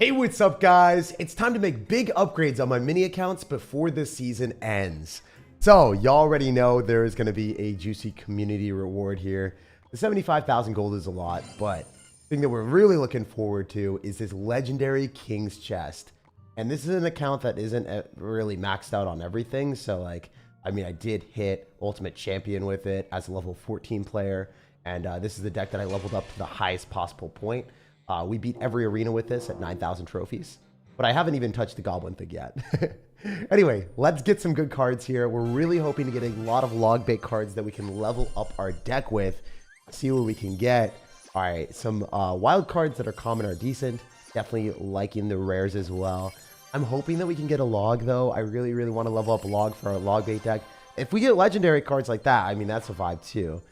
Hey, what's up, guys? It's time to make big upgrades on my mini accounts before this season ends. So, y'all already know there is going to be a juicy community reward here. The 75,000 gold is a lot, but the thing that we're really looking forward to is this legendary King's Chest. And this is an account that isn't really maxed out on everything. So, like, I mean, I did hit Ultimate Champion with it as a level 14 player. And this is the deck that I leveled up to the highest possible point. We beat every arena with this at 9,000 trophies, but I haven't even touched the goblin thing yet. Anyway, let's get some good cards here. We're really hoping to get a lot of log bait cards that we can level up our deck with, see what we can get. All right, some wild cards that are common are decent. Definitely liking the rares as well. I'm hoping that we can get a log, though. I really, really want to level up a log for our log bait deck. If we get legendary cards like that, I mean, that's a vibe too.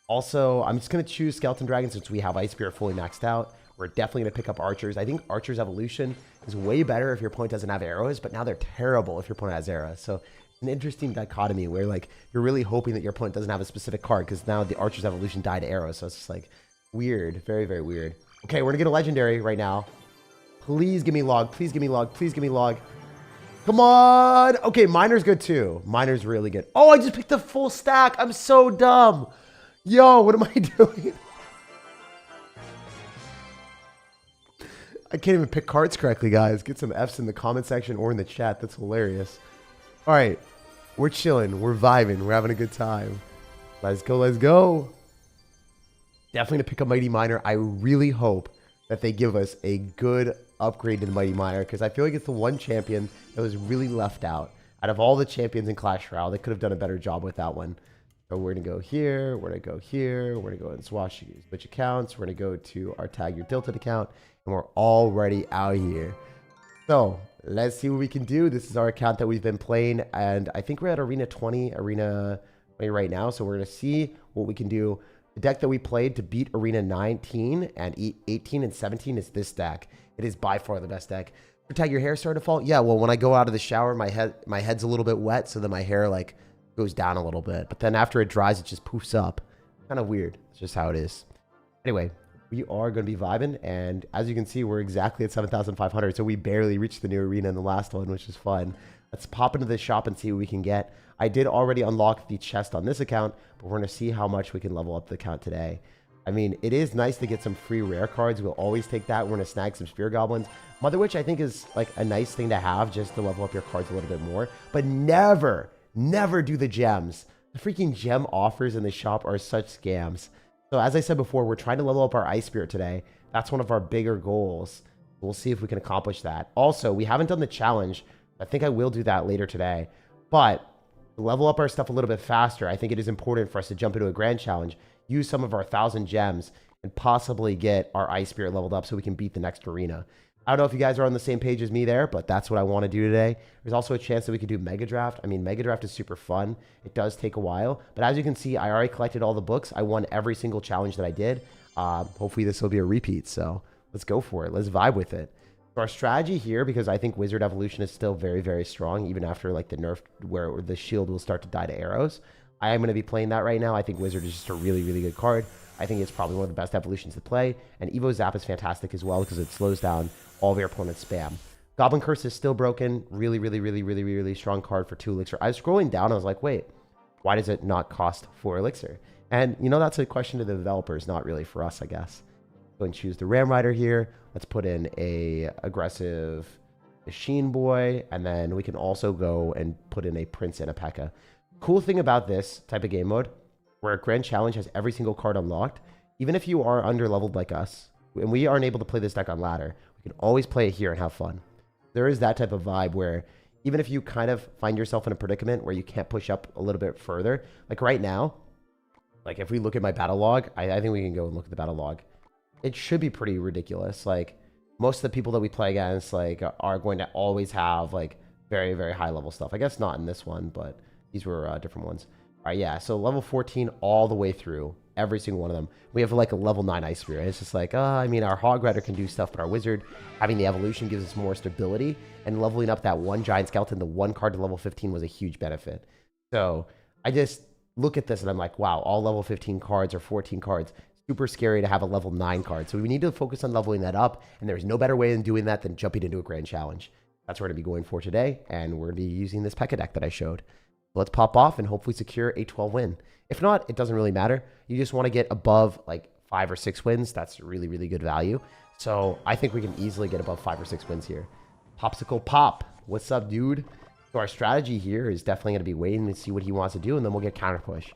Also, I'm just going to choose Skeleton Dragon since we have Ice Spirit fully maxed out. We're definitely going to pick up Archers. I think Archer's Evolution is way better if your opponent doesn't have arrows, but now they're terrible if your opponent has arrows. So it's an interesting dichotomy where, like, you're really hoping that your opponent doesn't have a specific card because now the Archer's Evolution died to arrows. So it's just, like, weird. Very, very weird. Okay, we're going to get a Legendary right now. Please give me log. Please give me log. Please give me log. Come on. Okay, Miner's good too. Miner's really good. Oh, I just picked the full stack. I'm so dumb. Yo, what am I doing? I can't even pick cards correctly, guys. Get some F's in the comment section or in the chat. That's hilarious. All right. We're chilling. We're vibing. We're having a good time. Let's go. Let's go. Definitely to pick up Mighty Miner. I really hope that they give us a good upgrade to the Mighty Miner because I feel like it's the one champion that was really left out. Out of all the champions in Clash Royale, they could have done a better job with that one. So we're going to go here. We're going to go here. We're going to go and switch accounts. We're going to go to our Tag Your Tilted account. And we're already out here. So let's see what we can do. This is our account that we've been playing. And I think we're at Arena 20 right now. So we're going to see what we can do. The deck that we played to beat Arena 19 and 18 and 17 is this deck. It is by far the best deck. Tag, your hair starting to fall? Yeah, well, when I go out of the shower, my head's a little bit wet. So then my hair like goes down a little bit. But then after it dries, it just poofs up. Kind of weird. It's just how it is. Anyway. We are going to be vibing, and as you can see, we're exactly at 7,500, so we barely reached the new arena in the last one, which is fun. Let's pop into the shop and see what we can get. I did already unlock the chest on this account, but we're going to see how much we can level up the account today. I mean, it is nice to get some free rare cards. We'll always take that. We're going to snag some Spear Goblins. Mother Witch, I think, is like a nice thing to have just to level up your cards a little bit more, but never do the gems. The freaking gem offers in the shop are such scams. So as I said before, we're trying to level up our Ice Spirit today. That's one of our bigger goals. We'll see if we can accomplish that. Also, we haven't done the challenge. I think I will do that later today. But to level up our stuff a little bit faster, I think it is important for us to jump into a grand challenge, use some of our 1,000 gems, and possibly get our Ice Spirit leveled up so we can beat the next arena. I don't know if you guys are on the same page as me there, but that's what I want to do today. There's also a chance that we could do Mega Draft. I mean, Mega Draft is super fun. It does take a while. But as you can see, I already collected all the books. I won every single challenge that I did. Hopefully this will be a repeat. So let's go for it. Let's vibe with it. So our strategy here, because I think Wizard Evolution is still very, very strong, even after like the nerf where the shield will start to die to arrows. I am going to be playing that right now. I think Wizard is just a really, really good card. I think it's probably one of the best evolutions to play. And Evo Zap is fantastic as well because it slows down all of your opponent's spam. Goblin Curse is still broken. Really, really, really, really, really strong card for 2 elixir. I was scrolling down. I was like, wait, why does it not cost 4 elixir? And, you know, that's a question to the developers, not really for us, I guess. Go and choose the Ram Rider here. Let's put in a aggressive Machine Boy. And then we can also go and put in a Prince and a P.E.K.K.A. Cool thing about this type of game mode, where a Grand Challenge has every single card unlocked, even if you are under-leveled like us, and we aren't able to play this deck on ladder, we can always play it here and have fun. There is that type of vibe where even if you kind of find yourself in a predicament where you can't push up a little bit further, like right now, like if we look at my battle log, I think we can go and look at the battle log. It should be pretty ridiculous. Like most of the people that we play against like are going to always have like very, very high level stuff. I guess not in this one, but these were different ones. All right, yeah, so level 14 all the way through, every single one of them. We have like a level 9 Ice Spirit. It's just like, I mean, our Hog Rider can do stuff, but our Wizard, having the evolution gives us more stability, and leveling up that one Giant Skeleton, the one card to level 15 was a huge benefit. So I just look at this and I'm like, wow, all level 15 cards or 14 cards, super scary to have a level 9 card. So we need to focus on leveling that up, and there's no better way than doing that than jumping into a grand challenge. That's what we're going to be going for today, and we're going to be using this P.E.K.K.A deck that I showed. So let's pop off and hopefully secure a 12 win. If not, it doesn't really matter. You just want to get above like 5 or 6 wins. That's really, really good value. So I think we can easily get above 5 or 6 wins here. Popsicle Pop, what's up, dude? So our strategy here is definitely going to be waiting to see what he wants to do, and then we'll get counter push.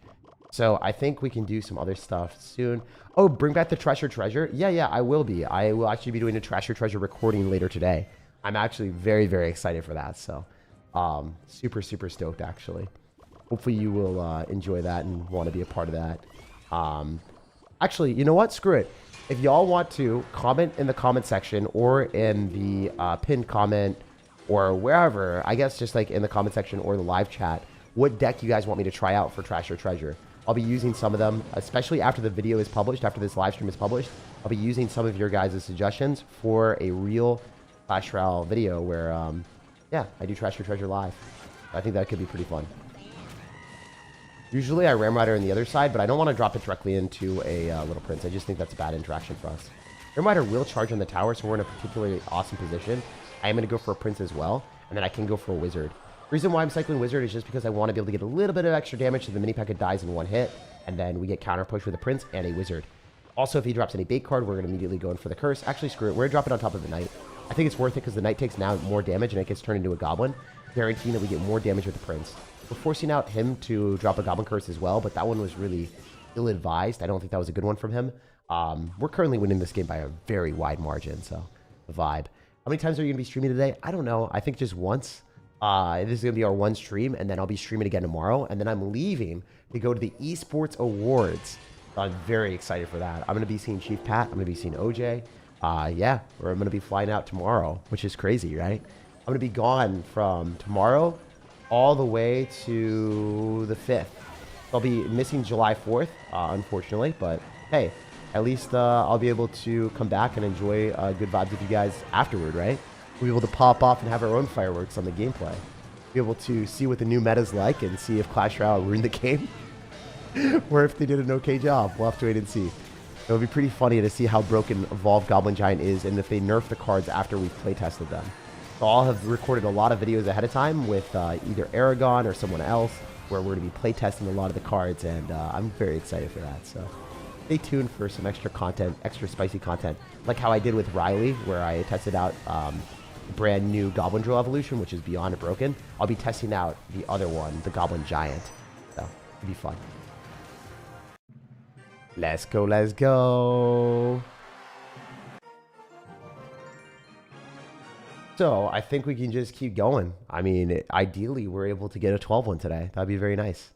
So I think we can do some other stuff soon. Oh, bring back the Trash or Treasure? Yeah, I will be. I will actually be doing a Trash or Treasure recording later today. I'm actually very, very excited for that. So super, super stoked, actually. Hopefully you will enjoy that and want to be a part of that. Actually, you know what? Screw it. If y'all want to, comment in the comment section or in the pinned comment or wherever, I guess just like in the comment section or the live chat, what deck you guys want me to try out for Trash or Treasure. I'll be using some of them, especially after the video is published, after this live stream is published. I'll be using some of your guys' suggestions for a real Clash Royale video where, yeah, I do Trash or Treasure live. I think that could be pretty fun. Usually I Ram Rider on the other side, but I don't want to drop it directly into a Little Prince. I just think that's a bad interaction for us. Ram Rider will charge on the tower, so we're in a particularly awesome position. I am going to go for a Prince as well, and then I can go for a Wizard. The reason why I'm cycling Wizard is just because I want to be able to get a little bit of extra damage so the mini P.E.K.K.A dies in one hit, and then we get counter push with a Prince and a Wizard. Also, if he drops any bait card, we're going to immediately go in for the Curse. Actually, screw it. We're going to drop it on top of the Knight. I think it's worth it because the Knight takes now more damage and it gets turned into a Goblin, guaranteeing that we get more damage with the Prince. We're forcing out him to drop a Goblin Curse as well, but that one was really ill-advised. I don't think that was a good one from him. We're currently winning this game by a very wide margin, so the vibe. How many times are you going to be streaming today? I don't know. I think just once. This is going to be our one stream, and then I'll be streaming again tomorrow, and then I'm leaving to go to the Esports Awards. So I'm very excited for that. I'm going to be seeing Chief Pat. I'm going to be seeing OJ. Yeah, or I'm going to be flying out tomorrow, which is crazy, right? I'm going to be gone from tomorrow all the way to the 5th. I'll be missing July 4th, unfortunately, but hey, at least I'll be able to come back and enjoy good vibes with you guys afterward, right? We'll be able to pop off and have our own fireworks on the gameplay. Be able to see what the new meta's like and see if Clash Royale ruined the game or if they did an okay job. We'll have to wait and see. It'll be pretty funny to see how broken Evolved Goblin Giant is and if they nerf the cards after we've playtested them. So I'll have recorded a lot of videos ahead of time with either Aragon or someone else where we're going to be playtesting a lot of the cards, and I'm very excited for that. So stay tuned for some extra content, extra spicy content, like how I did with Riley, where I tested out brand new Goblin Drill Evolution, which is beyond broken. I'll be testing out the other one, the Goblin Giant. So it'll be fun. Let's go, let's go. So I think we can just keep going. I mean, ideally, we're able to get a 12 one today. That'd be very nice.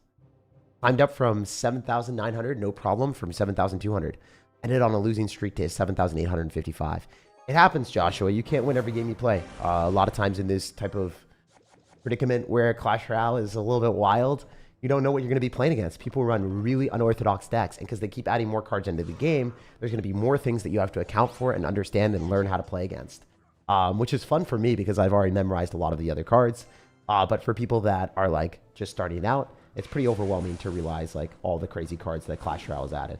Climbed up from 7,900, no problem, from 7,200. Ended on a losing streak to 7,855. It happens, Joshua. You can't win every game you play. A lot of times in this type of predicament where Clash Royale is a little bit wild, you don't know what you're going to be playing against. People run really unorthodox decks, and because they keep adding more cards into the game, there's going to be more things that you have to account for and understand and learn how to play against. Which is fun for me because I've already memorized a lot of the other cards. But for people that are like just starting out, it's pretty overwhelming to realize like all the crazy cards that Clash Royale has added.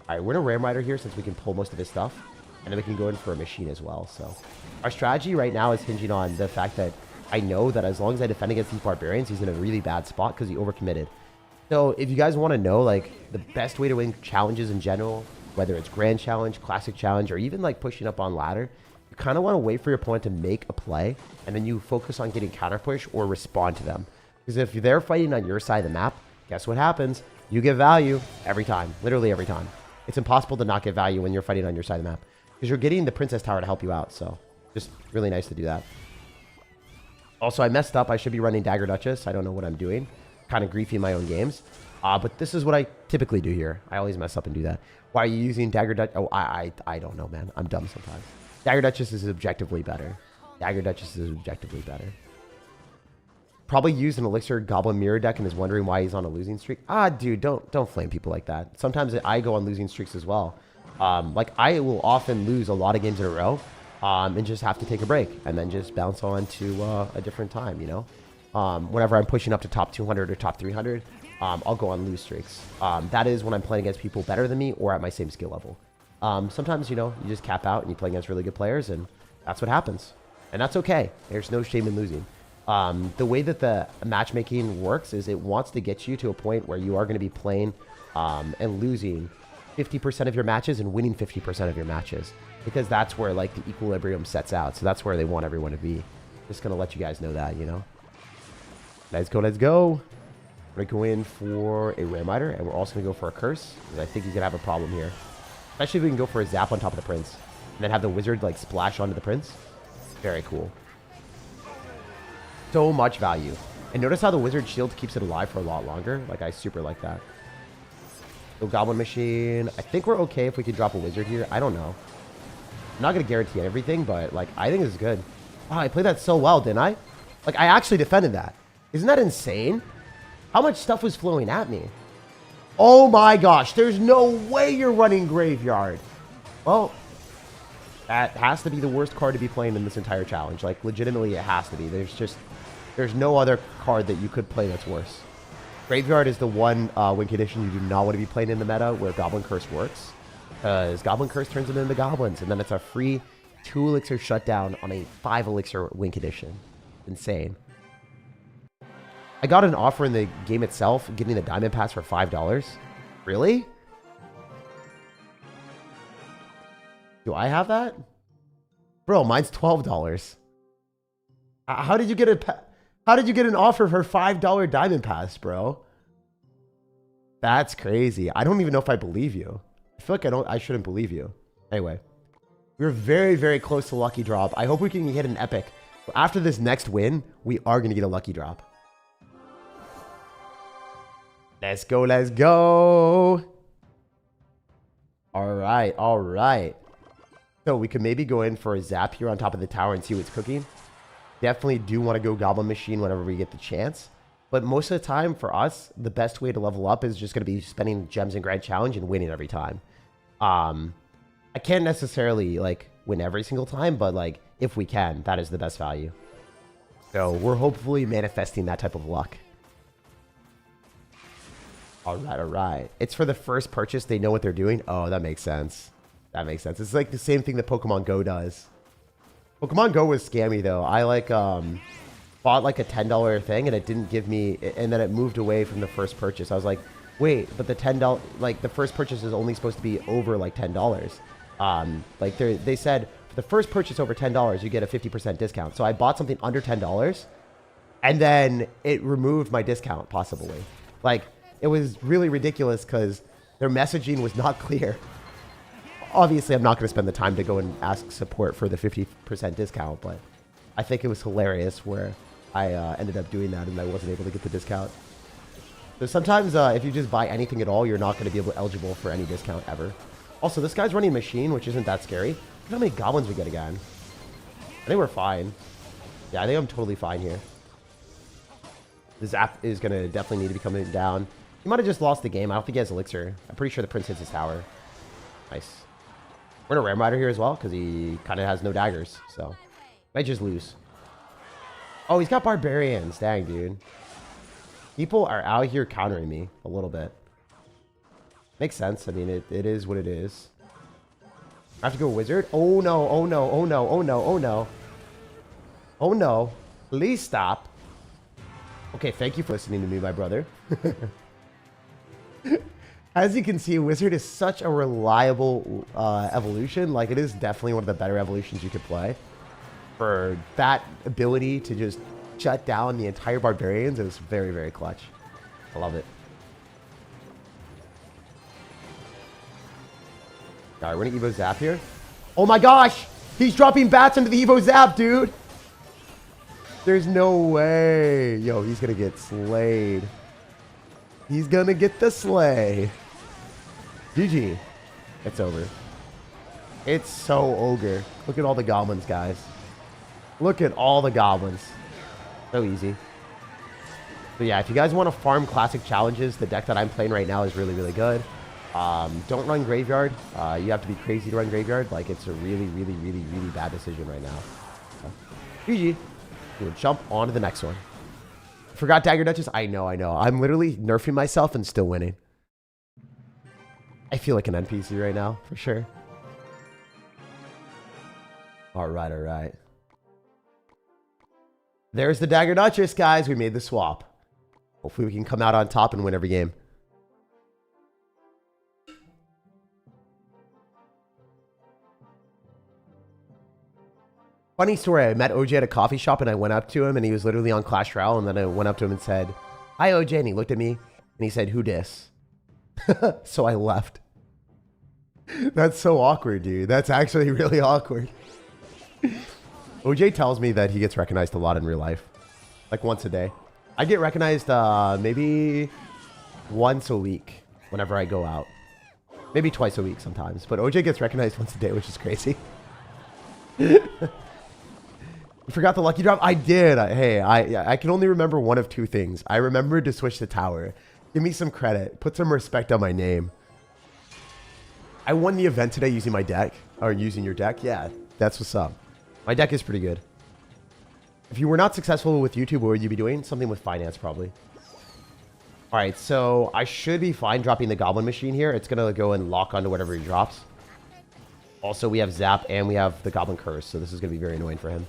All right, we're in a Ram Rider here since we can pull most of his stuff. And then we can go in for a machine as well. So our strategy right now is hinging on the fact that I know that as long as I defend against these barbarians, he's in a really bad spot because he overcommitted. So if you guys want to know like the best way to win challenges in general, whether it's Grand Challenge, Classic Challenge, or even like pushing up on ladder, you kind of want to wait for your opponent to make a play, and then you focus on getting counter push or respond to them. Because if they're fighting on your side of the map, guess what happens? You get value every time, literally every time. It's impossible to not get value when you're fighting on your side of the map because you're getting the Princess Tower to help you out. So just really nice to do that. Also, I messed up. I should be running Dagger Duchess. I don't know what I'm doing. Kind of griefy in my own games. But this is what I typically do here. I always mess up and do that. Why are you using Dagger Duchess? Oh, I don't know, man. I'm dumb sometimes. Dagger Duchess is objectively better. Dagger Duchess is objectively better. Probably used an Elixir Goblin Mirror deck and is wondering why he's on a losing streak. Dude, don't flame people like that. Sometimes I go on losing streaks as well. Like I will often lose a lot of games in a row, and just have to take a break and then just bounce on to a different time, you know. Whenever I'm pushing up to top 200 or top 300, I'll go on lose streaks. That is when I'm playing against people better than me or at my same skill level. Sometimes, you know, you just cap out and you play against really good players, and that's what happens. And that's okay. There's no shame in losing. The way that the matchmaking works is it wants to get you to a point where you are going to be playing and losing 50% of your matches and winning 50% of your matches. Because that's where, like, the equilibrium sets out. So that's where they want everyone to be. Just going to let you guys know that, you know. Let's go, let's go. We're going to go in for a Ram Rider, and we're also going to go for a Curse. I think he's going to have a problem here. Especially if we can go for a Zap on top of the Prince. And then have the Wizard, like, splash onto the Prince. Very cool. So much value. And notice how the Wizard shield keeps it alive for a lot longer. Like, I super like that. So Goblin Machine. I think we're okay if we can drop a Wizard here. I don't know. I'm not going to guarantee everything, but, like, I think it's good. Wow, I played that so well, didn't I? Like, I actually defended that. Isn't that insane? How much stuff was flowing at me? Oh my gosh, there's no way you're running Graveyard. Well, that has to be the worst card to be playing in this entire challenge. Like, legitimately, it has to be. There's no other card that you could play that's worse. Graveyard is the one win condition you do not want to be playing in the meta where Goblin Curse works. Because Goblin Curse turns them into goblins, and then it's a free 2 elixir shutdown on a 5 elixir win condition. Insane. I got an offer in the game itself, getting the Diamond Pass for $5. Really? Do I have that? Bro, mine's $12. How did you get an offer for $5 Diamond Pass, bro? That's crazy. I don't even know if I believe you. I feel like I shouldn't believe you. Anyway, we're very, very close to lucky drop. I hope we can hit an epic. After this next win, we are going to get a lucky drop. Let's go, let's go. All right, all right. So we could maybe go in for a Zap here on top of the tower and see what's cooking. Definitely do want to go Goblin Machine whenever we get the chance. But most of the time, for us, the best way to level up is just going to be spending gems in Grand Challenge and winning every time. I can't necessarily, like, win every single time, but, like, if we can, that is the best value. So we're hopefully manifesting that type of luck. All right, all right. It's for the first purchase. They know what they're doing. Oh, that makes sense. That makes sense. It's like the same thing that Pokemon Go does. Pokemon Go was scammy, though. I, like, bought, like, a $10 thing, and it didn't give me... And then it moved away from the first purchase. I was like, wait, but the $10... Like, the first purchase is only supposed to be over, like, $10. Like, they said, for the first purchase over $10, you get a 50% discount. So I bought something under $10, and then it removed my discount, possibly. Like... It was really ridiculous because their messaging was not clear. Obviously, I'm not going to spend the time to go and ask support for the 50% discount, but I think it was hilarious where I ended up doing that and I wasn't able to get the discount. So sometimes if you just buy anything at all, you're not going to be eligible for any discount ever. Also, this guy's running Machine, which isn't that scary. Look how many goblins we get again. I think we're fine. Yeah, I think I'm totally fine here. The Zap is going to definitely need to be coming down. He might have just lost the game. I don't think he has Elixir. I'm pretty sure the Prince hits his tower. Nice. We're going to Ram Rider here as well because he kind of has no daggers. So, might just lose. Oh, he's got Barbarians. Dang, dude. People are out here countering me a little bit. Makes sense. I mean, it is what it is. I have to go Wizard. Oh, no. Oh, no. Oh, no. Oh, no. Oh, no. Oh, no. Please stop. Okay, thank you for listening to me, my brother. As you can see, Wizard is such a reliable evolution. Like, it is definitely one of the better evolutions you could play. For that ability to just shut down the entire Barbarians, it was very, very clutch. I love it. All right, we're going to Evo Zap here. Oh my gosh! He's dropping bats into the Evo Zap, dude! There's no way. Yo, he's going to get slayed. He's going to get the slay. GG. It's over. It's so ogre. Look at all the goblins, guys. Look at all the goblins. So easy. But yeah, if you guys want to farm classic challenges, the deck that I'm playing right now is really, really good. Don't run Graveyard. You have to be crazy to run Graveyard. Like, it's a really, really, really, really bad decision right now. So, GG. We'll jump on to the next one. Forgot Dagger Duchess? I know. I'm literally nerfing myself and still winning. I feel like an NPC right now, for sure. All right. There's the Dagger Duchess, guys. We made the swap. Hopefully we can come out on top and win every game. Funny story, I met OJ at a coffee shop and I went up to him and he was literally on Clash Royale, and then I went up to him and said, "Hi OJ," and he looked at me and he said, "Who dis?" So I left. That's so awkward, dude. That's actually really awkward. OJ tells me that he gets recognized a lot in real life. Like once a day. I get recognized maybe once a week whenever I go out. Maybe twice a week sometimes. But OJ gets recognized once a day, which is crazy. You forgot the lucky drop? I did. Hey, I can only remember one of two things. I remembered to switch the tower. Give me some credit. Put some respect on my name. I won the event today using my deck. Or using your deck. Yeah, that's what's up. My deck is pretty good. If you were not successful with YouTube, what would you be doing? Something with finance, probably. Alright, so I should be fine dropping the Goblin Machine here. It's going to go and lock onto whatever he drops. Also, we have Zap and we have the Goblin Curse, so this is going to be very annoying for him.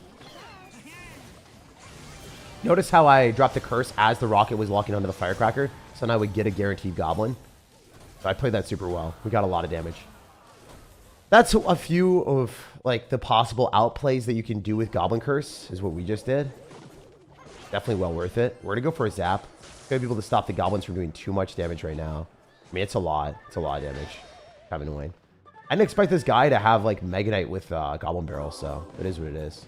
Notice how I dropped the Curse as the rocket was locking onto the Firecracker, so now I would get a guaranteed Goblin. So I played that super well. We got a lot of damage. That's a few of like the possible outplays that you can do with Goblin Curse, is what we just did. Definitely well worth it. We're going to go for a Zap. Going to be able to stop the Goblins from doing too much damage right now. I mean, it's a lot. It's a lot of damage. Kind of annoying. I didn't expect this guy to have like Mega Knight with Goblin Barrel, so it is what it is.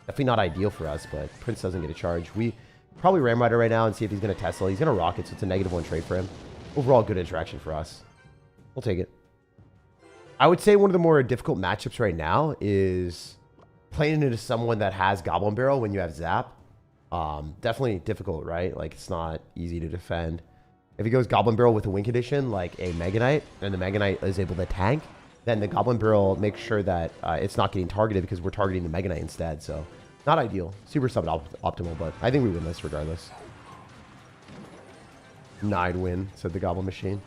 Definitely not ideal for us, but Prince doesn't get a charge. We probably Ram Rider right now and see if he's going to Tesla. He's going to Rocket, so it's a -1 trade for him. Overall, good interaction for us. We'll take it. I would say one of the more difficult matchups right now is playing into someone that has Goblin Barrel when you have Zap. Definitely difficult, right? Like, it's not easy to defend. If he goes Goblin Barrel with a win condition, like a Mega Knight, and the Mega Knight is able to tank, then the Goblin Barrel makes sure that it's not getting targeted because we're targeting the Mega Knight instead. So, not ideal. Super suboptimal, but I think we win this regardless. 9 win, said the Goblin Machine.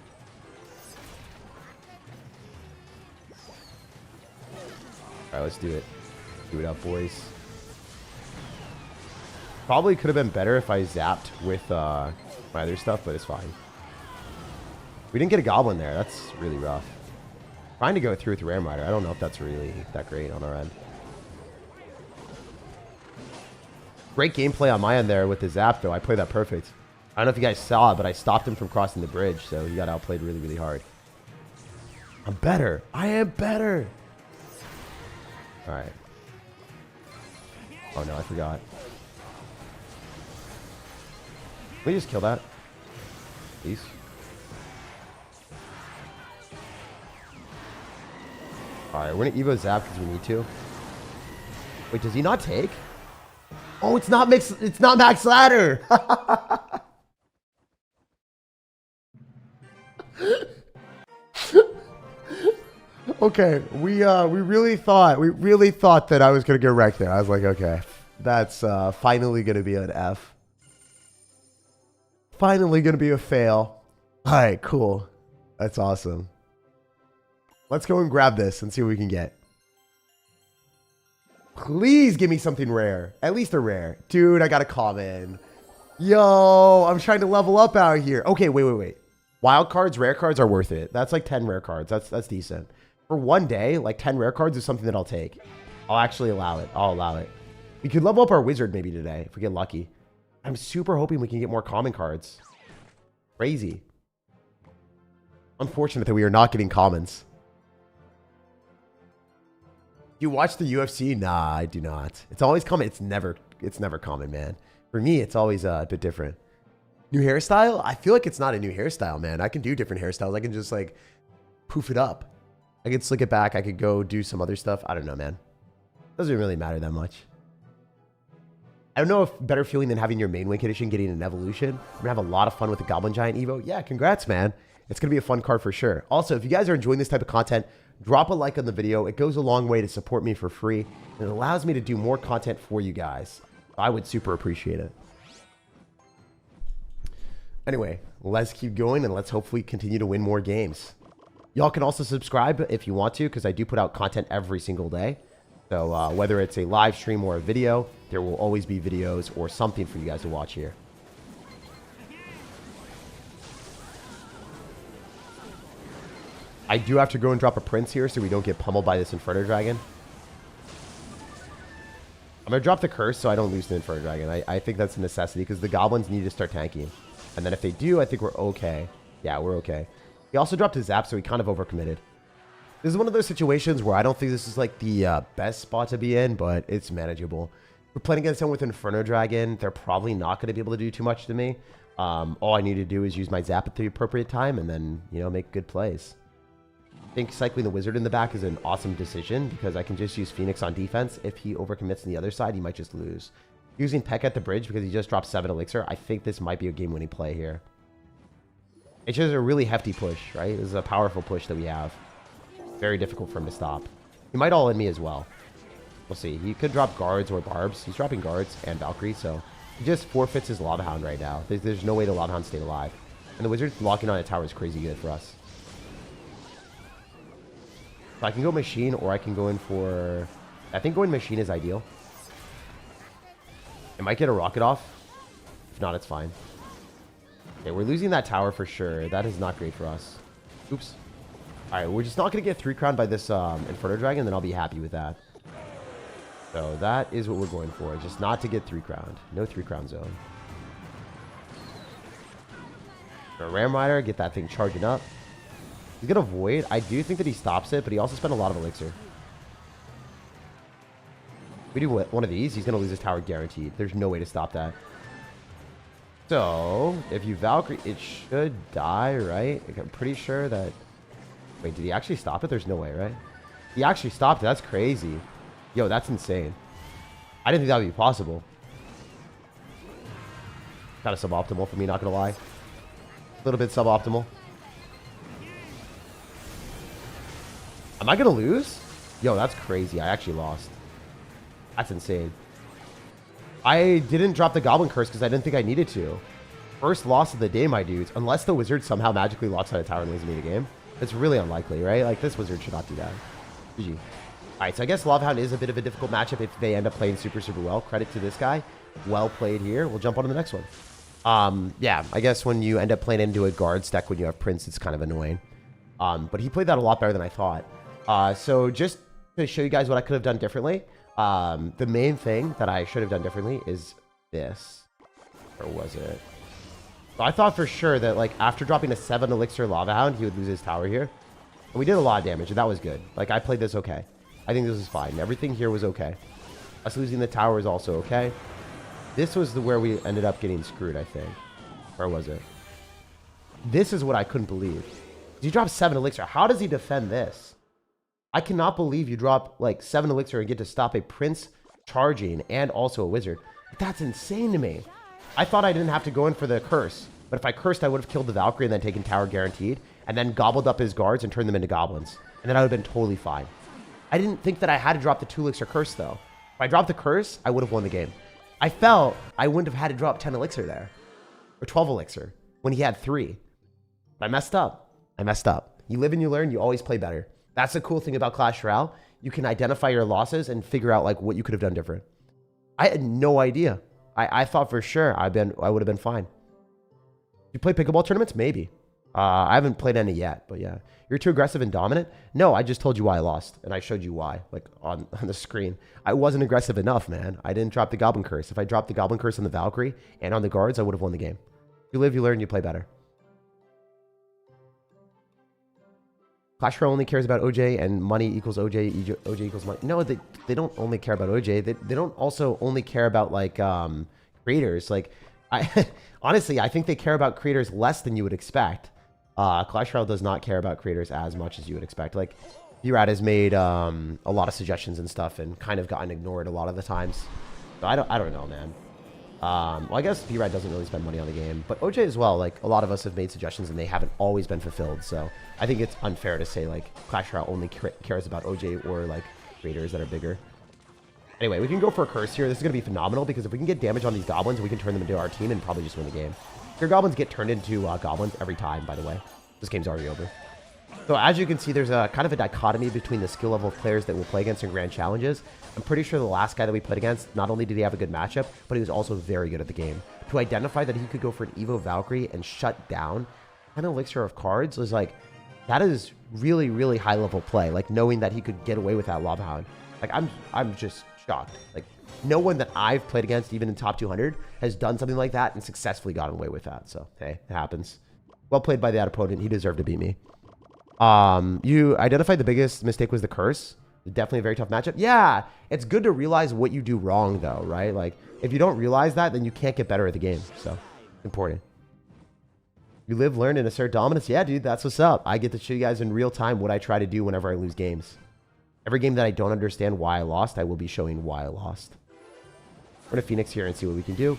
Alright, let's do it. Do it up, boys. Probably could have been better if I zapped with my other stuff, but it's fine. We didn't get a Goblin there. That's really rough. Trying to go through with Ram Rider. I don't know if that's really that great on our end. Great gameplay on my end there with the zap, though. I played that perfect. I don't know if you guys saw it, but I stopped him from crossing the bridge, so he got outplayed really, really hard. I'm better. I am better. All right. Oh, no, I forgot. Can we just kill that? Please. Alright, we're gonna Evo Zap because we need to. Wait, does he not take? Oh, it's not Max Ladder! Okay, we really thought that I was gonna get wrecked there. I was like, okay, that's finally gonna be an F. Finally gonna be a fail. Alright, cool. That's awesome. Let's go and grab this and see what we can get. Please give me something rare. At least a rare. Dude, I got a common. Yo, I'm trying to level up out here. Okay, wait. Wild cards, rare cards are worth it. That's like 10 rare cards. That's decent. For one day, like 10 rare cards is something that I'll take. I'll actually allow it. I'll allow it. We could level up our wizard maybe today if we get lucky. I'm super hoping we can get more common cards. Crazy. Unfortunate that we are not getting commons. You watch the UFC? Nah, I do not. It's always common. It's never common, man. For me, it's always a bit different. New hairstyle? I feel like it's not a new hairstyle, man. I can do different hairstyles. I can just like poof it up. I could slick it back. I could go do some other stuff. I don't know, man. Doesn't really matter that much. I don't know if better feeling than having your main win condition getting an evolution. We're gonna have a lot of fun with the Goblin Giant Evo. Yeah, congrats, man. It's gonna be a fun card for sure. Also, if you guys are enjoying this type of content, drop a like on the video. It goes a long way to support me for free. And it allows me to do more content for you guys. I would super appreciate it. Anyway, let's keep going and let's hopefully continue to win more games. Y'all can also subscribe if you want to, because I do put out content every single day. So whether it's a live stream or a video, there will always be videos or something for you guys to watch here. I do have to go and drop a prince here so we don't get pummeled by this Inferno Dragon. I'm going to drop the curse so I don't lose the Inferno Dragon. I think that's a necessity because the goblins need to start tanking. And then if they do, I think we're okay. Yeah, we're okay. He also dropped his zap, so he kind of overcommitted. This is one of those situations where I don't think this is like the best spot to be in, but it's manageable. We're playing against someone with Inferno Dragon. They're probably not going to be able to do too much to me. All I need to do is use my zap at the appropriate time and then, you know, make good plays. I think cycling the wizard in the back is an awesome decision because I can just use Phoenix on defense. If he overcommits on the other side, he might just lose. Using Peck at the bridge because he just dropped 7 elixir, I think this might be a game-winning play here. It's just a really hefty push, right? This is a powerful push that we have. Very difficult for him to stop. He might all in me as well. We'll see. He could drop guards or barbs. He's dropping guards and Valkyrie, so he just forfeits his Lava Hound right now. There's no way the Lava Hound stayed alive. And the wizard locking on a tower is crazy good for us. So I can go machine or I can go in for... I think going machine is ideal. I might get a rocket off. If not, it's fine. Okay, we're losing that tower for sure. That is not great for us. Oops. Alright, we're just not going to get 3-crowned by this Inferno Dragon, then I'll be happy with that. So that is what we're going for. Just not to get 3-crowned. No 3-crown zone. A Ram Rider, get that thing charging up. He's going to void. I do think that he stops it, but he also spent a lot of elixir. If we do one of these, he's going to lose his tower guaranteed. There's no way to stop that. So, if you Valkyrie, it should die, right? I'm pretty sure that... Wait, did he actually stop it? There's no way, right? He actually stopped it. That's crazy. Yo, that's insane. I didn't think that would be possible. Kind of suboptimal for me, not going to lie. A little bit suboptimal. Am I going to lose? Yo, that's crazy. I actually lost. That's insane. I didn't drop the Goblin Curse because I didn't think I needed to. First loss of the day, my dudes. Unless the wizard somehow magically locks out a tower and wins me the game. It's really unlikely, right? Like, this wizard should not do that. GG. Alright, so I guess Lava Hound is a bit of a difficult matchup if they end up playing super, super well. Credit to this guy. Well played here. We'll jump on to the next one. Yeah, I guess when you end up playing into a guards deck when you have Prince, it's kind of annoying. But he played that a lot better than I thought. So just to show you guys what I could have done differently, the main thing that I should have done differently is this. Or was it? So I thought for sure that, like, after dropping a 7 elixir Lava Hound, he would lose his tower here. And we did a lot of damage, and that was good. Like, I played this okay. I think this is fine. Everything here was okay. Us losing the tower is also okay. This was where we ended up getting screwed, I think. Where was it? This is what I couldn't believe. You dropped 7 elixir. How does he defend this? I cannot believe you drop, like, 7 elixir and get to stop a prince charging and also a wizard. That's insane to me. I thought I didn't have to go in for the curse. But if I cursed, I would have killed the Valkyrie and then taken tower guaranteed. And then gobbled up his guards and turned them into goblins. And then I would have been totally fine. I didn't think that I had to drop the 2 elixir curse, though. If I dropped the curse, I would have won the game. I felt I wouldn't have had to drop 10 elixir there. Or 12 elixir. When he had 3. But I messed up. I messed up. You live and you learn. You always play better. That's the cool thing about Clash Royale. You can identify your losses and figure out, like, what you could have done different. I had no idea. I thought for sure I would have been fine. You play pickleball tournaments? Maybe. I haven't played any yet, but yeah. You're too aggressive and dominant? No, I just told you why I lost, and I showed you why, like, on the screen. I wasn't aggressive enough, man. I didn't drop the Goblin Curse. If I dropped the Goblin Curse on the Valkyrie and on the guards, I would have won the game. You live, you learn, you play better. Clash Royale only cares about OJ and money equals OJ, OJ equals money. No, they don't only care about OJ. They don't also only care about, like, creators. Like, honestly, I think they care about creators less than you would expect. Clash Royale does not care about creators as much as you would expect. Like, B-Rad has made a lot of suggestions and stuff and kind of gotten ignored a lot of the times. So I don't know, man. Well, I guess B-Rad doesn't really spend money on the game, but OJ as well. Like, a lot of us have made suggestions and they haven't always been fulfilled. So I think it's unfair to say, like, Clash Royale only cares about OJ or, like, creators that are bigger. Anyway, we can go for a curse here. This is going to be phenomenal because if we can get damage on these goblins, we can turn them into our team and probably just win the game. Your goblins get turned into goblins every time, by the way. This game's already over. So as you can see, there's a kind of a dichotomy between the skill level of players that we'll play against in grand challenges. I'm pretty sure the last guy that we played against, not only did he have a good matchup, but he was also very good at the game. To identify that he could go for an Evo Valkyrie and shut down an elixir of cards was like, that is really, really high level play. Like knowing that he could get away with that Lava Hound. Like I'm just shocked. Like no one that I've played against, even in top 200, has done something like that and successfully gotten away with that. So hey, it happens. Well played by that opponent. He deserved to beat me. You identified the biggest mistake was the curse. Definitely a very tough matchup. Yeah, it's good to realize what you do wrong though, right? Like if you don't realize that, then you can't get better at the game. So important. You live, learn, and assert dominance. Yeah, dude, that's what's up. I get to show you guys in real time what I try to do whenever I lose games. Every game that I don't understand why I lost, I will be showing why I lost. We're going to Phoenix here and see what we can do.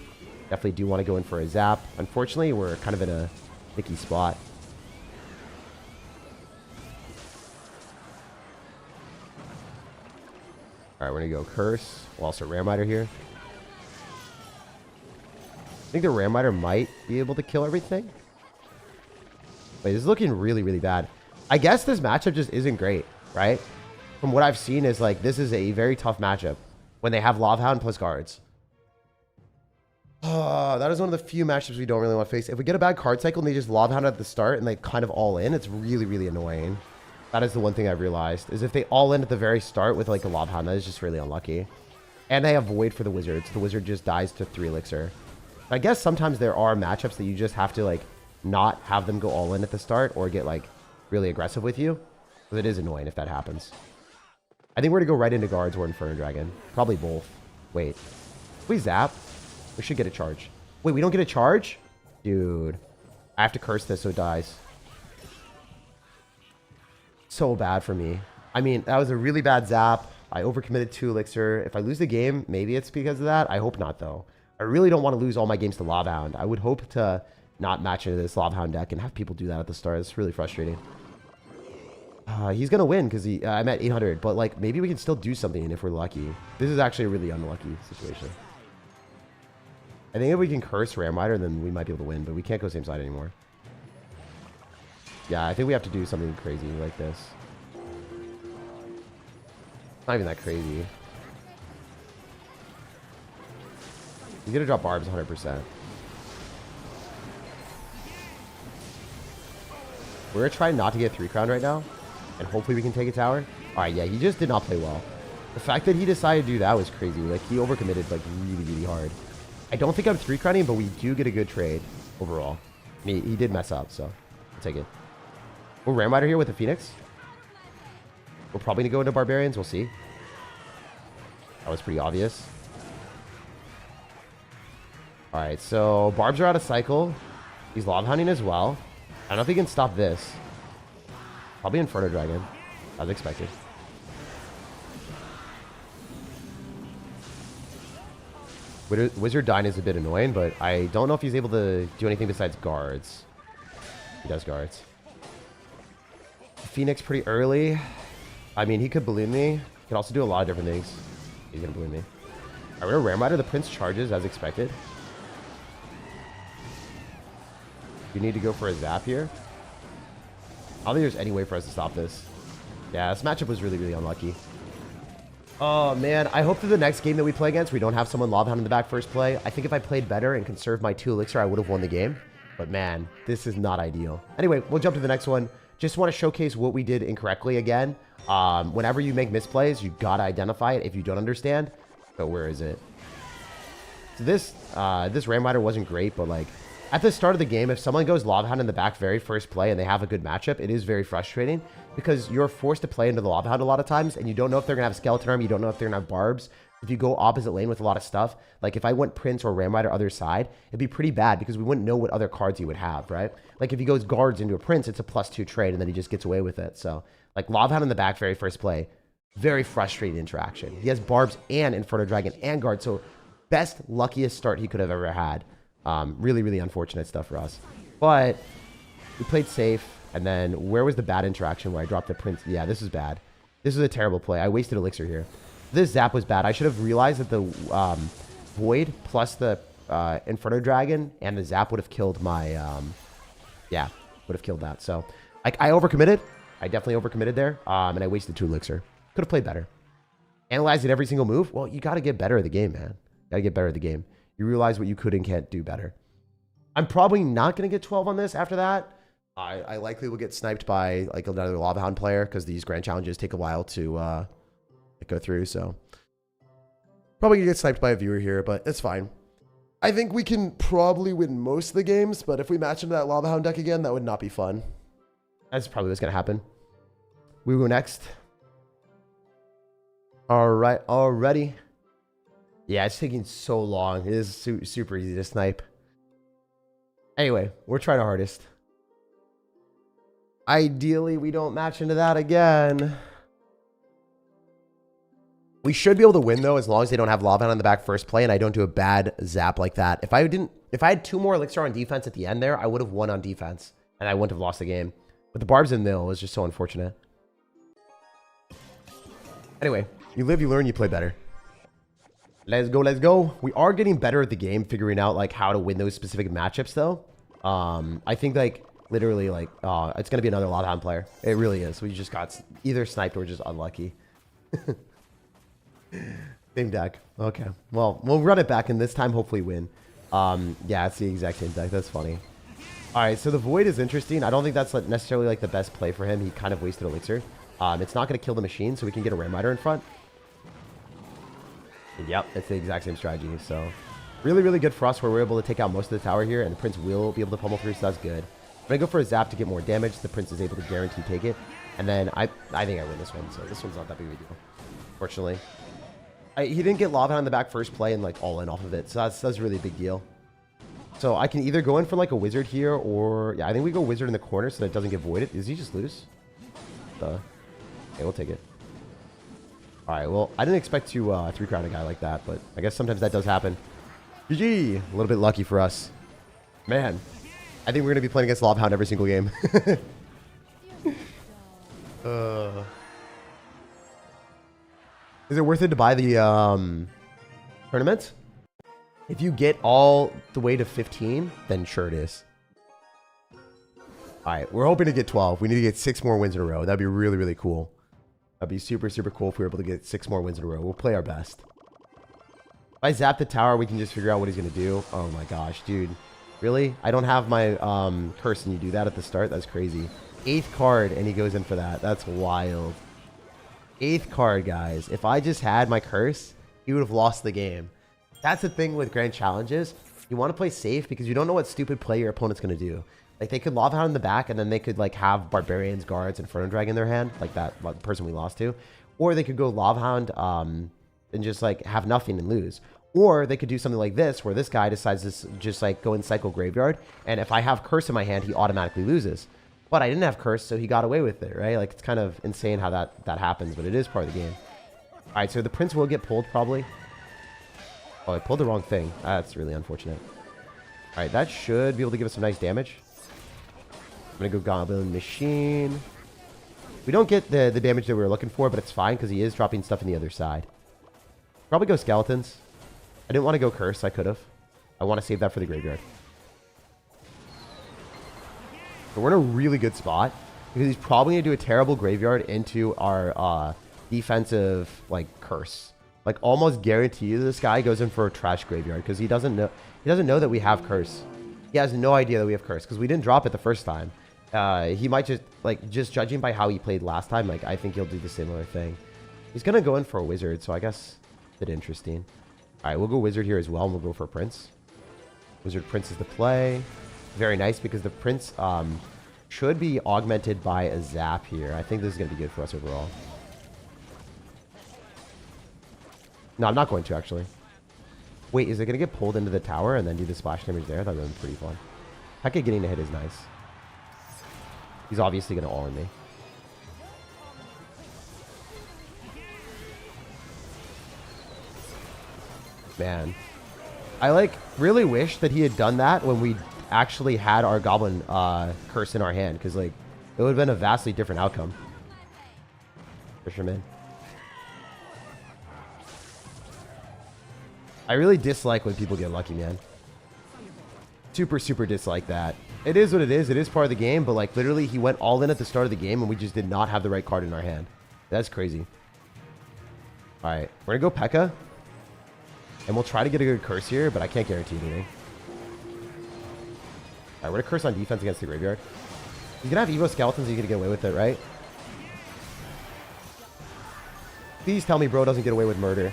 Definitely do want to go in for a zap. Unfortunately, we're kind of in a sticky spot. All right, we're going to go Curse. We'll also Ram Rider here. I think the Ram Rider might be able to kill everything. Wait, this is looking really, really bad. I guess this matchup just isn't great, right? From what I've seen is like, this is a very tough matchup when they have Lava Hound plus guards. Oh, that is one of the few matchups we don't really want to face. If we get a bad card cycle and they just Lava Hound at the start and they kind of all in, it's really, really annoying. That is the one thing I've realized, is if they all in at the very start with like a Lava Hound, that is just really unlucky. And they have Void for the Wizards. The Wizard just dies to 3 Elixir. I guess sometimes there are matchups that you just have to like not have them go all in at the start or get like really aggressive with you. But it is annoying if that happens. I think we're going to go right into guards or Inferno Dragon. Probably both. Wait. If we zap, we should get a charge. Wait, we don't get a charge? Dude. I have to curse this so it dies. So bad for me. I mean, that was a really bad zap. I overcommitted 2 Elixir. If I lose the game, maybe it's because of that. I hope not, though. I really don't want to lose all my games to Lava Hound. I would hope to not match into this Lava Hound deck and have people do that at the start. It's really frustrating. He's going to win because I'm at 800. But, like, maybe we can still do something if we're lucky. This is actually a really unlucky situation. I think if we can curse Ram Rider, then we might be able to win. But we can't go same side anymore. Yeah, I think we have to do something crazy like this. Not even that crazy. He's going to drop barbs 100%. We're going to try not to get 3 crown right now. And hopefully we can take a tower. Alright, yeah, he just did not play well. The fact that he decided to do that was crazy. Like, he overcommitted, like, really, really hard. I don't think I'm 3 crowning, but we do get a good trade overall. I mean, he did mess up, so I'll take it. We'll Ram Rider here with the Phoenix. We're probably going to go into Barbarians. We'll see. That was pretty obvious. Alright, so Barbs are out of cycle. He's Lava Hounding as well. I don't know if he can stop this. Probably Inferno Dragon, as expected. Wizard dying is a bit annoying, but I don't know if he's able to do anything besides guards. He does guards. Phoenix pretty early. I mean, he could balloon me. He could also do a lot of different things. He's going to balloon me. Alright, we're going to Ram Rider. The Prince charges as expected. You need to go for a zap here. I don't think there's any way for us to stop this. Yeah, this matchup was really, really unlucky. Oh, man. I hope that the next game that we play against, we don't have someone Lava Hound in the back first play. I think if I played better and conserved my 2 Elixir, I would have won the game. But, man, this is not ideal. Anyway, we'll jump to the next one. Just want to showcase what we did incorrectly again. Whenever you make misplays, you got to identify it if you don't understand. But where is it? So this Ram Rider wasn't great, but, like, at the start of the game, if someone goes Lava Hound in the back very first play and they have a good matchup, it is very frustrating because you're forced to play into the Lava Hound a lot of times and you don't know if they're going to have Skeleton Arm, you don't know if they're going to have Barbs. If you go opposite lane with a lot of stuff, like if I went Prince or Ram Rider other side, it'd be pretty bad because we wouldn't know what other cards he would have, right? Like if he goes guards into a Prince, it's a +2 trade and then he just gets away with it. So like Lava Hound in the back very first play, very frustrating interaction. He has Barbs and Inferno Dragon and guard, so best, luckiest start he could have ever had. Really, really unfortunate stuff for us. But we played safe. And then where was the bad interaction where I dropped the Prince? Yeah, this is bad. This is a terrible play. I wasted Elixir here. This zap was bad. I should have realized that the Void plus the Inferno Dragon, and the Zap would have killed my, yeah, would have killed that. So I overcommitted. I definitely overcommitted there, and I wasted 2 elixir. Could have played better. Analyzing every single move? Well, you got to get better at the game, man. Got to get better at the game. You realize what you could and can't do better. I'm probably not going to get 12 on this after that. I likely will get sniped by like another Lava Hound player because these grand challenges take a while to go through. So probably going to get sniped by a viewer here, but it's fine. I think we can probably win most of the games, but if we match into that Lava Hound deck again, that would not be fun. That's probably what's going to happen. We go next. All right, already. Yeah, it's taking so long. It is super easy to snipe. Anyway, we're trying our hardest. Ideally, we don't match into that again. We should be able to win, though, as long as they don't have Lava Hound on the back first play and I don't do a bad zap like that. If I had 2 more elixir on defense at the end there, I would have won on defense and I wouldn't have lost the game. But the barbs in mill was just so unfortunate. Anyway, you live, you learn, you play better. Let's go, let's go. We are getting better at the game, figuring out like how to win those specific matchups, though. I think like literally like it's gonna be another Lava Hound player. It really is. We just got either sniped or just unlucky. Same deck. Okay. Well, we'll run it back and this time hopefully win. Yeah, it's the exact same deck. That's funny. All right, so the Void is interesting. I don't think that's necessarily like the best play for him. He kind of wasted elixir. It's not going to kill the machine, so we can get a Ram Rider in front. And yep, it's the exact same strategy. So really, really good for us where we're able to take out most of the tower here, and the Prince will be able to pummel through, so that's good. I'm going to go for a Zap to get more damage. The Prince is able to guarantee take it. And then I think I win this one, so this one's not that big of a deal, fortunately. He didn't get Lava Hound on the back first play and like all in off of it, so that's really a big deal. So I can either go in for like a Wizard here or... Yeah, I think we go Wizard in the corner so that it doesn't get voided. Does he just lose? Okay, we'll take it. Alright, well, I didn't expect to 3-crown a guy like that, but I guess sometimes that does happen. GG! A little bit lucky for us. Man, I think we're going to be playing against Lava Hound every single game. Is it worth it to buy the tournament? If you get all the way to 15, then sure it is. All right, we're hoping to get 12. We need to get 6 more wins in a row. That'd be really, really cool. That'd be super, super cool if we were able to get 6 more wins in a row. We'll play our best. If I zap the tower, we can just figure out what he's going to do. Oh my gosh, dude. Really? I don't have my curse and you do that at the start? That's crazy. 8th card and he goes in for that. That's wild. 8th card, guys. If I just had my curse, he would have lost the game. That's the thing with grand challenges. You want to play safe because you don't know what stupid play your opponent's going to do. Like, they could Lava Hound in the back, and then they could, like, have Barbarians, Guards, and Inferno Dragon in their hand, like that person we lost to. Or they could go Lava Hound and just, like, have nothing and lose. Or they could do something like this, where this guy decides to just, like, go and cycle Graveyard, and if I have Curse in my hand, he automatically loses. But I didn't have Curse, so he got away with it, right? Like, it's kind of insane how that happens, but it is part of the game. All right, so the Prince will get pulled, probably. Oh, I pulled the wrong thing. That's really unfortunate. All right, that should be able to give us some nice damage. I'm going to go Goblin Machine. We don't get the damage that we were looking for, but it's fine because he is dropping stuff on the other side. Probably go Skeletons. I didn't want to go Curse. I could have. I want to save that for the Graveyard. But we're in a really good spot because he's probably going to do a terrible Graveyard into our defensive, like, Curse. Like, almost guarantee this guy goes in for a trash Graveyard because he doesn't know that we have Curse. He has no idea that we have Curse because we didn't drop it the first time. He might just judging by how he played last time, like, I think he'll do the similar thing. He's going to go in for a Wizard, so I guess a bit interesting. All right, we'll go Wizard here as well, and we'll go for Prince. Wizard Prince is the play. Very nice because the Prince should be augmented by a Zap here. I think this is going to be good for us overall. No, I'm not going to, actually. Wait, is it going to get pulled into the tower and then do the splash damage there? That would have been pretty fun. Hecka getting a hit is nice. He's obviously going to all in me. Man. I, like, really wish that he had done that when we actually had our Goblin Curse in our hand. Because, like, it would have been a vastly different outcome. Fisherman. I really dislike when people get lucky, man. Super, super dislike that. It is what it is. It is part of the game, but like literally he went all in at the start of the game and we just did not have the right card in our hand. That's crazy. All right, we're going to go P.E.K.K.A. And we'll try to get a good curse here, but I can't guarantee anything. All right, we're going to curse on defense against the graveyard. He's going to have Evo Skeletons, so you're going to get away with it, right? Please tell me bro doesn't get away with murder.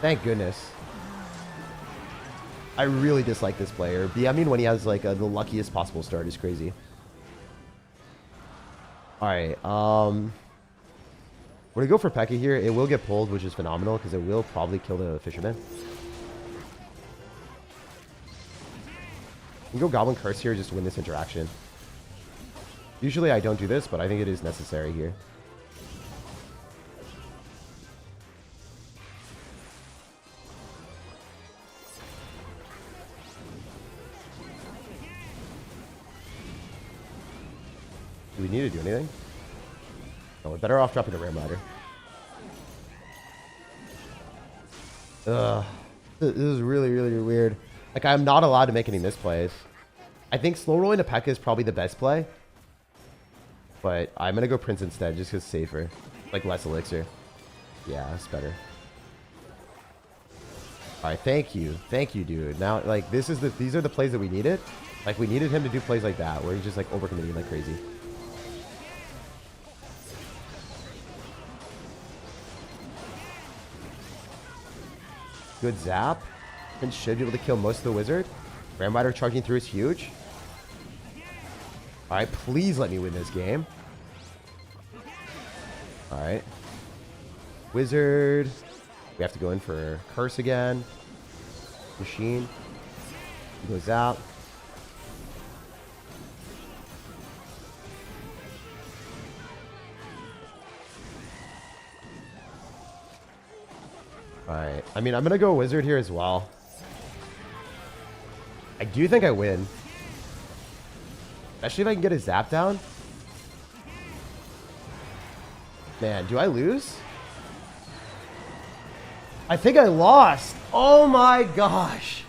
Thank goodness. I really dislike this player. I mean, when he has like the luckiest possible start is crazy. All right. We're going to go for P.E.K.K.A. here. It will get pulled, which is phenomenal because it will probably kill the fisherman. We can go Goblin Curse here just to win this interaction. Usually I don't do this, but I think it is necessary here. Do we need to do anything? No, we're better off dropping the Ram Rider. Ugh. This is really, really weird. Like, I'm not allowed to make any misplays. I think slow rolling to P.E.K.K.A. is probably the best play. But I'm going to go Prince instead just because it's safer. Like, less elixir. Yeah, it's better. Alright, thank you. Thank you, dude. Now, like, these are the plays that we needed. Like, we needed him to do plays like that, where he's just, like, overcommitting like crazy. Good zap. And should be able to kill most of the wizard. Ram Rider charging through is huge. Alright, please let me win this game. Alright. Wizard. We have to go in for curse again. Machine. He goes out. Alright. I mean, I'm going to go wizard here as well. I do think I win. Especially if I can get a zap down. Man, do I lose? I think I lost. Oh my gosh.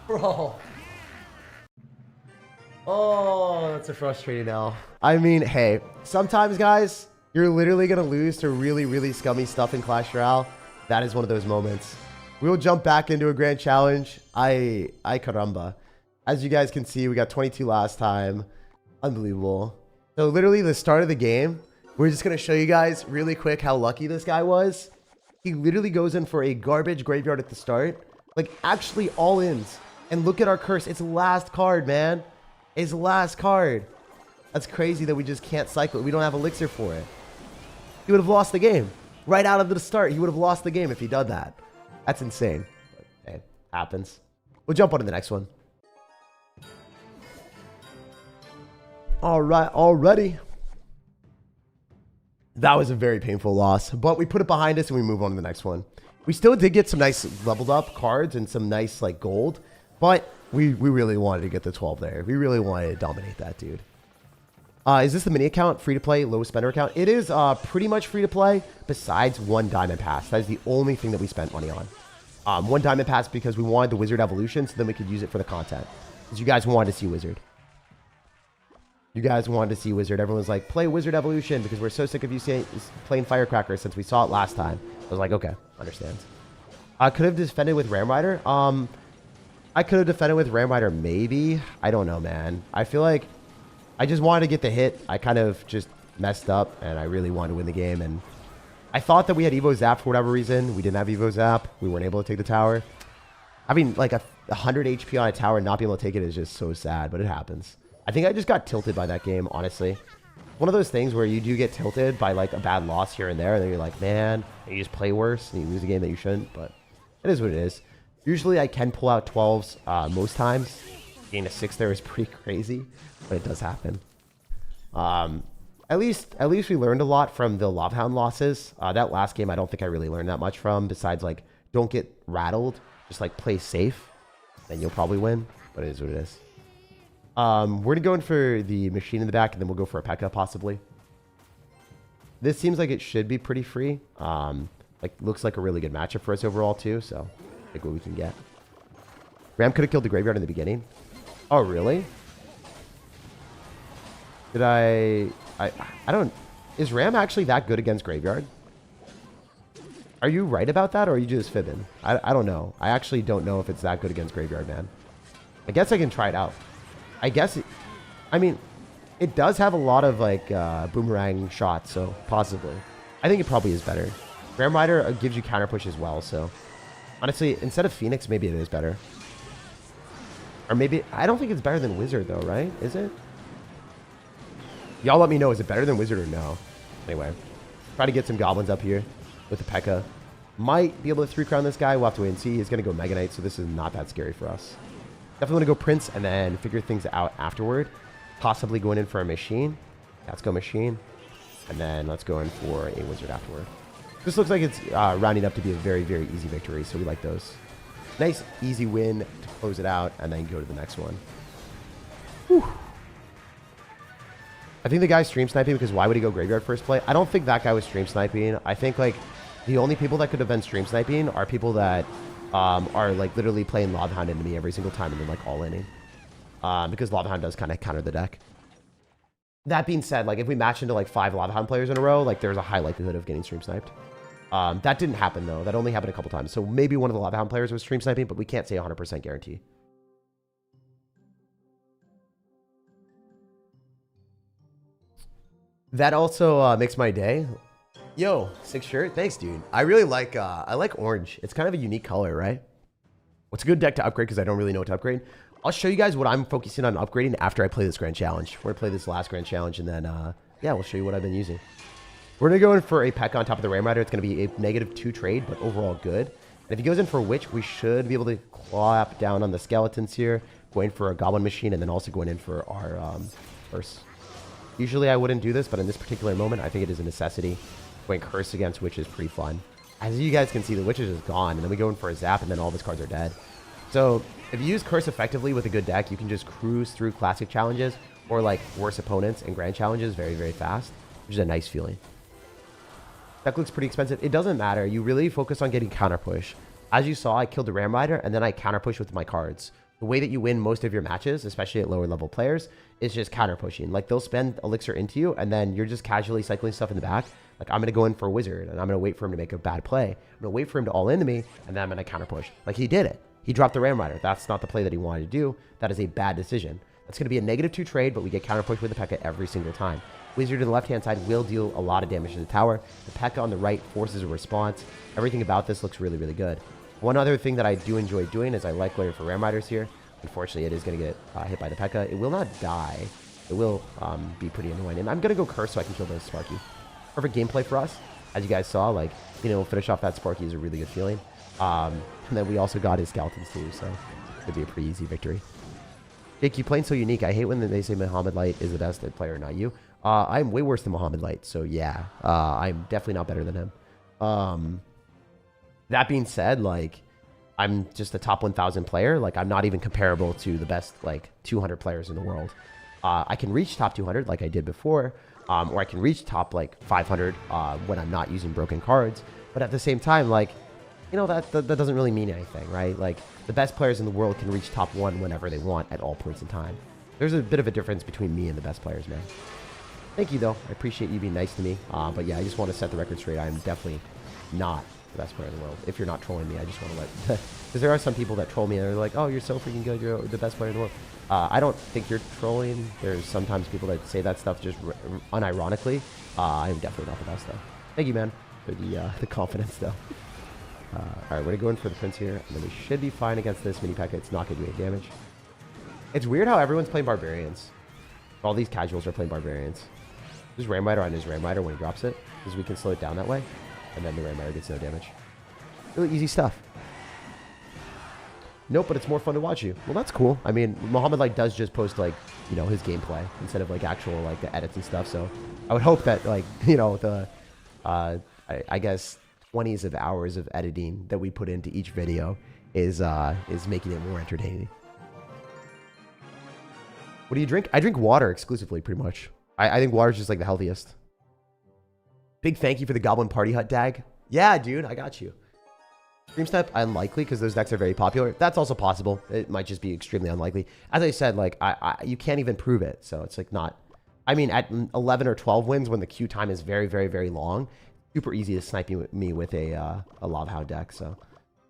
Bro. Oh, that's a frustrating L. I mean, hey, sometimes, guys, you're literally going to lose to really, really scummy stuff in Clash Royale. That is one of those moments. We will jump back into a grand challenge. Ay caramba. As you guys can see, we got 22 last time. Unbelievable. So literally the start of the game, we're just going to show you guys really quick how lucky this guy was. He literally goes in for a garbage graveyard at the start. Like, actually all ins. And look at our curse. It's last card, man. It's last card. That's crazy that we just can't cycle it. We don't have elixir for it. He would have lost the game. Right out of the start, he would have lost the game if he done that. That's insane. But, hey, happens. We'll jump on to the next one. All right, already. That was a very painful loss, but we put it behind us and we move on to the next one. We still did get some nice leveled up cards and some nice like gold, but we really wanted to get the 12 there. We really wanted to dominate that dude. Is this the mini account, free to play, low spender account? It is pretty much free to play besides one diamond pass. That is the only thing that we spent money on. One diamond pass because we wanted the wizard evolution so then we could use it for the content. Because you guys wanted to see wizard. You guys wanted to see wizard. Everyone's like, play wizard evolution because we're so sick of you playing firecracker since we saw it last time. I was like, okay, understand. I could have defended with Ram Rider. I could have defended with Ram Rider maybe. I don't know, man. I feel like I just wanted to get the hit. I kind of just messed up and I really wanted to win the game. And I thought that we had Evo Zap for whatever reason. We didn't have Evo Zap. We weren't able to take the tower. Having like 100 HP on a tower and not being able to take it is just so sad, but it happens. I think I just got tilted by that game, honestly. One of those things where you do get tilted by like a bad loss here and there, and then you're like, man, and you just play worse and you lose a game that you shouldn't, but it is what it is. Usually I can pull out 12s most times. Getting a 6 there is pretty crazy, but it does happen. At least we learned a lot from the Hound losses. That last game I don't think I really learned that much from, besides like, don't get rattled. Just like play safe, then you'll probably win, but it is what it is. We're going to go in for the machine in the back, and then we'll go for a P.E.K.K.A. possibly. This seems like it should be pretty free. Like, looks like a really good matchup for us overall, too, so take what we can get. Ram could have killed the graveyard in the beginning. Oh, really? Did I don't... Is Ram actually that good against graveyard? Are you right about that, or are you just fibbing? I don't know. I actually don't know if it's that good against graveyard, man. I guess I can try it out. I guess... I mean, it does have a lot of, like, boomerang shots, so possibly. I think it probably is better. Ram Rider gives you counter push as well, so... Honestly, instead of Phoenix, maybe it is better. Or maybe... I don't think it's better than Wizard, though, right? Is it? Y'all let me know. Is it better than Wizard or no? Anyway. Try to get some goblins up here with the P.E.K.K.A. Might be able to 3-crown this guy. We'll have to wait and see. He's going to go Mega Knight, so this is not that scary for us. Definitely want to go Prince and then figure things out afterward. Possibly going in for a Machine. Let's go Machine. And then let's go in for a Wizard afterward. This looks like it's rounding up to be a very, very easy victory, so we like those. Nice, easy win to close it out, and then go to the next one. Whew. I think the guy's stream sniping because why would he go graveyard first play? I don't think that guy was stream sniping. I think, like, the only people that could have been stream sniping are people that are, like, literally playing Lob Hound into me every single time and then, like, all-inning. Because Lob Hound does kind of counter the deck. That being said, like, if we match into, like, 5 Lob Hound players in a row, like, there's a high likelihood of getting stream sniped. That didn't happen, though. That only happened a couple times. So maybe one of the Lob Hound players was stream sniping, but we can't say 100% guarantee. That also makes my day. Yo, 6 shirt. Thanks, dude. I really like, I like orange. It's kind of a unique color, right? What's a good deck to upgrade because I don't really know what to upgrade? I'll show you guys what I'm focusing on upgrading after I play this Grand Challenge. We're going to play this last Grand Challenge, and then, yeah, we'll show you what I've been using. We're going to go in for a P.E.K.K.A. on top of the Ram Rider. It's going to be a -2 trade, but overall good. And if he goes in for Witch, we should be able to clap down on the skeletons here, going for a Goblin Machine, and then also going in for our Curse. Usually I wouldn't do this, but in this particular moment, I think it is a necessity. Going Curse against Witch is pretty fun. As you guys can see, the Witch is just gone, and then we go in for a Zap, and then all of his cards are dead. So if you use Curse effectively with a good deck, you can just cruise through Classic challenges or like worse opponents and Grand challenges very, very fast, which is a nice feeling. Deck looks pretty expensive. It doesn't matter. You really focus on getting counter push. As you saw, I killed the Ram Rider, and then I counter push with my cards. The way that you win most of your matches, especially at lower level players, is just counter pushing. Like, they'll spend Elixir into you, and then you're just casually cycling stuff in the back. Like, I'm going to go in for a Wizard, and I'm going to wait for him to make a bad play. I'm going to wait for him to all into me, and then I'm going to counter push. Like, he did it. He dropped the Ram Rider. That's not the play that he wanted to do. That is a bad decision. That's going to be a -2 trade, but we get counter push with the P.E.K.K.A. every single time. Wizard to the left-hand side will deal a lot of damage to the tower. The P.E.K.K.A. on the right forces a response. Everything about this looks really, really good. One other thing that I do enjoy doing is I like going for Ram Riders here. Unfortunately, it is going to get hit by the P.E.K.K.A. It will not die. It will be pretty annoying. And I'm going to go Curse so I can kill those Sparky. Perfect gameplay for us. As you guys saw, like, you know, finish off that Sparky is a really good feeling. And then we also got his Skeletons too, so it could be a pretty easy victory. Jake, you playing so unique. I hate when they say Muhammad Light is the best player, not you. I'm way worse than Muhammad Light, so yeah. I'm definitely not better than him. That being said, like, I'm just a top 1,000 player. Like, I'm not even comparable to the best, like, 200 players in the world. I can reach top 200 like I did before, or I can reach top, like, 500 when I'm not using broken cards. But at the same time, like, you know, that doesn't really mean anything, right? Like, the best players in the world can reach top 1 whenever they want at all points in time. There's a bit of a difference between me and the best players, man. Thank you, though. I appreciate you being nice to me. But yeah, I just want to set the record straight. I'm definitely not the best player in the world. If you're not trolling me, I just want to let... Because there are some people that troll me and they're like, oh, you're so freaking good. You're the best player in the world. I don't think you're trolling. There's sometimes people that say that stuff just unironically. I'm definitely not the best, though. Thank you, man, for the confidence, though. All right, we're going to go in for the Prince here. And then we should be fine against this mini P.E.K.K.A. It's not going to do any damage. It's weird how everyone's playing Barbarians. All these casuals are playing Barbarians. There's Ram Rider on his Ram Rider when he drops it, because we can slow it down that way. And then the Ram Rider gets no damage. Really easy stuff. Nope, but it's more fun to watch you. Well, that's cool. I mean, Muhammad Light does just post, like, you know, his gameplay instead of, like, actual, like, the edits and stuff. So I would hope that, like, you know, the, I guess, 20s of hours of editing that we put into each video is making it more entertaining. What do you drink? I drink water exclusively, pretty much. I think water is just, like, the healthiest. Big thank you for the Goblin Party Hut tag. Yeah, dude, I got you. Dream Step, unlikely, because those decks are very popular. That's also possible. It might just be extremely unlikely. As I said, like, you can't even prove it. So it's like not... I mean, at 11 or 12 wins, when the queue time is very, very, very long, super easy to snipe me with a Lava Hound deck. So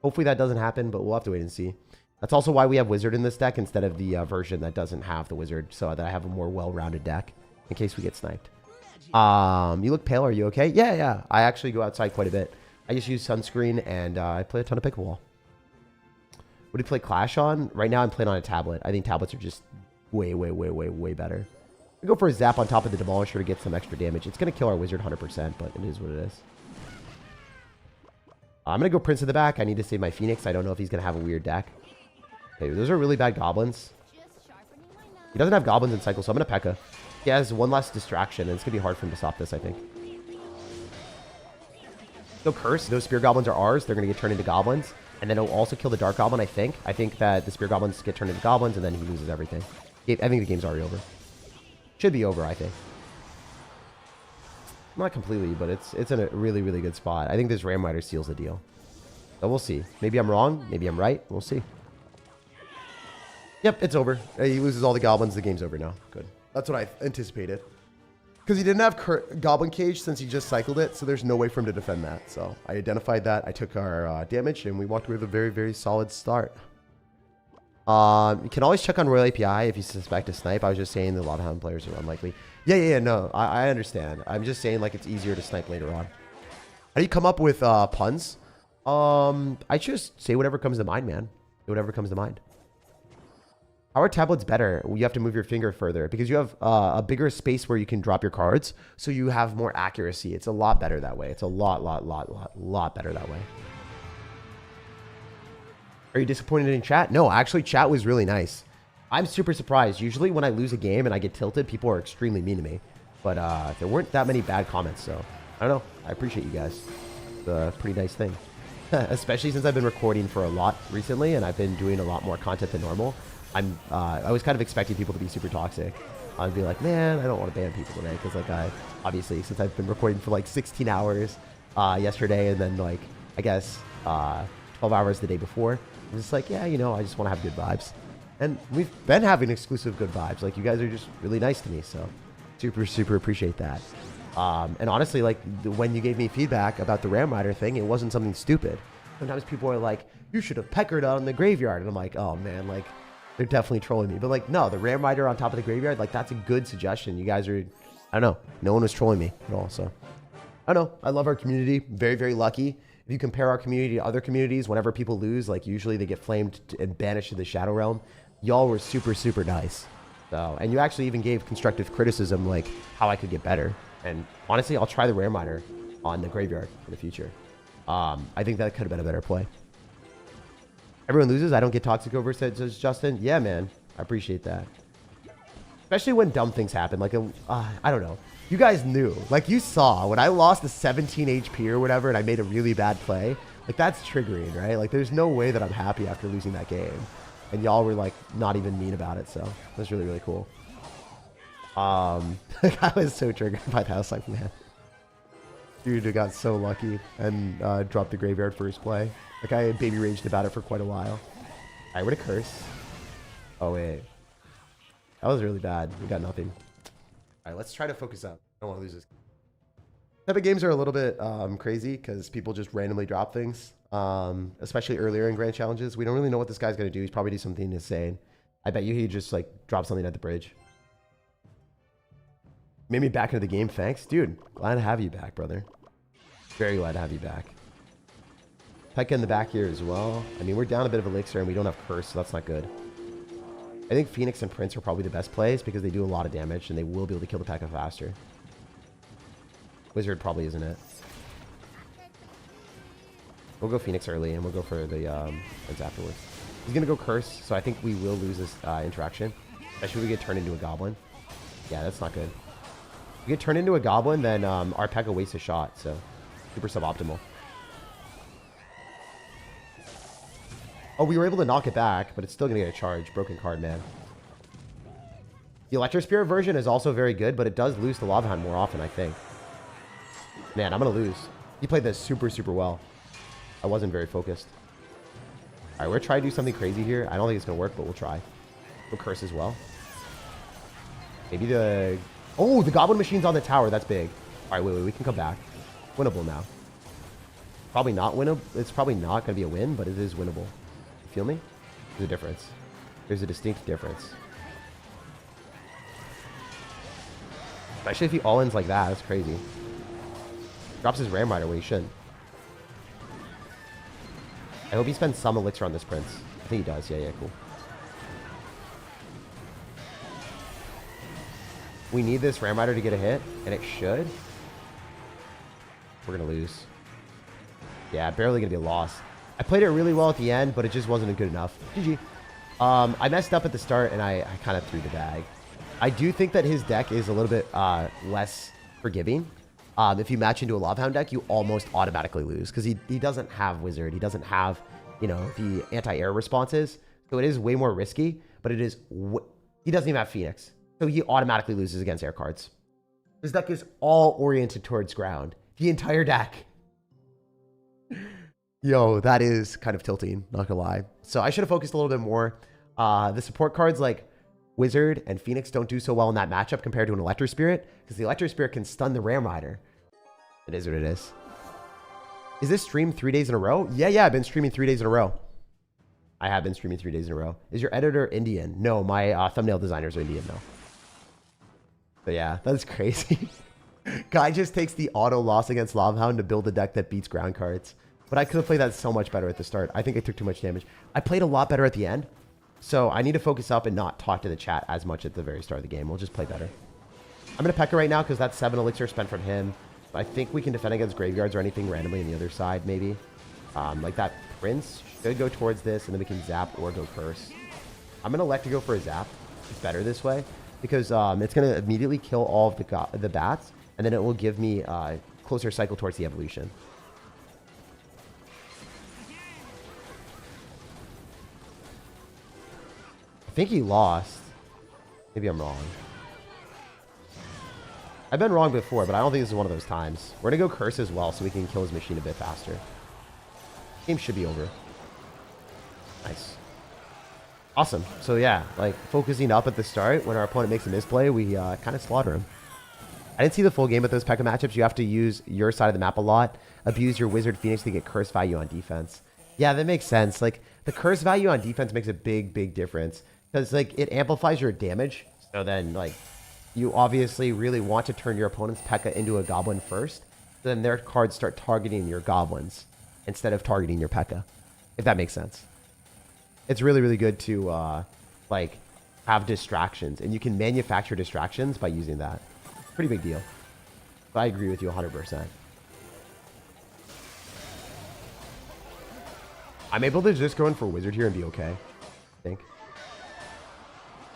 hopefully that doesn't happen, but we'll have to wait and see. That's also why we have Wizard in this deck instead of the version that doesn't have the Wizard, so that I have a more well-rounded deck in case we get sniped. You look pale. Are you okay? Yeah, yeah. I actually go outside quite a bit. I just use sunscreen, and I play a ton of pickleball. What do you play Clash on? Right now, I'm playing on a tablet. I think tablets are just way, way, way, way, way better. I go for a zap on top of the Demolisher to get some extra damage. It's going to kill our Wizard 100%, but it is what it is. I'm going to go Prince in the back. I need to save my Phoenix. I don't know if he's going to have a weird deck. Okay, those are really bad Goblins. He doesn't have Goblins in cycle, so I'm going to P.E.K.K.A. He has one less distraction, and it's going to be hard for him to stop this, I think. No Curse. Those Spear Goblins are ours. They're going to get turned into Goblins. And then it'll also kill the Dark Goblin, I think. I think that the Spear Goblins get turned into Goblins, and then he loses everything. I think the game's already over. Should be over, I think. Not completely, but it's in a really, really good spot. I think this Ram Rider seals the deal. So we'll see. Maybe I'm wrong. Maybe I'm right. We'll see. Yep, it's over. He loses all the Goblins. The game's over now. Good. That's what I anticipated. Because he didn't have Goblin Cage since he just cycled it, so there's no way for him to defend that. So I identified that. I took our damage, and we walked away with a very, very solid start. You can always check on Royal API if you suspect a snipe. I was just saying that a lot of Hound players are unlikely. Yeah, no, I understand. I'm just saying, like, it's easier to snipe later on. How do you come up with puns? I just say whatever comes to mind, man. Whatever comes to mind. How are tablets better? You have to move your finger further because you have a bigger space where you can drop your cards, so you have more accuracy. It's a lot better that way. It's a lot better that way. Are you disappointed in chat? No, actually, chat was really nice. I'm super surprised. Usually when I lose a game and I get tilted, people are extremely mean to me. But there weren't that many bad comments, so I don't know. I appreciate you guys. It's a pretty nice thing. Especially since I've been recording for a lot recently and I've been doing a lot more content than normal. I was kind of expecting people to be super toxic. I'd be like, man, I don't want to ban people today because, like, obviously, since I've been recording for like 16 hours yesterday and then, like, I guess 12 hours the day before, I'm just like, yeah, you know, I just want to have good vibes. And we've been having exclusive good vibes. Like, you guys are just really nice to me, so super appreciate that. And honestly, like, when you gave me feedback about the Ram Rider thing, it wasn't something stupid. Sometimes people are like, you should have peckered on the graveyard. And I'm like, oh, man, like, they're definitely trolling me. But, like, no, the Ram Rider on top of the graveyard, like, that's a good suggestion. You guys are, I don't know. No one was trolling me at all, so. I don't know. I love our community. Very lucky. If you compare our community to other communities, whenever people lose, like, usually they get flamed and banished to the Shadow Realm. Y'all were super nice. So, and you actually even gave constructive criticism, like, how I could get better. And honestly, I'll try the Ram Rider on the graveyard in the future. I think that could have been a better play. Everyone loses. I don't get toxic over, says Justin. Yeah, man. I appreciate that. Especially when dumb things happen. Like, I don't know. You guys knew. Like, you saw when I lost the 17 HP or whatever and I made a really bad play. Like, that's triggering, right? Like, there's no way that I'm happy after losing that game. And y'all were, like, not even mean about it. So, it was really cool. I was so triggered by that. I was like, man. Dude, I got so lucky and dropped the graveyard first play. Like, I baby raged about it for quite a while. I would have cursed. Oh, wait. That was really bad. We got nothing. All right, let's try to focus up. I don't want to lose this. Type of games are a little bit crazy because people just randomly drop things, especially earlier in grand challenges. We don't really know what this guy's going to do. He's probably do something insane. I bet you he just, like, dropped something at the bridge. Made me back into the game. Thanks. Dude, glad to have you back, brother. Very glad to have you back. P.E.K.K.A. in the back here as well. I mean, we're down a bit of elixir and we don't have curse, so that's not good. I think Phoenix and Prince are probably the best plays because they do a lot of damage and they will be able to kill the P.E.K.K.A. faster. Wizard probably isn't it. We'll go Phoenix early and we'll go for the Prince afterwards. He's going to go curse, so I think we will lose this interaction. Especially if we get turned into a goblin. Yeah, that's not good. If we get turned into a goblin, then our P.E.K.K.A. wastes a shot, so super suboptimal. Oh, we were able to knock it back, but it's still going to get a charge. Broken card, man. The Electrospirit version is also very good, but it does lose the Lava Hound more often, I think. Man, I'm going to lose. He played this super well. I wasn't very focused. All right, we're trying to do something crazy here. I don't think it's going to work, but we'll try. We'll curse as well. Maybe the... Oh, the goblin machine's on the tower. That's big. All right, wait. We can come back. Winnable now. Probably not winnable. It's probably not going to be a win, but it is winnable. You feel me? There's a difference. There's a distinct difference. Especially if he all-ins like that. That's crazy. Drops his Ram Rider when he shouldn't. I hope he spends some elixir on this prince. I think he does. Yeah, cool. We need this Ram Rider to get a hit, and it should. We're going to lose. Yeah, barely going to be a loss. I played it really well at the end, but it just wasn't good enough. GG. I messed up at the start, and I kind of threw the bag. I do think that his deck is a little bit less forgiving. If you match into a Lava Hound deck, you almost automatically lose because he doesn't have Wizard. He doesn't have, you know, the anti-air responses. So it is way more risky, but it is... He doesn't even have Phoenix. So he automatically loses against air cards. His deck is all oriented towards ground. The entire deck. Yo, that is kind of tilting, not gonna lie. So I should have focused a little bit more. The support cards like Wizard and Phoenix don't do so well in that matchup compared to an Electro Spirit, because the Electro Spirit can stun the Ram Rider. It is what it is. Is this stream 3 days in a row? Yeah, I've been streaming 3 days in a row. I have been streaming 3 days in a row. Is your editor Indian? No, my thumbnail designers are Indian, though. So yeah, that's crazy. Guy just takes the auto loss against Lava Hound to build a deck that beats ground cards. But I could have played that so much better at the start. I think I took too much damage. I played a lot better at the end. So I need to focus up and not talk to the chat as much at the very start of the game. We'll just play better. I'm going to P.E.K.K.A. right now because that's 7 elixir spent from him. But I think we can defend against graveyards or anything randomly on the other side, maybe. Like that Prince should go towards this, and then we can zap or go curse. I'm going to elect to go for a zap. It's better this way because it's going to immediately kill all of the bats, and then it will give me a closer cycle towards the evolution. I think he lost. Maybe I'm wrong. I've been wrong before, but I don't think this is one of those times. We're going to go curse as well so we can kill his machine a bit faster. Game should be over. Nice. Awesome. So yeah, like focusing up at the start when our opponent makes a misplay, we kind of slaughter him. I didn't see the full game with those P.E.K.K.A. matchups. You have to use your side of the map a lot. Abuse your Wizard Phoenix to get curse value on defense. Yeah, that makes sense. Like the curse value on defense makes a big difference because like it amplifies your damage. So then like you obviously really want to turn your opponent's P.E.K.K.A. into a goblin first. So then their cards start targeting your goblins instead of targeting your P.E.K.K.A. If that makes sense. It's really good to like have distractions, and you can manufacture distractions by using that. Pretty big deal. But I agree with you 100%. I'm able to just go in for Wizard here and be okay, I think.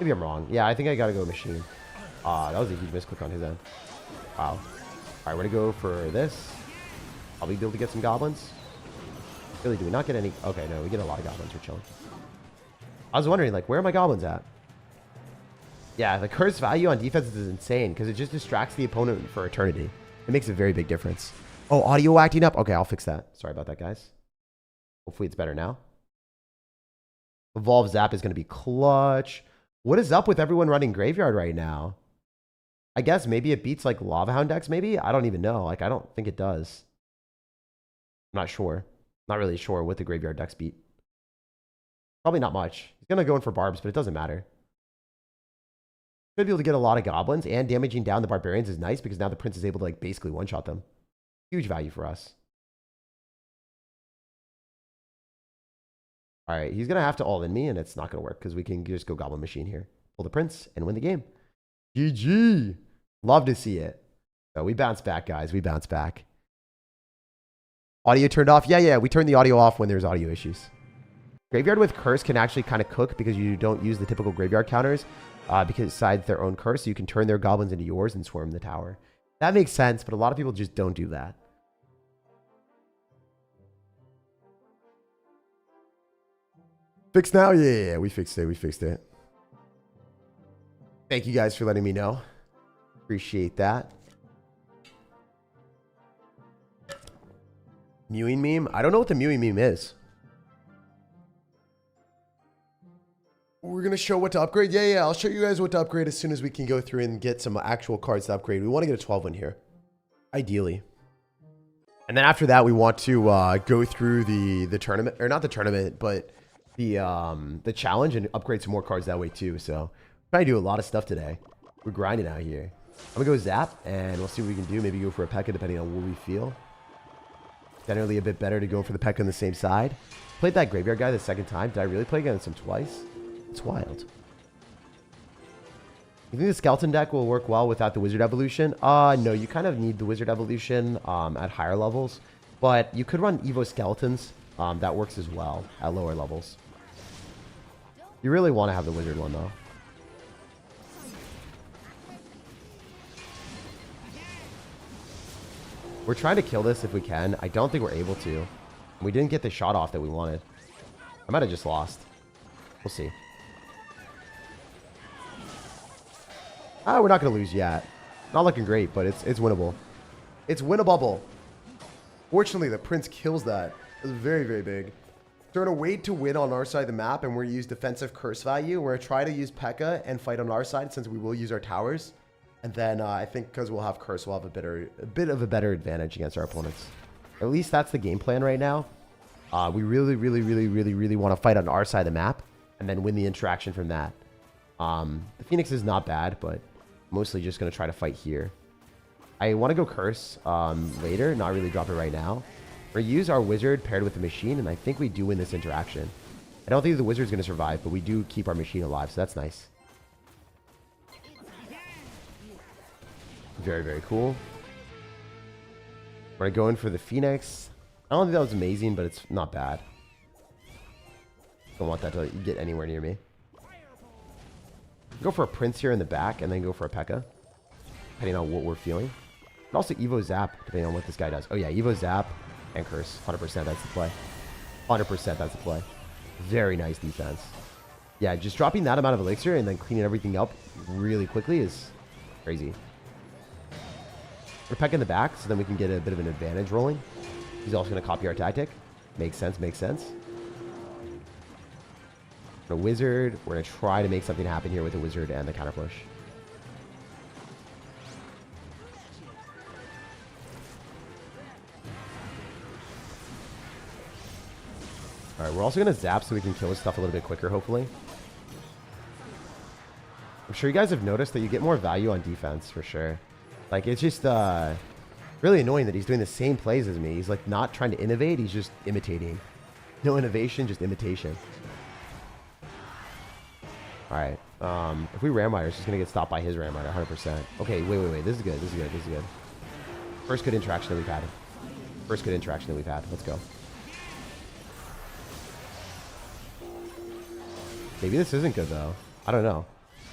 Maybe I'm wrong. Yeah, I think I gotta go Machine. That was a huge misclick on his end. Wow. Alright, we're gonna go for this. I'll be able to get some goblins. Really, do we not get any? Okay, no, we get a lot of goblins. We're chilling. I was wondering, like, where are my goblins at? Yeah, the curse value on defense is insane because it just distracts the opponent for eternity. It makes a very big difference. Oh, audio acting up? Okay, I'll fix that. Sorry about that, guys. Hopefully it's better now. Evolve Zap is going to be clutch. What is up with everyone running Graveyard right now? I guess maybe it beats, like, Lava Hound decks, maybe? I don't even know. Like, I don't think it does. I'm not sure. Not really sure what the Graveyard decks beat. Probably not much. He's going to go in for Barbs, but it doesn't matter. Should be able to get a lot of goblins, and damaging down the barbarians is nice because now the prince is able to like basically one-shot them. Huge value for us. All right, he's going to have to all-in me, and it's not going to work because we can just go Goblin Machine here. Pull the prince and win the game. GG. Love to see it. So we bounce back, guys. We bounce back. Audio turned off? Yeah. We turn the audio off when there's audio issues. Graveyard with curse can actually kind of cook because you don't use the typical graveyard counters besides their own curse. So you can turn their goblins into yours and swarm the tower. That makes sense, but a lot of people just don't do that. Fixed now? Yeah, we fixed it. Thank you guys for letting me know. Appreciate that. Mewing meme? I don't know what the mewing meme is. We're going to show what to upgrade? Yeah, I'll show you guys what to upgrade as soon as we can go through and get some actual cards to upgrade. We want to get a 12 one here. Ideally. And then after that, we want to go through the tournament, or not the tournament, but the challenge and upgrade some more cards that way too. So we're trying to do a lot of stuff today. We're grinding out here. I'm going to go Zap, and we'll see what we can do. Maybe go for a P.E.K.K.A depending on what we feel. Generally a bit better to go for the P.E.K.K.A on the same side. Played that Graveyard guy the second time. Did I really play against him twice? It's wild. You think the Skeleton deck will work well without the Wizard Evolution? No, you kind of need the Wizard Evolution at higher levels. But you could run Evo Skeletons. That works as well at lower levels. You really want to have the Wizard one, though. We're trying to kill this if we can. I don't think we're able to. We didn't get the shot off that we wanted. I might have just lost. We'll see. We're not going to lose yet. Not looking great, but it's winnable. It's winnable. Fortunately, the Prince kills that. It's very, very big. So we're going to wait to win on our side of the map, and we're going to use defensive curse value. We're going to try to use P.E.K.K.A and fight on our side, since we will use our towers. And then I think because we'll have curse, we'll have a bit of a better advantage against our opponents. At least that's the game plan right now. We really want to fight on our side of the map, and then win the interaction from that. The Phoenix is not bad, but mostly just going to try to fight here. I want to go curse later, not really drop it right now. We're going to use our wizard paired with the machine, and I think we do win this interaction. I don't think the wizard's going to survive, but we do keep our machine alive, so that's nice. Very, very cool. We're going to go in for the Phoenix. I don't think that was amazing, but it's not bad. Don't want that to get anywhere near me. Go for a Prince here in the back, and then go for a P.E.K.K.A, depending on what we're feeling. And also Evo Zap, depending on what this guy does. Oh yeah, Evo Zap and Curse. 100% that's the play. 100% that's the play. Very nice defense. Yeah, just dropping that amount of elixir and then cleaning everything up really quickly is crazy. We're P.E.K.K.A in the back, so then we can get a bit of an advantage rolling. He's also going to copy our tactic. Makes sense, makes sense. A wizard. We're going to try to make something happen here with the wizard and the counter push. Alright, we're also going to zap so we can kill his stuff a little bit quicker, hopefully. I'm sure you guys have noticed that you get more value on defense, for sure. Like, it's just really annoying that he's doing the same plays as me. He's, like, not trying to innovate. He's just imitating. No innovation, just imitation. Alright. If we Ram Rider, it's just going to get stopped by his Ram Rider, 100%. Okay, wait. This is good. This is good. This is good. First good interaction that we've had. First good interaction that we've had. Let's go. Maybe this isn't good, though. I don't know.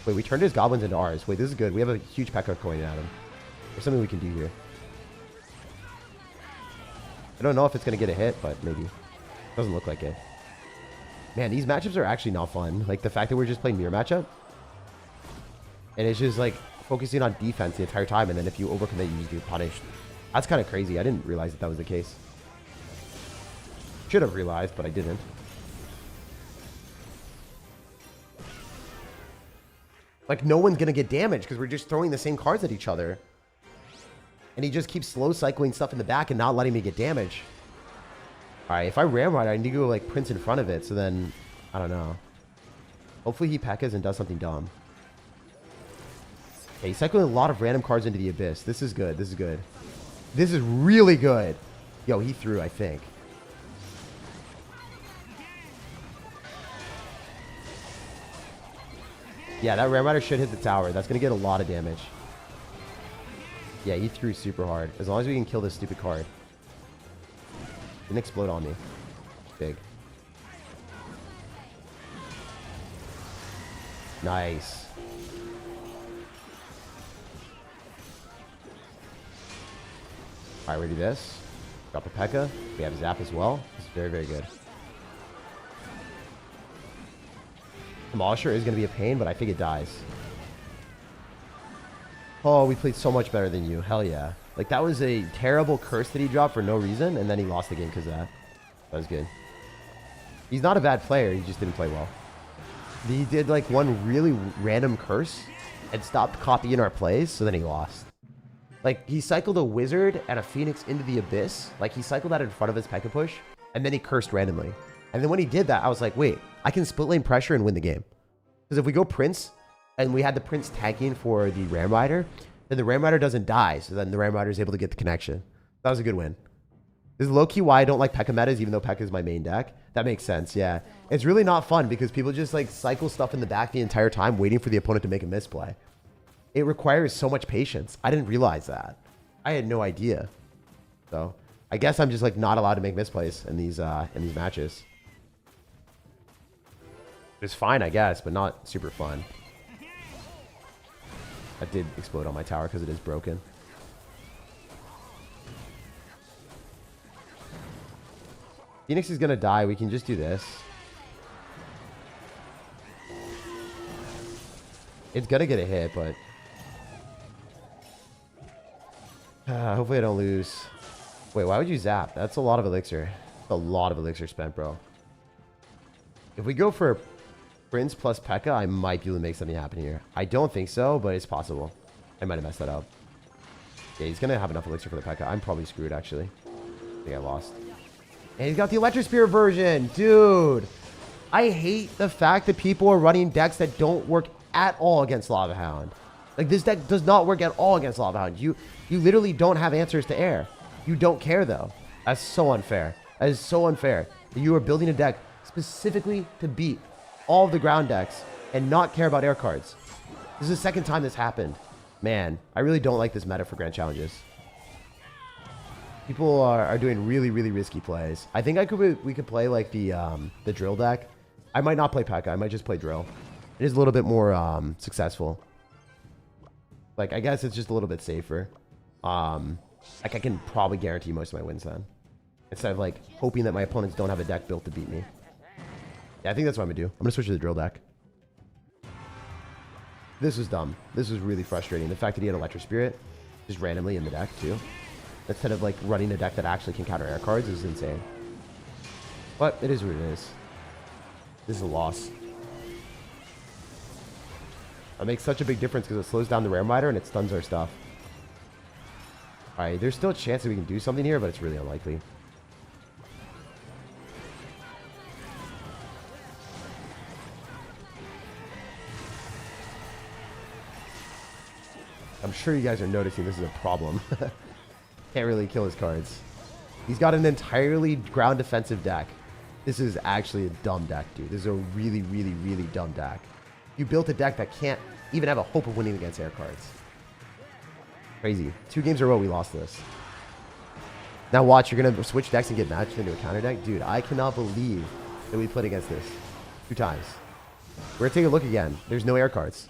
Wait, we turned his goblins into ours. Wait, this is good. We have a huge P.E.K.K.A coin at him. There's something we can do here. I don't know if it's going to get a hit, but maybe. Doesn't look like it. Man, these matchups are actually not fun. Like, the fact that we're just playing mirror matchup. And it's just, like, focusing on defense the entire time. And then if you overcommit, you just get punished. That's kind of crazy. I didn't realize that that was the case. Should have realized, but I didn't. Like, no one's going to get damaged because we're just throwing the same cards at each other. And he just keeps slow cycling stuff in the back and not letting me get damage. Alright, if I Ram Rider, I need to go, like, Prince in front of it. So then, I don't know. Hopefully he P.E.K.K.As and does something dumb. Okay, he's cycling a lot of random cards into the Abyss. This is good. This is good. This is really good. Yo, he threw, I think. Yeah, that Ram Rider should hit the tower. That's going to get a lot of damage. Yeah, he threw super hard. As long as we can kill this stupid card. Didn't explode on me. Big. Nice. Alright, we do this. Drop a P.E.K.K.A. We have Zap as well. This is very, very good. Demolisher is going to be a pain, but I think it dies. Oh, we played so much better than you. Hell yeah. Like, that was a terrible curse that he dropped for no reason, and then he lost the game because of that. That was good. He's not a bad player. He just didn't play well. He did, like, one really random curse and stopped copying our plays, so then he lost. Like, he cycled a wizard and a phoenix into the abyss. Like, he cycled that in front of his P.E.K.K.A push, and then he cursed randomly. And then when he did that, I was like, wait, I can split lane pressure and win the game. Because if we go Prince, and we had the Prince tanking for the Ram Rider, then the Ram Rider doesn't die, so then the Ram Rider is able to get the connection. That was a good win. This is low-key why I don't like P.E.K.K.A metas, even though P.E.K.K.A is my main deck. That makes sense, yeah. It's really not fun because people just like cycle stuff in the back the entire time waiting for the opponent to make a misplay. It requires so much patience. I didn't realize that. I had no idea. So I guess I'm just like not allowed to make misplays in these matches. It's fine, I guess, but not super fun. That did explode on my tower because it is broken. Phoenix is going to die. We can just do this. It's going to get a hit, but... hopefully I don't lose. Wait, why would you zap? That's a lot of elixir. That's a lot of elixir spent, bro. If we go for Prince plus P.E.K.K.A, I might be able to make something happen here. I don't think so, but it's possible. I might have messed that up. Yeah, he's going to have enough elixir for the P.E.K.K.A. I'm probably screwed, actually. I think I lost. And he's got the Electric Spear version. Dude. I hate the fact that people are running decks that don't work at all against Lava Hound. Like, this deck does not work at all against Lava Hound. You literally don't have answers to air. You don't care, though. That's so unfair. That is so unfair. You are building a deck specifically to beat all of the ground decks and not care about air cards. This is the second time this happened. Man, I really don't like this meta for Grand Challenges. People are doing really, really risky plays. I think we could play like the drill deck. I might not play P.E.K.K.A. I might just play drill. It is a little bit more successful. Like, I guess it's just a little bit safer. Like, I can probably guarantee most of my wins then. Instead of like hoping that my opponents don't have a deck built to beat me. Yeah, I think that's what I'm gonna do. I'm gonna switch to the drill deck. This was dumb. This was really frustrating. The fact that he had Electric Spirit just randomly in the deck too, instead of like running a deck that actually can counter air cards, is insane. But it is what it is. This is a loss. It makes such a big difference because it slows down the Ram Rider and it stuns our stuff. Alright, there's still a chance that we can do something here, but it's really unlikely. I'm sure you guys are noticing this is a problem. Can't really kill his cards. He's got an entirely ground defensive deck. This is actually a dumb deck, dude. This is a really, really, really dumb deck. You built a deck that can't even have a hope of winning against air cards. Crazy. 2 games in a row we lost this. Now watch, you're going to switch decks and get matched into a counter deck? Dude, I cannot believe that we played against this 2 times. We're going to take a look again. There's no air cards.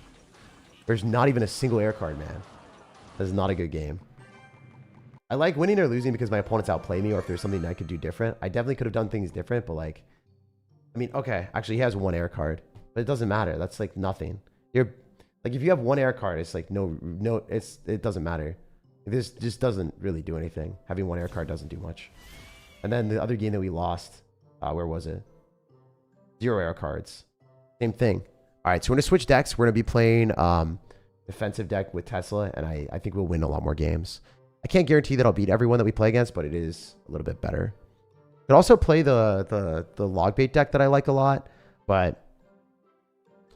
There's not even a single air card, man. That is not a good game. I like winning or losing because my opponents outplay me, or if there's something I could do different. I definitely could have done things different, but like... I mean, okay, actually he has 1 air card. But it doesn't matter. That's like nothing. You're... Like, if you have 1 air card, it's like, it doesn't matter. This just doesn't really do anything. Having 1 air card doesn't do much. And then the other game that we lost, where was it? 0 air cards. Same thing. All right, so we're going to switch decks. We're going to be playing defensive deck with Tesla, and I think we'll win a lot more games. I can't guarantee that I'll beat everyone that we play against, but it is a little bit better. Could also play the log bait deck that I like a lot, but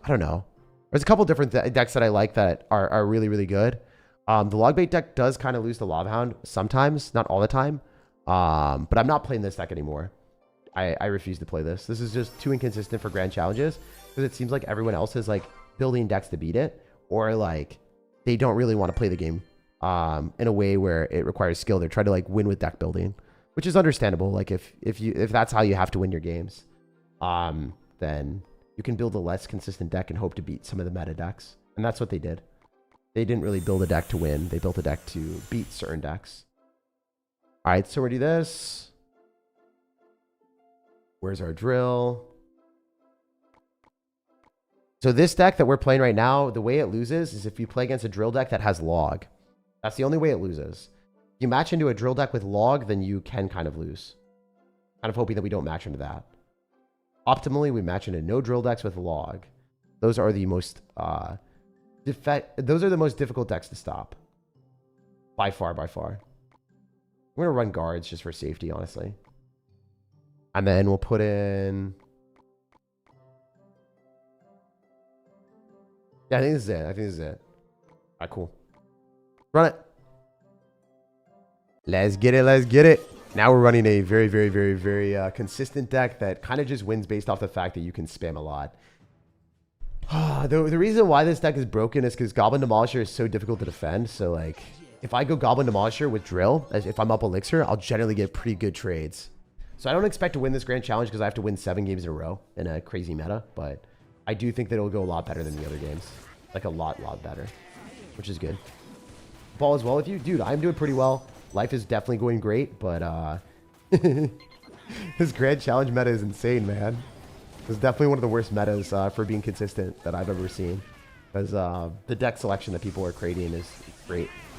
I don't know. There's a couple different decks that I like that are really, really good. The log bait deck does kind of lose the Lava Hound sometimes, not all the time. But I'm not playing this deck anymore. I refuse to play this. This is just too inconsistent for Grand Challenges because it seems like everyone else is like building decks to beat it, or like they don't really want to play the game in a way where it requires skill. They're trying to like win with deck building, which is understandable. Like if that's how you have to win your games, then you can build a less consistent deck and hope to beat some of the meta decks. And that's what they did. They didn't really build a deck to win. They built a deck to beat certain decks. All right, so we're going to do this. Where's our drill? So this deck that we're playing right now, the way it loses is if you play against a drill deck that has log. That's the only way it loses. you match into a drill deck with log, then you can kind of lose. Kind of hoping that we don't match into that. Optimally, we match into no drill decks with log. Those are the most difficult decks to stop. By far, by far. We're gonna run guards just for safety, honestly. And then we'll put in. Yeah, I think this is it. I think this is it. Alright, cool. Run it. Let's get it. Let's get it. Now we're running a very, very, very, very consistent deck that kind of just wins based off the fact that you can spam a lot. The reason why this deck is broken is because Goblin Demolisher is so difficult to defend. So, like, if I go Goblin Demolisher with Drill, if I'm up Elixir, I'll generally get pretty good trades. So I don't expect to win this Grand Challenge because I have to win 7 games in a row in a crazy meta. But I do think that it'll go a lot better than the other games. Like, a lot better. Which is good. Ball as well with you? Dude, I'm doing pretty well. Life is definitely going great, but this Grand Challenge meta is insane, man. It's definitely one of the worst metas for being consistent that I've ever seen. Because the deck selection that people are creating is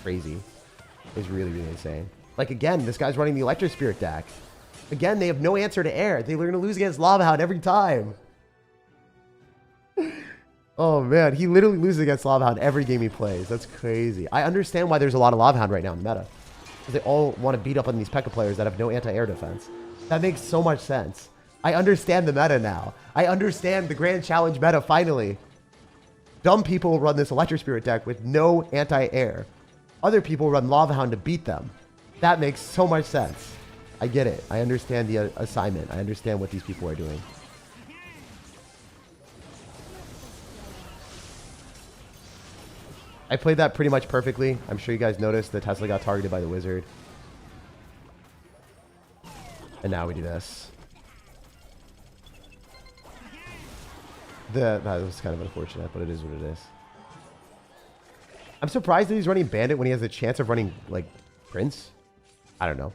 crazy. It's really, really insane. Like, again, this guy's running the Electro Spirit deck. Again, they have no answer to air. They're going to lose against Lava Hound every time. Oh, man. He literally loses against Lava Hound every game he plays. That's crazy. I understand why there's a lot of Lava Hound right now in the meta. Because they all want to beat up on these P.E.K.K.A players that have no anti-air defense. That makes so much sense. I understand the meta now. I understand the Grand Challenge meta finally. Dumb people run this Electro Spirit deck with no anti-air. Other people run Lava Hound to beat them. That makes so much sense. I get it. I understand the assignment. I understand what these people are doing. I played that pretty much perfectly. I'm sure you guys noticed that Tesla got targeted by the wizard. And now we do this. That was kind of unfortunate, but it is what it is. I'm surprised that he's running Bandit when he has a chance of running, like, Prince. I don't know.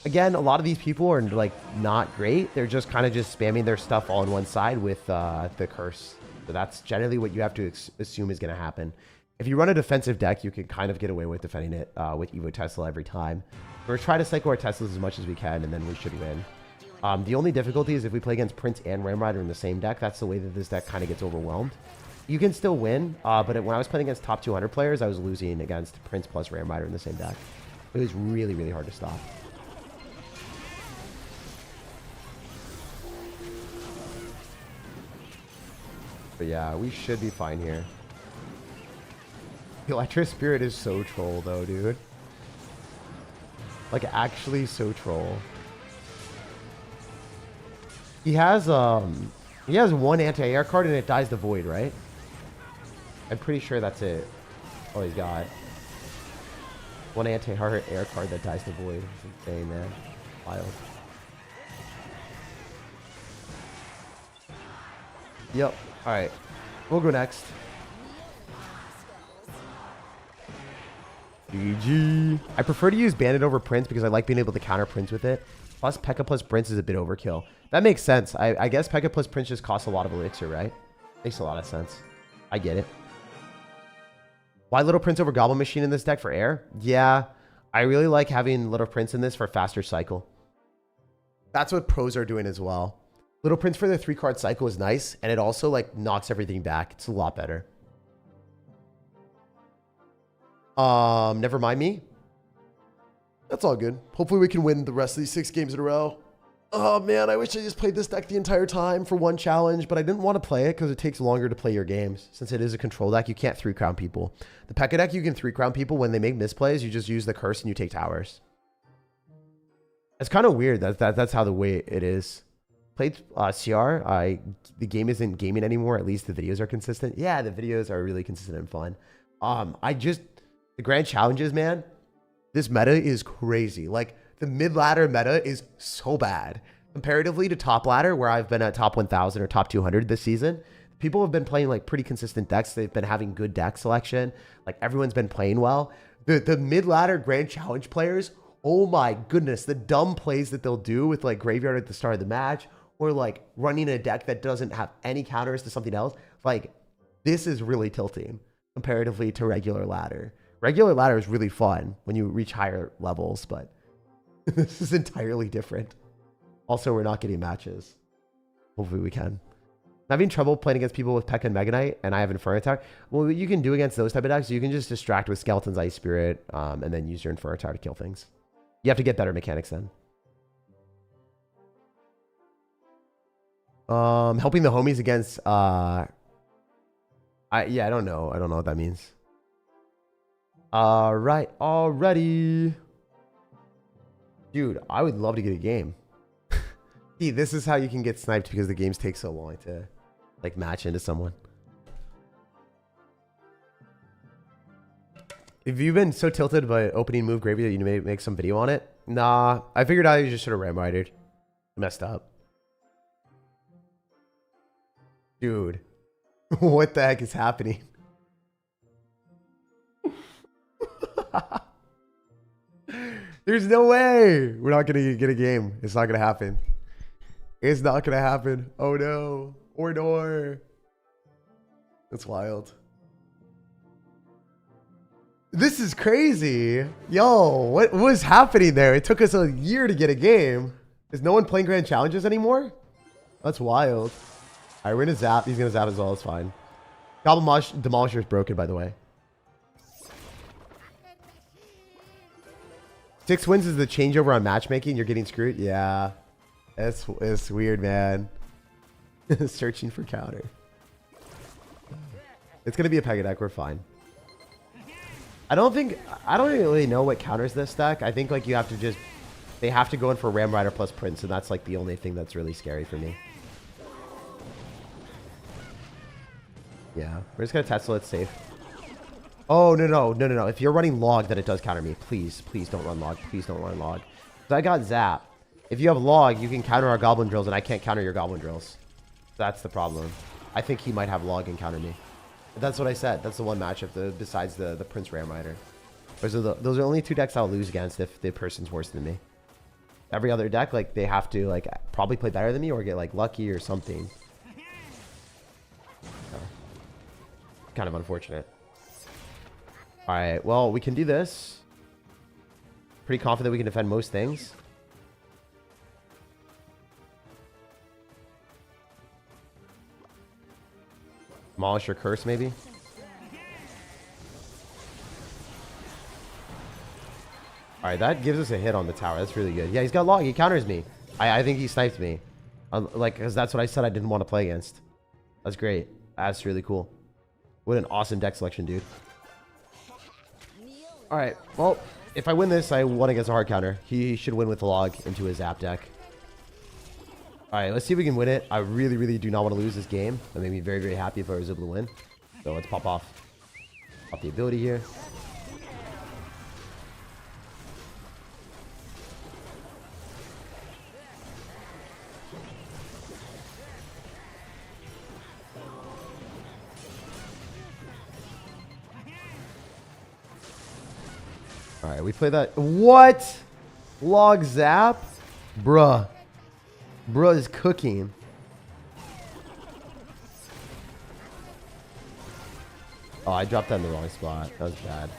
Again, a lot of these people are, like, not great. They're just kind of just spamming their stuff all on one side with the curse. So that's generally what you have to assume is going to happen. If you run a defensive deck, you can kind of get away with defending it with Evo Tesla every time. We're trying to cycle our Teslas as much as we can, and then we should win. The only difficulty is if we play against Prince and Ram Rider in the same deck. That's the way that this deck kind of gets overwhelmed. You can still win, but when I was playing against top 200 players, I was losing against Prince plus Ram Rider in the same deck. It was really, really hard to stop. But yeah, we should be fine here. The Electro Spirit is so troll though, dude. Like, actually so troll. He has one anti-air card and it dies the void, right? I'm pretty sure that's it. Oh, he's got one anti-air card that dies the void. It's insane, man. Wild. Yep. Alright. We'll go next. GG. I prefer to use Bandit over Prince because I like being able to counter Prince with it. Plus, P.E.K.K.A plus Prince is a bit overkill. That makes sense. I guess P.E.K.K.A plus Prince just costs a lot of elixir, right? Makes a lot of sense. I get it. Why Little Prince over Goblin Machine in this deck for air? Yeah, I really like having Little Prince in this for faster cycle. That's what pros are doing as well. Little Prince for the 3-card cycle is nice, and it also, like, knocks everything back. It's a lot better. Never mind me. That's all good. Hopefully we can win the rest of these 6 games in a row. Oh man, I wish I just played this deck the entire time for one challenge, but I didn't want to play it because it takes longer to play your games. Since it is a control deck, you can't 3-crown people. The P.E.K.K.A deck, you can 3-crown people when they make misplays. You just use the curse and you take towers. It's kind of weird. That's how the way it is. Played CR. The game isn't gaming anymore. At least the videos are consistent. Yeah, the videos are really consistent and fun. The grand challenges, man. This meta is crazy. Like, the mid-ladder meta is so bad. Comparatively to top ladder, where I've been at top 1,000 or top 200 this season, people have been playing, like, pretty consistent decks. They've been having good deck selection. Like, everyone's been playing well. The mid-ladder grand challenge players, oh my goodness, the dumb plays that they'll do with, like, graveyard at the start of the match, or, like, running a deck that doesn't have any counters to something else. Like, this is really tilting comparatively to regular ladder. Regular ladder is really fun when you reach higher levels, but this is entirely different. Also, we're not getting matches. Hopefully we can. I'm having trouble playing against people with P.E.K.K.A and Mega Knight, and I have Inferno Tower. Well, what you can do against those type of decks, you can just distract with Skeleton's Ice Spirit, and then use your Inferno Tower to kill things. You have to get better mechanics then. Helping the homies against, yeah, I don't know. I don't know what that means. All right, already. Dude, I would love to get a game. See, this is how you can get sniped because the games take so long to like match into someone. Have you been so tilted by opening move gravy that you may make some video on it? Nah, I figured I just should have ram ridered. Messed up. Dude, what the heck is happening? There's no way we're not gonna get a game. It's not gonna happen. It's not gonna happen. Oh no. Or no. That's wild. This is crazy. Yo, what was happening there? It took us a year to get a game. Is no one playing grand challenges anymore? That's wild. All right, we're gonna zap. He's gonna zap as well. It's fine. Goblin Demolisher is broken, by the way. 6 wins is the changeover on matchmaking. You're getting screwed. Yeah, it's weird, man. Searching for counter. It's gonna be a P.E.K.K.A deck. We're fine. I don't really know what counters this deck. I think like you have to just, they have to go in for Ram Rider plus Prince, and that's like the only thing that's really scary for me. Yeah, we're just gonna Tesla it safe. Oh, no. If you're running log, then it does counter me. Please don't run log. Please don't run log. So I got zap. If you have log, you can counter our goblin drills, and I can't counter your goblin drills. That's the problem. I think he might have log and counter me. But that's what I said. That's the one matchup besides the Prince Ram Rider. Those are only 2 decks I'll lose against if the person's worse than me. Every other deck, like, they have to, like, probably play better than me or get, like, lucky or something. So, kind of unfortunate. Alright, well, we can do this. Pretty confident we can defend most things. Demolish or curse, maybe? Alright, that gives us a hit on the tower. That's really good. Yeah, he's got log. He counters me. I think he sniped me. Like, because that's what I said I didn't want to play against. That's great. That's really cool. What an awesome deck selection, dude. Alright, well, if I win this, I won against a hard counter. He should win with the log into his zap deck. Alright, let's see if we can win it. I really do not want to lose this game. That made me very happy if I was able to win. So let's pop off. Pop the ability here. Alright, we play that. What? Log zap? Bruh. Bruh is cooking. Oh, I dropped that in the wrong spot. That was bad.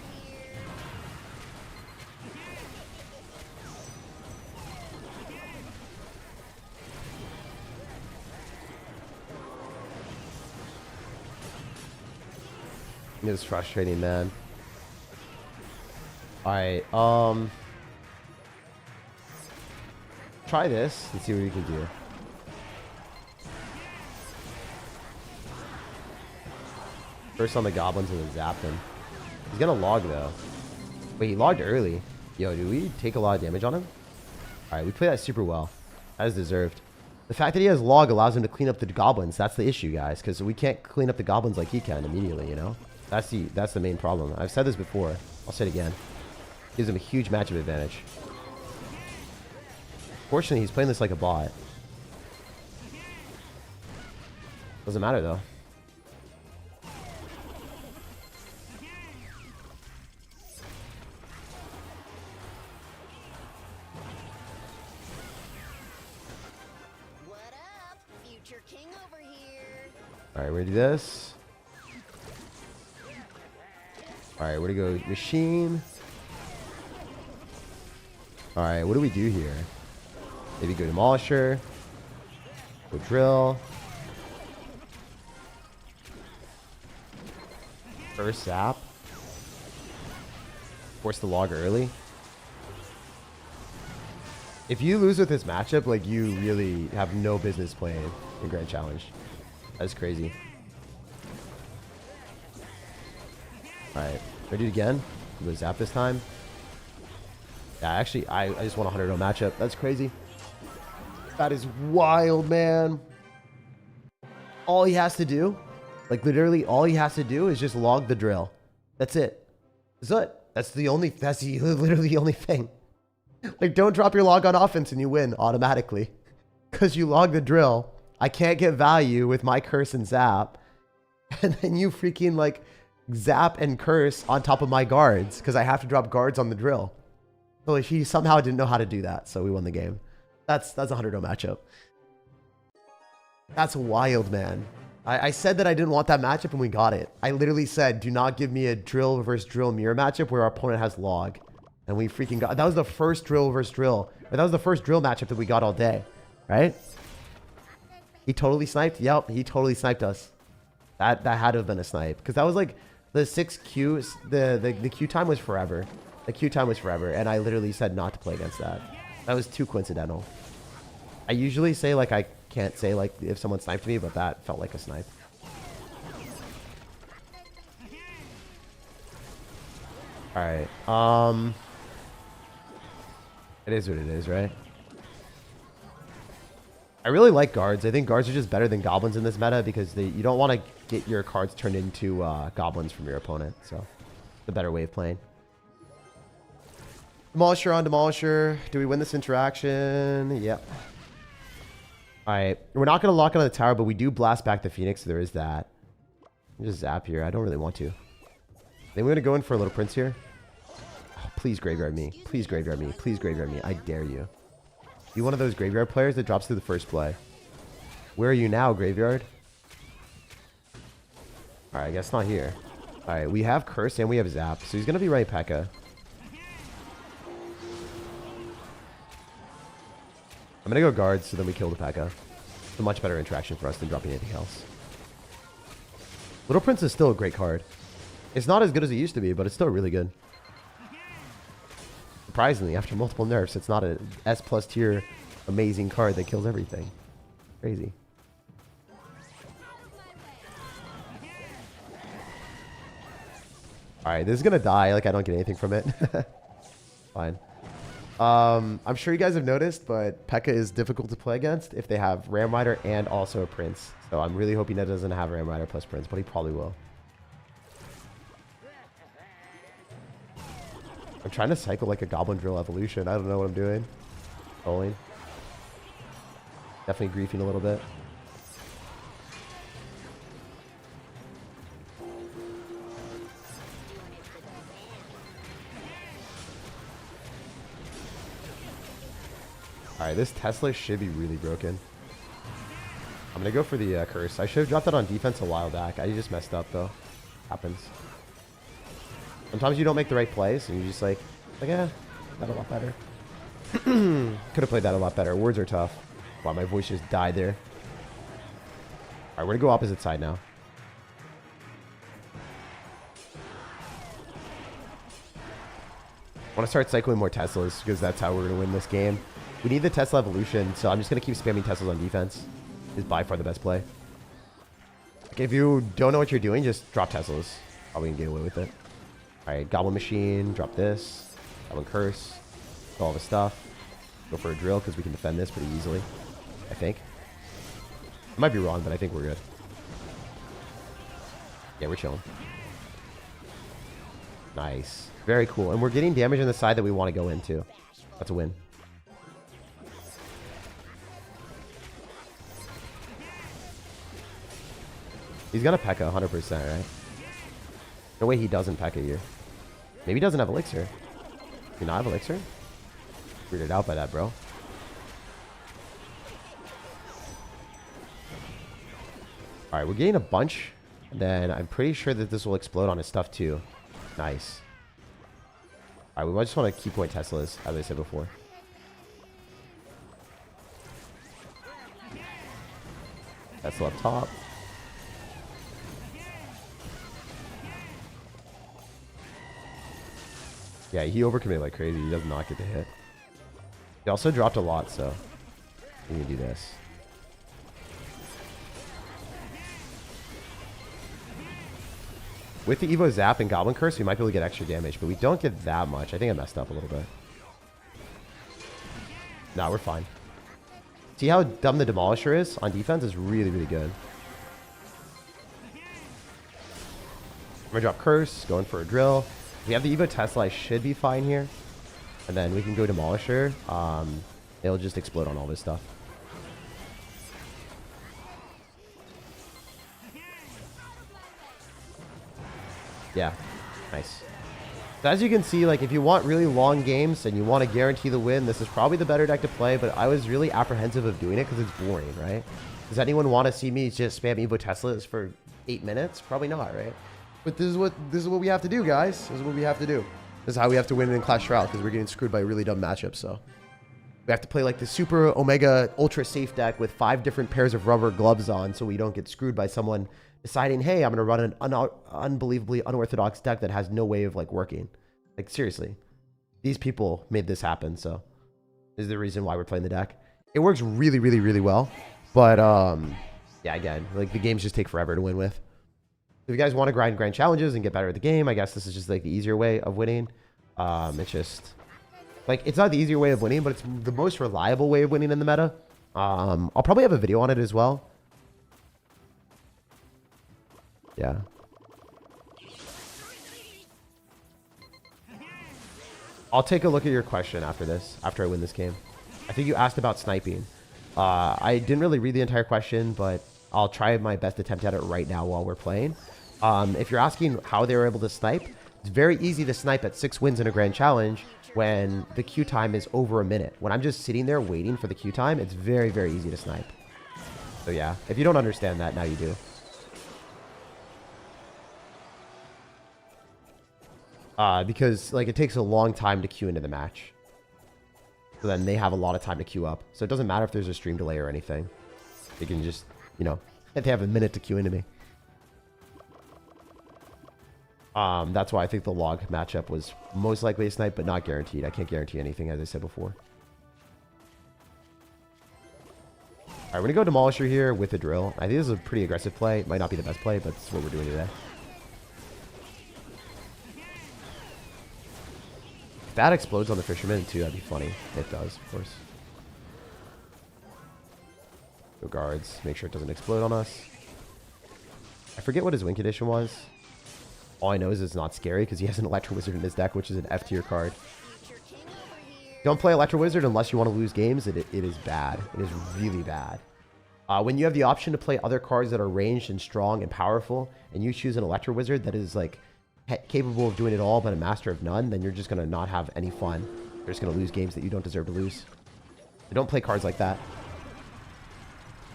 It was frustrating, man. Alright, try this and see what we can do. First on the goblins and then zap them. He's gonna log though. Wait, he logged early. Yo, do we take a lot of damage on him? Alright, we play that super well. That is deserved. The fact that he has log allows him to clean up the goblins. That's the issue, guys, because we can't clean up the goblins like he can immediately, you know? That's the main problem. I've said this before. I'll say it again. Gives him a huge matchup advantage. Fortunately, he's playing this like a bot. Doesn't matter, though. What up? Future king over here. Alright, we're gonna do this. Alright, where to go? Machine. Alright, what do we do here? Maybe go Demolisher. Go Drill. First Zap. Force the log early. If you lose with this matchup, like, you really have no business playing in Grand Challenge. That's crazy. Alright, do it again. Go Zap this time. Yeah, actually, I just won a 100-0 matchup. That's crazy. That is wild, man. All he has to do, like, literally all he has to do is just log the drill. That's it. That's it. That's literally the only thing. Like, don't drop your log on offense and you win automatically. Because you log the drill. I can't get value with my curse and zap. And then you freaking, like, zap and curse on top of my guards. Because I have to drop guards on the drill. So he somehow didn't know how to do that. So we won the game. That's a 100-0 matchup. That's wild, man. I said that I didn't want that matchup and we got it. I literally said, do not give me a drill versus drill mirror matchup where our opponent has log. And we freaking got... That was the first drill versus drill. Or that was the first drill matchup that we got all day. Right? He totally sniped? Yep, he totally sniped us. That had to have been a snipe. Because that was like the 6 Qs. The Q time was forever. The Q time was forever. And I literally said not to play against that. That was too coincidental. I usually say, like, I can't say, like, if someone sniped me, but that felt like a snipe. Alright. It is what it is, right? I really like guards. I think guards are just better than goblins in this meta because you don't want to get your cards turned into goblins from your opponent. So, the better way of playing. Demolisher on Demolisher. Do we win this interaction? Yep. Alright. We're not going to lock on the tower, but we do blast back the Phoenix, so there is that. Just zap here. I don't really want to. Then we're going to go in for a little Prince here. Oh, please graveyard me. Please graveyard me. Please graveyard me. I dare you. Be one of those graveyard players that drops through the first play. Where are you now, graveyard? Alright, I guess not here. Alright, we have Curse and we have Zap, so he's going to be right P.E.K.K.A. I'm going to go guards, so then we kill the P.E.K.K.A. It's a much better interaction for us than dropping anything else. Little Prince is still a great card. It's not as good as it used to be, but it's still really good. Surprisingly, after multiple nerfs, it's not an S+ tier amazing card that kills everything. Crazy. Alright, this is gonna die. Like, I don't get anything from it. Fine. I'm sure you guys have noticed, but P.E.K.K.A. is difficult to play against if they have Ram Rider and also a Prince. So I'm really hoping that doesn't have Ram Rider plus Prince, but he probably will. I'm trying to cycle like a Goblin Drill evolution. I don't know what I'm doing. Bowling. Definitely griefing a little bit. Alright, this Tesla should be really broken. I'm going to go for the Curse. I should have dropped that on defense a while back. I just messed up, though. Happens. Sometimes you don't make the right plays, and you're just like, yeah, that a lot better. Could have played that a lot better. Words are tough. Wow, my voice just died there. Alright, we're going to go opposite side now. I want to start cycling more Teslas, because that's how we're going to win this game. We need the Tesla evolution, so I'm just going to keep spamming Teslas on defense. Is by far the best play. Okay, if you don't know what you're doing, just drop Teslas. Probably can get away with it. Alright, Goblin Machine, drop this. Goblin Curse. Do all the stuff. Go for a drill, because we can defend this pretty easily. I think. I might be wrong, but I think we're good. Yeah, we're chilling. Nice. Very cool. And we're getting damage on the side that we want to go into. That's a win. He's gonna P.E.K.K.A. 100%, right? No way he doesn't P.E.K.K.A. here. Maybe he doesn't have Elixir. Do you not have Elixir? Weirded out by that, bro. Alright, we're getting a bunch. And then I'm pretty sure that this will explode on his stuff, too. Nice. Alright, we just want to key point Teslas, as I said before. Tesla up top. Yeah, he overcommitted like crazy. He does not get the hit. He also dropped a lot, so we can do this. With the Evo Zap and Goblin Curse, we might be able to get extra damage, but we don't get that much. I think I messed up a little bit. Nah, we're fine. See how dumb the Demolisher is on defense? Is really, really good. I'm gonna drop Curse, going for a drill. If we have the Evo Tesla, I should be fine here. And then we can go Demolisher. It'll just explode on all this stuff. Yeah, nice. So as you can see, like if you want really long games and you want to guarantee the win, this is probably the better deck to play, but I was really apprehensive of doing it because it's boring, right? Does anyone want to see me just spam Evo Teslas for 8 minutes? Probably not, right? But this is what we have to do, guys. This is what we have to do. This is how we have to win in Clash Royale because we're getting screwed by really dumb matchups, so. We have to play like the super Omega ultra safe deck with 5 different pairs of rubber gloves on so we don't get screwed by someone deciding, hey, I'm going to run an unbelievably unorthodox deck that has no way of like working. Like seriously, these people made this happen. So this is the reason why we're playing the deck. It works really, really, really well. But yeah, again, like the games just take forever to win with. If you guys want to grind challenges and get better at the game, I guess this is just like the easier way of winning. It's just like, it's not the easier way of winning, but it's the most reliable way of winning in the meta. I'll probably have a video on it as well. Yeah. I'll take a look at your question after this, after I win this game. I think you asked about sniping. I didn't really read the entire question, but I'll try my best attempt at it right now while we're playing. If you're asking how they were able to snipe, it's very easy to snipe at 6 wins in a grand challenge when the queue time is over a minute. When I'm just sitting there waiting for the queue time, it's very, very easy to snipe. So yeah, if you don't understand that, now you do. Because like it takes a long time to queue into the match. So then they have a lot of time to queue up. So it doesn't matter if there's a stream delay or anything. They can just, you know, they have a minute to queue into me. That's why I think the log matchup was most likely a snipe, but not guaranteed. I can't guarantee anything, as I said before. Alright, we're going to go Demolisher here with a drill. I think this is a pretty aggressive play. It might not be the best play, but it's what we're doing today. If that explodes on the Fisherman too, that'd be funny. It does, of course. Go guards. Make sure it doesn't explode on us. I forget what his win condition was. All I know is it's not scary because he has an Electro Wizard in his deck, which is an F tier card. Don't play Electro Wizard unless you want to lose games. It is bad. It is really bad. When you have the option to play other cards that are ranged and strong and powerful, and you choose an Electro Wizard that is like capable of doing it all but a master of none, then you're just going to not have any fun. You're just going to lose games that you don't deserve to lose. So don't play cards like that.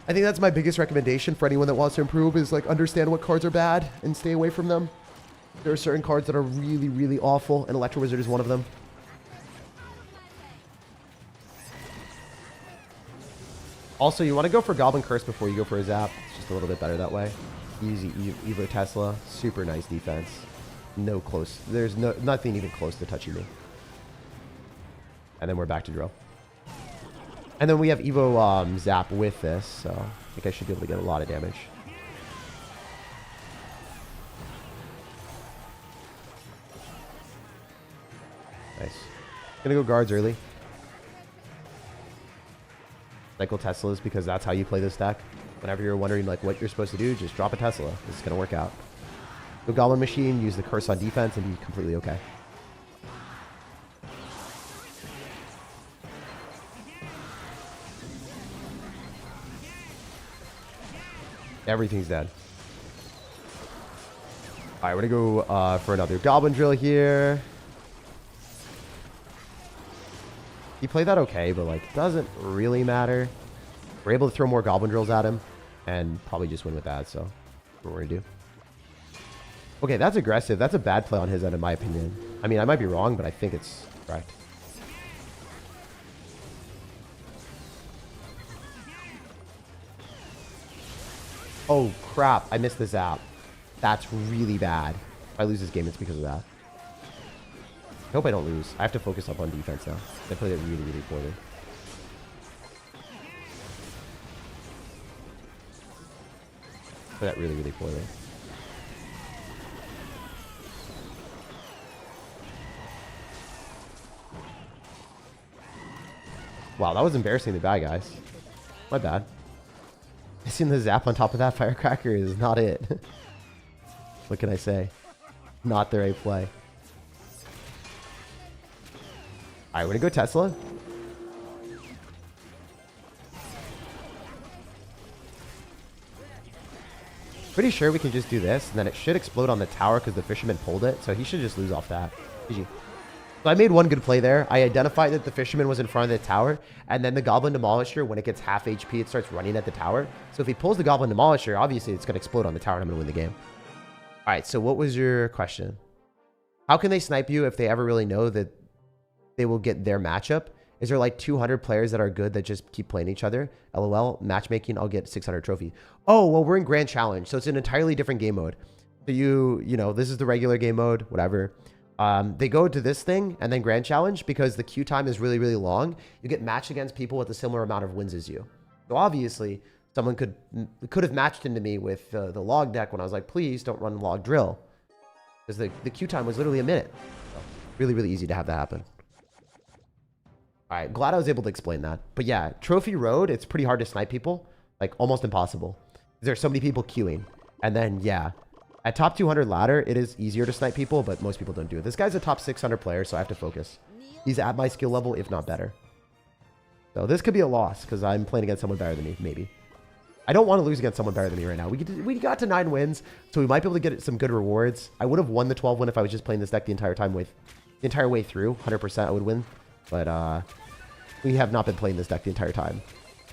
I think that's my biggest recommendation for anyone that wants to improve is like understand what cards are bad and stay away from them. There are certain cards that are really, really awful, and Electro Wizard is one of them. Also, you want to go for Goblin Curse before you go for a Zap. It's just a little bit better that way. Easy Evo Tesla. Super nice defense. No close. There's nothing even close to touching me. And then we're back to drill. And then we have Evo Zap with this, so I think I should be able to get a lot of damage. Nice. Gonna go guards early. Cycle Teslas because that's how you play this deck. Whenever you're wondering like what you're supposed to do, just drop a Tesla. This is gonna work out. Go Goblin Machine, use the curse on defense, and be completely okay. Everything's dead. Alright, we're gonna go for another Goblin Drill here. He played that okay, but like doesn't really matter. We're able to throw more Goblin Drills at him and probably just win with that, so that's what we're gonna do. Okay, that's aggressive. That's a bad play on his end, in my opinion. I mean, I might be wrong, but I think it's correct. Oh, crap. I missed the zap. That's really bad. If I lose this game, it's because of that. I hope I don't lose. I have to focus up on defense now. I played it really, really poorly. Played that really, really poorly. Wow, that was embarrassingly bad, guys. My bad. Missing the zap on top of that firecracker is not it. What can I say? Not the right play. Alright, we're gonna go Tesla. Pretty sure we can just do this, and then it should explode on the tower because the fisherman pulled it, so he should just lose off that. GG. So I made one good play there. I identified that the fisherman was in front of the tower, and then the goblin demolisher, when it gets half HP, it starts running at the tower. So if he pulls the goblin demolisher, obviously it's going to explode on the tower and I'm going to win the game. All right, so what was your question? How can they snipe you if they ever really know that they will get their matchup? Is there like 200 players that are good that just keep playing each other? LOL, matchmaking, I'll get 600 trophy. Oh, well, we're in Grand Challenge, so it's an entirely different game mode. So you know, this is the regular game mode, whatever. They go to this thing and then Grand Challenge because the queue time is really, really long. You get matched against people with a similar amount of wins as you. So obviously, someone could have matched into me with the log deck when I was like, please don't run log drill. Because the queue time was literally a minute. So really, really easy to have that happen. All right, glad I was able to explain that. But yeah, Trophy Road, it's pretty hard to snipe people. Like, almost impossible. There's so many people queuing. And then, yeah. At top 200 ladder, it is easier to snipe people, but most people don't do it. This guy's a top 600 player, so I have to focus. He's at my skill level, if not better. So this could be a loss, because I'm playing against someone better than me, maybe. I don't want to lose against someone better than me right now. We got to 9 wins, so we might be able to get some good rewards. I would have won the 12 win if I was just playing this deck the entire time with... The entire way through, 100% I would win. But, we have not been playing this deck the entire time.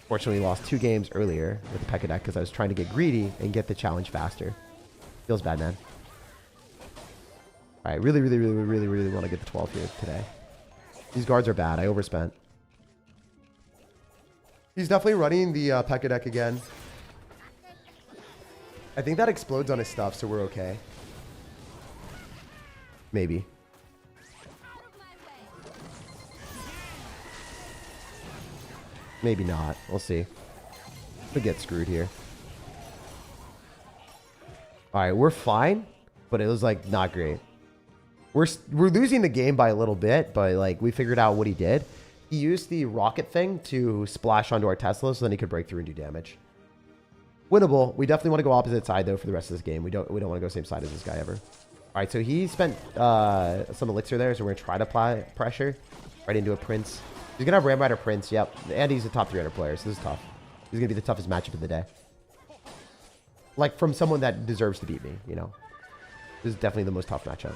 Fortunately, we lost 2 games earlier with the P.E.K.K.A deck, because I was trying to get greedy and get the challenge faster. Feels bad, man. All right, really want to get the 12 here today. These guards are bad. I overspent. He's definitely running the P.E.K.K.A deck again. I think that explodes on his stuff, so we're okay. Maybe. Maybe not. We'll see. Could get screwed here. All right, we're fine, but it was like not great. We're losing the game by a little bit, but like we figured out what he did. He used the rocket thing to splash onto our Tesla, so then he could break through and do damage. Winnable. We definitely want to go opposite side though for the rest of this game. We don't want to go same side as this guy ever. All right, so he spent some elixir there, so we're gonna try to apply pressure right into a Prince. He's gonna have Ram Rider Prince. Yep, and he's a top 300 player, so this is tough. He's gonna be the toughest matchup of the day. Like, from someone that deserves to beat me, you know. This is definitely the most tough matchup.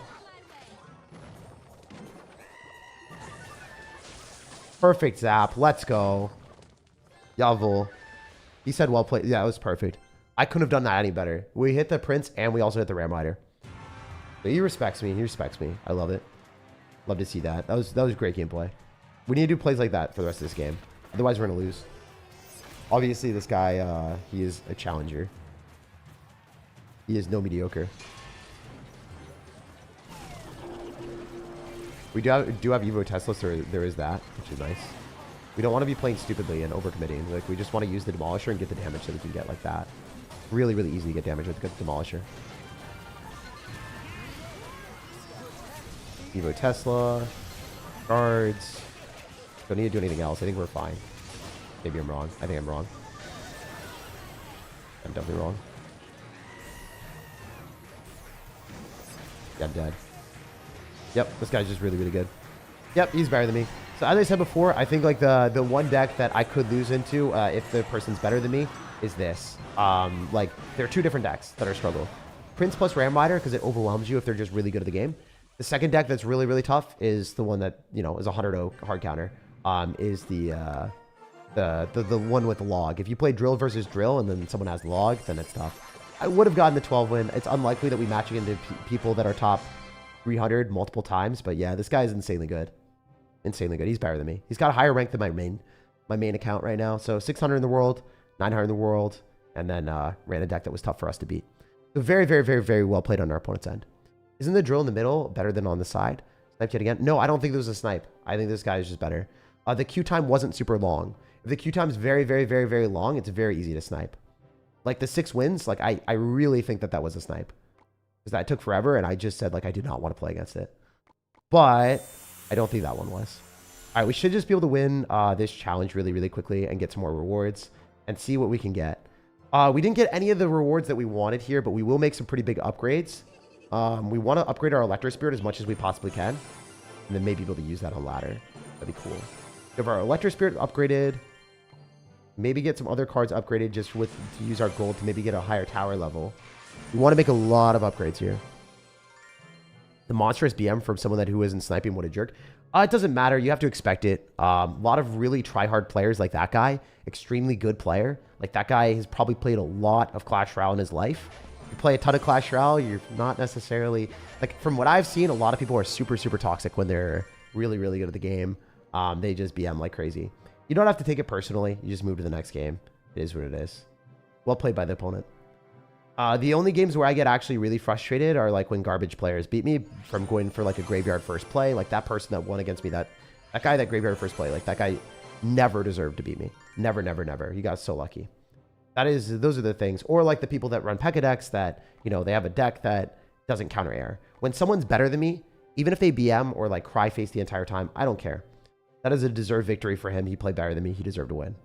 Perfect zap. Let's go. Yavel. He said well played. Yeah, it was perfect. I couldn't have done that any better. We hit the Prince, and we also hit the Ram Rider. But he respects me. He respects me. I love it. Love to see that. That was great gameplay. We need to do plays like that for the rest of this game. Otherwise, we're going to lose. Obviously, this guy, he is a challenger. He is no mediocre. We do have Evo Tesla, so there is that, which is nice. We don't want to be playing stupidly and overcommitting. Like, we just want to use the Demolisher and get the damage that we can get like that. Really, really easy to get damage with the Demolisher. Evo Tesla. Guards. Don't need to do anything else. I think we're fine. Maybe I'm wrong. I think I'm wrong. I'm definitely wrong. Yeah, I'm dead. Yep, this guy's just really, really good. Yep, he's better than me. So as I said before, I think like the one deck that I could lose into if the person's better than me is this. Like, there are 2 different decks that are struggle. Prince plus Ram Rider, because it overwhelms you if they're just really good at the game. The second deck that's really, really tough is the one that, you know, is a 100-0 hard counter. Is the one with the log. If you play drill versus drill and then someone has log, then it's tough. I would have gotten the 12 win. It's unlikely that we match into people that are top 300 multiple times. But yeah, this guy is insanely good. Insanely good. He's better than me. He's got a higher rank than my main account right now. So 600 in the world, 900 in the world, and then ran a deck that was tough for us to beat. So very, very, very, very well played on our opponent's end. Isn't the drill in the middle better than on the side? Sniped yet again? No, I don't think there was a snipe. I think this guy is just better. The Q time wasn't super long. If the Q time is very, very, very, very long, it's very easy to snipe. Like the 6 wins, like I really think that that was a snipe. Because that took forever, and I just said, like, I did not want to play against it. But I don't think that one was. All right, we should just be able to win this challenge really, really quickly and get some more rewards and see what we can get. We didn't get any of the rewards that we wanted here, but we will make some pretty big upgrades. We want to upgrade our Electro Spirit as much as we possibly can, and then maybe be able to use that on ladder. That'd be cool. Have our Electro Spirit upgraded. Maybe get some other cards upgraded just to use our gold to maybe get a higher tower level. We want to make a lot of upgrades here. The monstrous BM from someone who isn't sniping, what a jerk. It doesn't matter. You have to expect it. A lot of really try-hard players like that guy. Extremely good player. Like that guy has probably played a lot of Clash Royale in his life. You play a ton of Clash Royale, you're not necessarily... Like from what I've seen, a lot of people are super, super toxic when they're really, really good at the game. They just BM like crazy. You don't have to take it personally. You just move to the next game. It is what it is. Well played by the opponent. The only games where I get actually really frustrated are like when garbage players beat me from going for like a graveyard first play. Like that person that won against me, that guy that graveyard first play, like that guy never deserved to beat me. Never, never, never. He got so lucky. Those are the things. Or like the people that run P.E.K.K.A decks that, you know, they have a deck that doesn't counter air. When someone's better than me, even if they BM or like cry face the entire time, I don't care. That is a deserved victory for him. He played better than me. He deserved to win.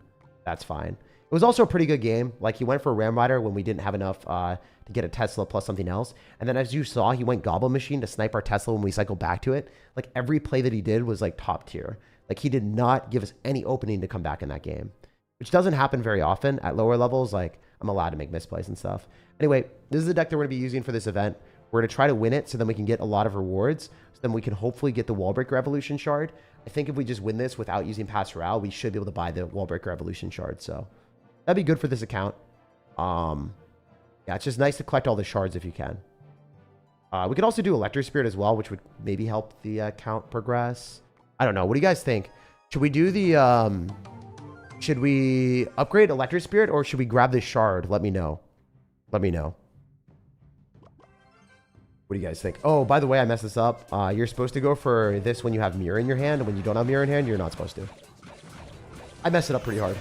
That's fine. It was also a pretty good game. Like he went for a Ram Rider when we didn't have enough to get a Tesla plus something else. And then as you saw, he went Goblin Machine to snipe our Tesla when we cycled back to it. Like every play that he did was like top tier. Like he did not give us any opening to come back in that game, which doesn't happen very often at lower levels. Like I'm allowed to make misplays and stuff. Anyway, this is the deck that we're going to be using for this event. We're going to try to win it so then we can get a lot of rewards. So then we can hopefully get the Wallbreaker Revolution Shard. I think if we just win this without using Pass Royale, we should be able to buy the Wallbreaker Revolution Shard. So that'd be good for this account. Yeah, it's just nice to collect all the shards if you can. We could also do Electro Spirit as well, which would maybe help the account progress. I don't know. What do you guys think? Should we do the... should we upgrade Electro Spirit or should we grab this shard? Let me know. Let me know. What do you guys think? Oh, by the way, I messed this up. You're supposed to go for this when you have Mirror in your hand. And when you don't have Mirror in hand, you're not supposed to. I messed it up pretty hard.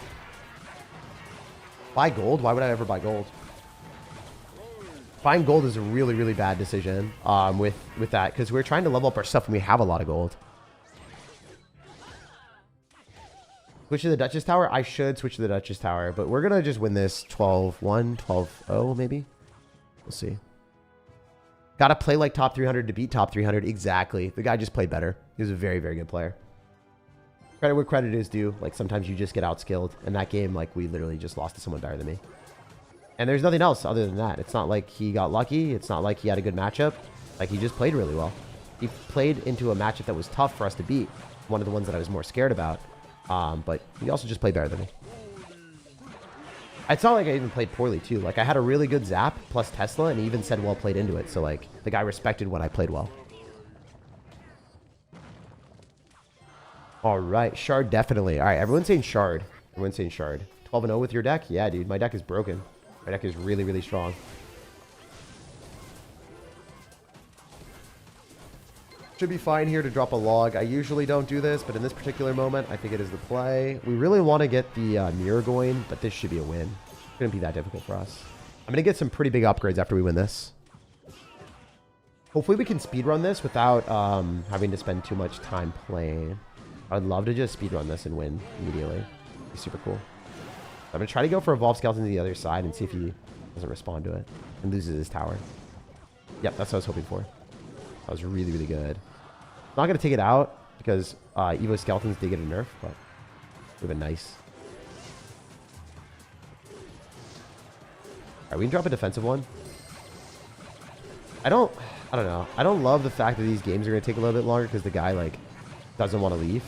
Buy gold? Why would I ever buy gold? Buying gold is a really, really bad decision with that. Because we're trying to level up our stuff and we have a lot of gold. Switch to the Duchess Tower? I should switch to the Duchess Tower. But we're going to just win this 12-1, 12-0 maybe. We'll see. Got to play like top 300 to beat top 300. Exactly. The guy just played better. He was a very, very good player. Credit where credit is due. Like sometimes you just get outskilled. In that game, like we literally just lost to someone better than me. And there's nothing else other than that. It's not like he got lucky. It's not like he had a good matchup. Like he just played really well. He played into a matchup that was tough for us to beat. One of the ones that I was more scared about. But he also just played better than me. It's not like I even played poorly too. Like I had a really good zap plus Tesla and he even said well played into it. So like the guy respected when I played well. All right. Shard definitely. All right. Everyone's saying shard. Everyone's saying shard. 12-0 with your deck? Yeah, dude. My deck is broken. My deck is really, really strong. Should be fine here to drop a log. I usually don't do this, but in this particular moment, I think it is the play. We really want to get the mirror going, but this should be a win. Shouldn't be that difficult for us. I'm going to get some pretty big upgrades after we win this. Hopefully we can speedrun this without having to spend too much time playing. I'd love to just speedrun this and win immediately. It'd be super cool. I'm going to try to go for Evolve Skeleton to the other side and see if he doesn't respond to it and loses his tower. Yep, that's what I was hoping for. That was really, really good. Not going to take it out because Evo Skeletons did get a nerf, but it would have been nice. Alright, we can drop a defensive one. I don't know. I don't love the fact that these games are going to take a little bit longer because the guy, like, doesn't want to leave.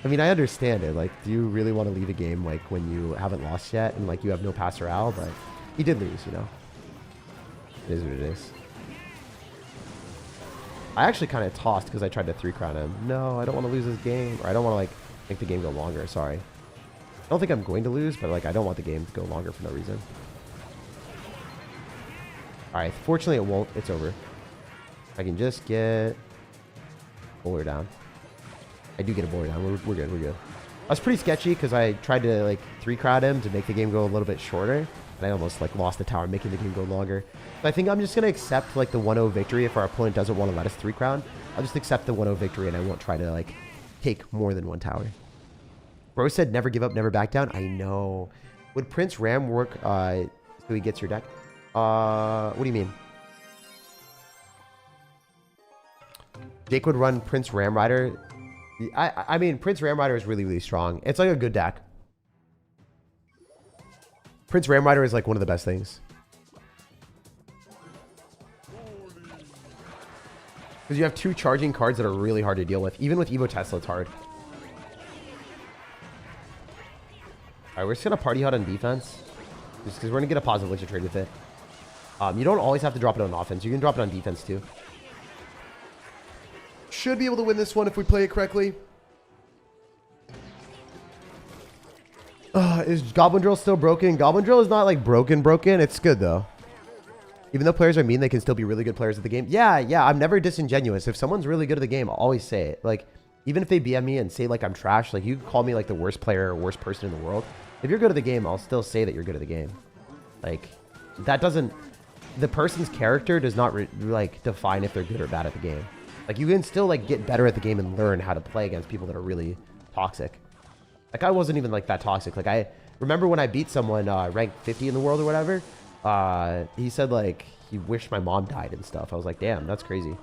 I mean, I understand it. Like, do you really want to leave a game, like, when you haven't lost yet and, like, you have no Pass Royale? But He did lose, you know. It is what it is. I actually kind of tossed because I tried to 3-crown him. No, I don't want to lose this game. Or I don't want to, like, make the game go longer. Sorry. I don't think I'm going to lose, but, like, I don't want the game to go longer for no reason. Alright, fortunately it won't. It's over. I can just get bowler down. I do get a bowler down. We're good. We're good. I was pretty sketchy because I tried to, like, 3-crowd him to make the game go a little bit shorter. And I almost, like, lost the tower, making the game go longer. So I think I'm just going to accept, like, the 1-0 victory if our opponent doesn't want to let us 3-crown. I'll just accept the 1-0 victory and I won't try to, like, take more than one tower. Bro said never give up, never back down. I know. Would Prince Ram work so he gets your deck? What do you mean? Jake would run Prince Ram Rider. I mean, Prince Ram Rider is really, really strong. It's like a good deck. Prince Ram Rider is like one of the best things. Because you have 2 charging cards that are really hard to deal with. Even with Evo Tesla, it's hard. Alright, we're just going to party hard on defense. Just because we're going to get a positive elixir trade with it. You don't always have to drop it on offense. You can drop it on defense too. Should be able to win this one if we play it correctly. Is Goblin Drill still broken? Goblin Drill is not like broken. It's good though. Even though players are mean, they can still be really good players at the game. Yeah, I'm never disingenuous. If someone's really good at the game, I'll always say it. Like, even if they BM me and say like I'm trash, like you can call me like the worst player or worst person in the world. If you're good at the game, I'll still say that you're good at the game. Like, that doesn't... The person's character does not like define if they're good or bad at the game. Like, you can still like get better at the game and learn how to play against people that are really toxic. Like, I wasn't even like that toxic. Like, I remember when I beat someone ranked 50 in the world or whatever. He said like he wished my mom died and stuff. I was like, damn, that's crazy.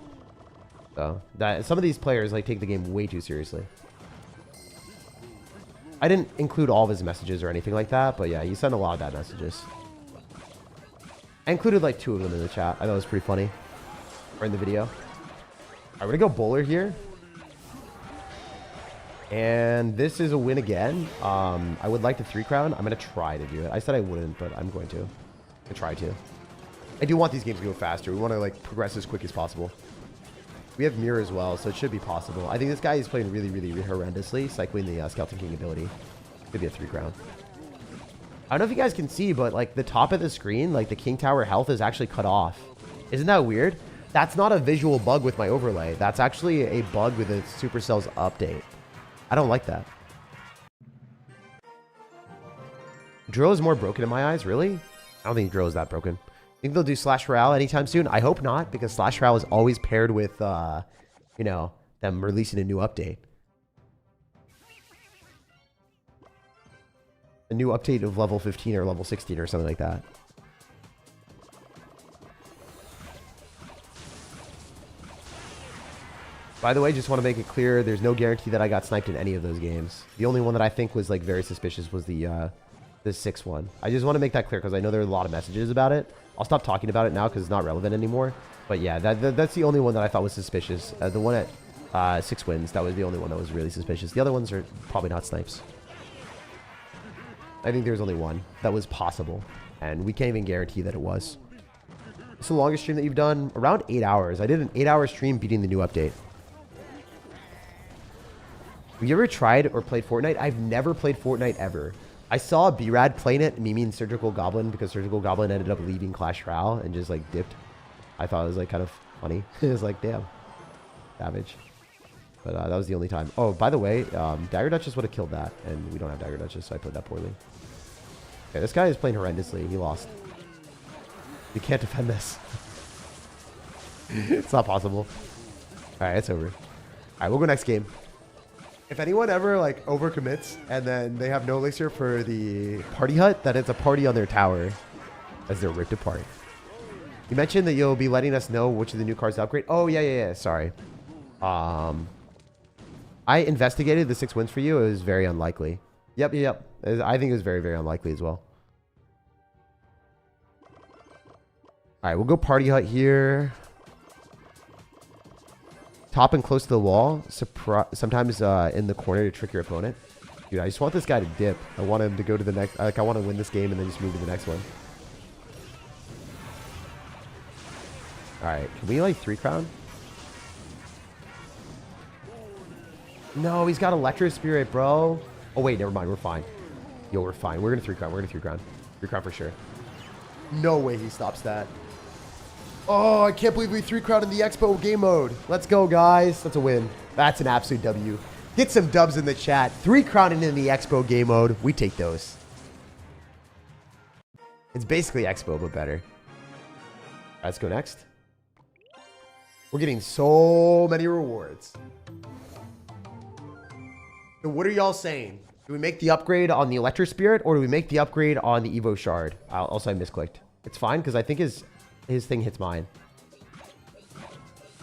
So that some of these players like take the game way too seriously. I didn't include all of his messages or anything like that, but yeah, he sent a lot of bad messages. I included like 2 of them in the chat. I thought it was pretty funny. Or in the video. Alright, we're gonna go bowler here. And this is a win again. I would like to 3-crown. I'm gonna try to do it. I said I wouldn't, but I'm going to. I try to. I do want these games to go faster. We want to like progress as quick as possible. We have mirror as well, so it should be possible. I think this guy is playing really, really horrendously, cycling the Skeleton King ability. Could be a 3-crown. I don't know if you guys can see, but like the top of the screen, like the King Tower health is actually cut off. Isn't that weird? That's not a visual bug with my overlay. That's actually a bug with a Supercell's update. I don't like that. Drill is more broken in my eyes, really? I don't think Drill is that broken. Think they'll do Slash Royale anytime soon? I hope not, because Slash Royale is always paired with, you know, them releasing a new update. A new update of level 15 or level 16 or something like that. By the way, just want to make it clear, there's no guarantee that I got sniped in any of those games. The only one that I think was like very suspicious was the 6 one. I just want to make that clear because I know there are a lot of messages about it. I'll stop talking about it now because it's not relevant anymore. But yeah, that's the only one that I thought was suspicious. The one at 6 wins, that was the only one that was really suspicious. The other ones are probably not snipes. I think there's only one that was possible, and we can't even guarantee that it was. It's the longest stream that you've done? Around 8 hours. I did an 8-hour stream beating the new update. Have you ever tried or played Fortnite? I've never played Fortnite ever. I saw B-Rad playing it, Mimi and Surgical Goblin, because Surgical Goblin ended up leaving Clash Royale and just like dipped. I thought it was like kind of funny. It was like, damn. Savage. But that was the only time. Oh, by the way, Dagger Duchess would have killed that, and we don't have Dagger Duchess, so I played that poorly. Okay, this guy is playing horrendously. He lost. You can't defend this. It's not possible. Alright, it's over. Alright, we'll go next game. If anyone ever like overcommits and then they have no elixir for the party hut, then it's a party on their tower as they're ripped apart. You mentioned that you'll be letting us know which of the new cards to upgrade. Oh, yeah. Sorry. I investigated the 6 wins for you. It was very unlikely. Yep. I think it was very, very unlikely as well. All right, we'll go party hut here. Top and close to the wall. Sometimes in the corner to trick your opponent. Dude, I just want this guy to dip. I want him to go to the next... Like, I want to win this game and then just move to the next one. All right, can we like 3-crown? No, he's got Electro Spirit, bro. Oh wait, never mind. We're fine. Yo, we're fine. We're gonna 3-crown. We're gonna 3-crown. 3-crown for sure. No way he stops that. Oh, I can't believe we 3-crowned in the Expo game mode. Let's go, guys. That's a win. That's an absolute W. Get some dubs in the chat. 3-crowning in the Expo game mode. We take those. It's basically Expo, but better. Let's go next. We're getting so many rewards. So what are y'all saying? Do we make the upgrade on the Electro Spirit or do we make the upgrade on the Evo Shard? Also, I misclicked. It's fine because I think his thing hits mine.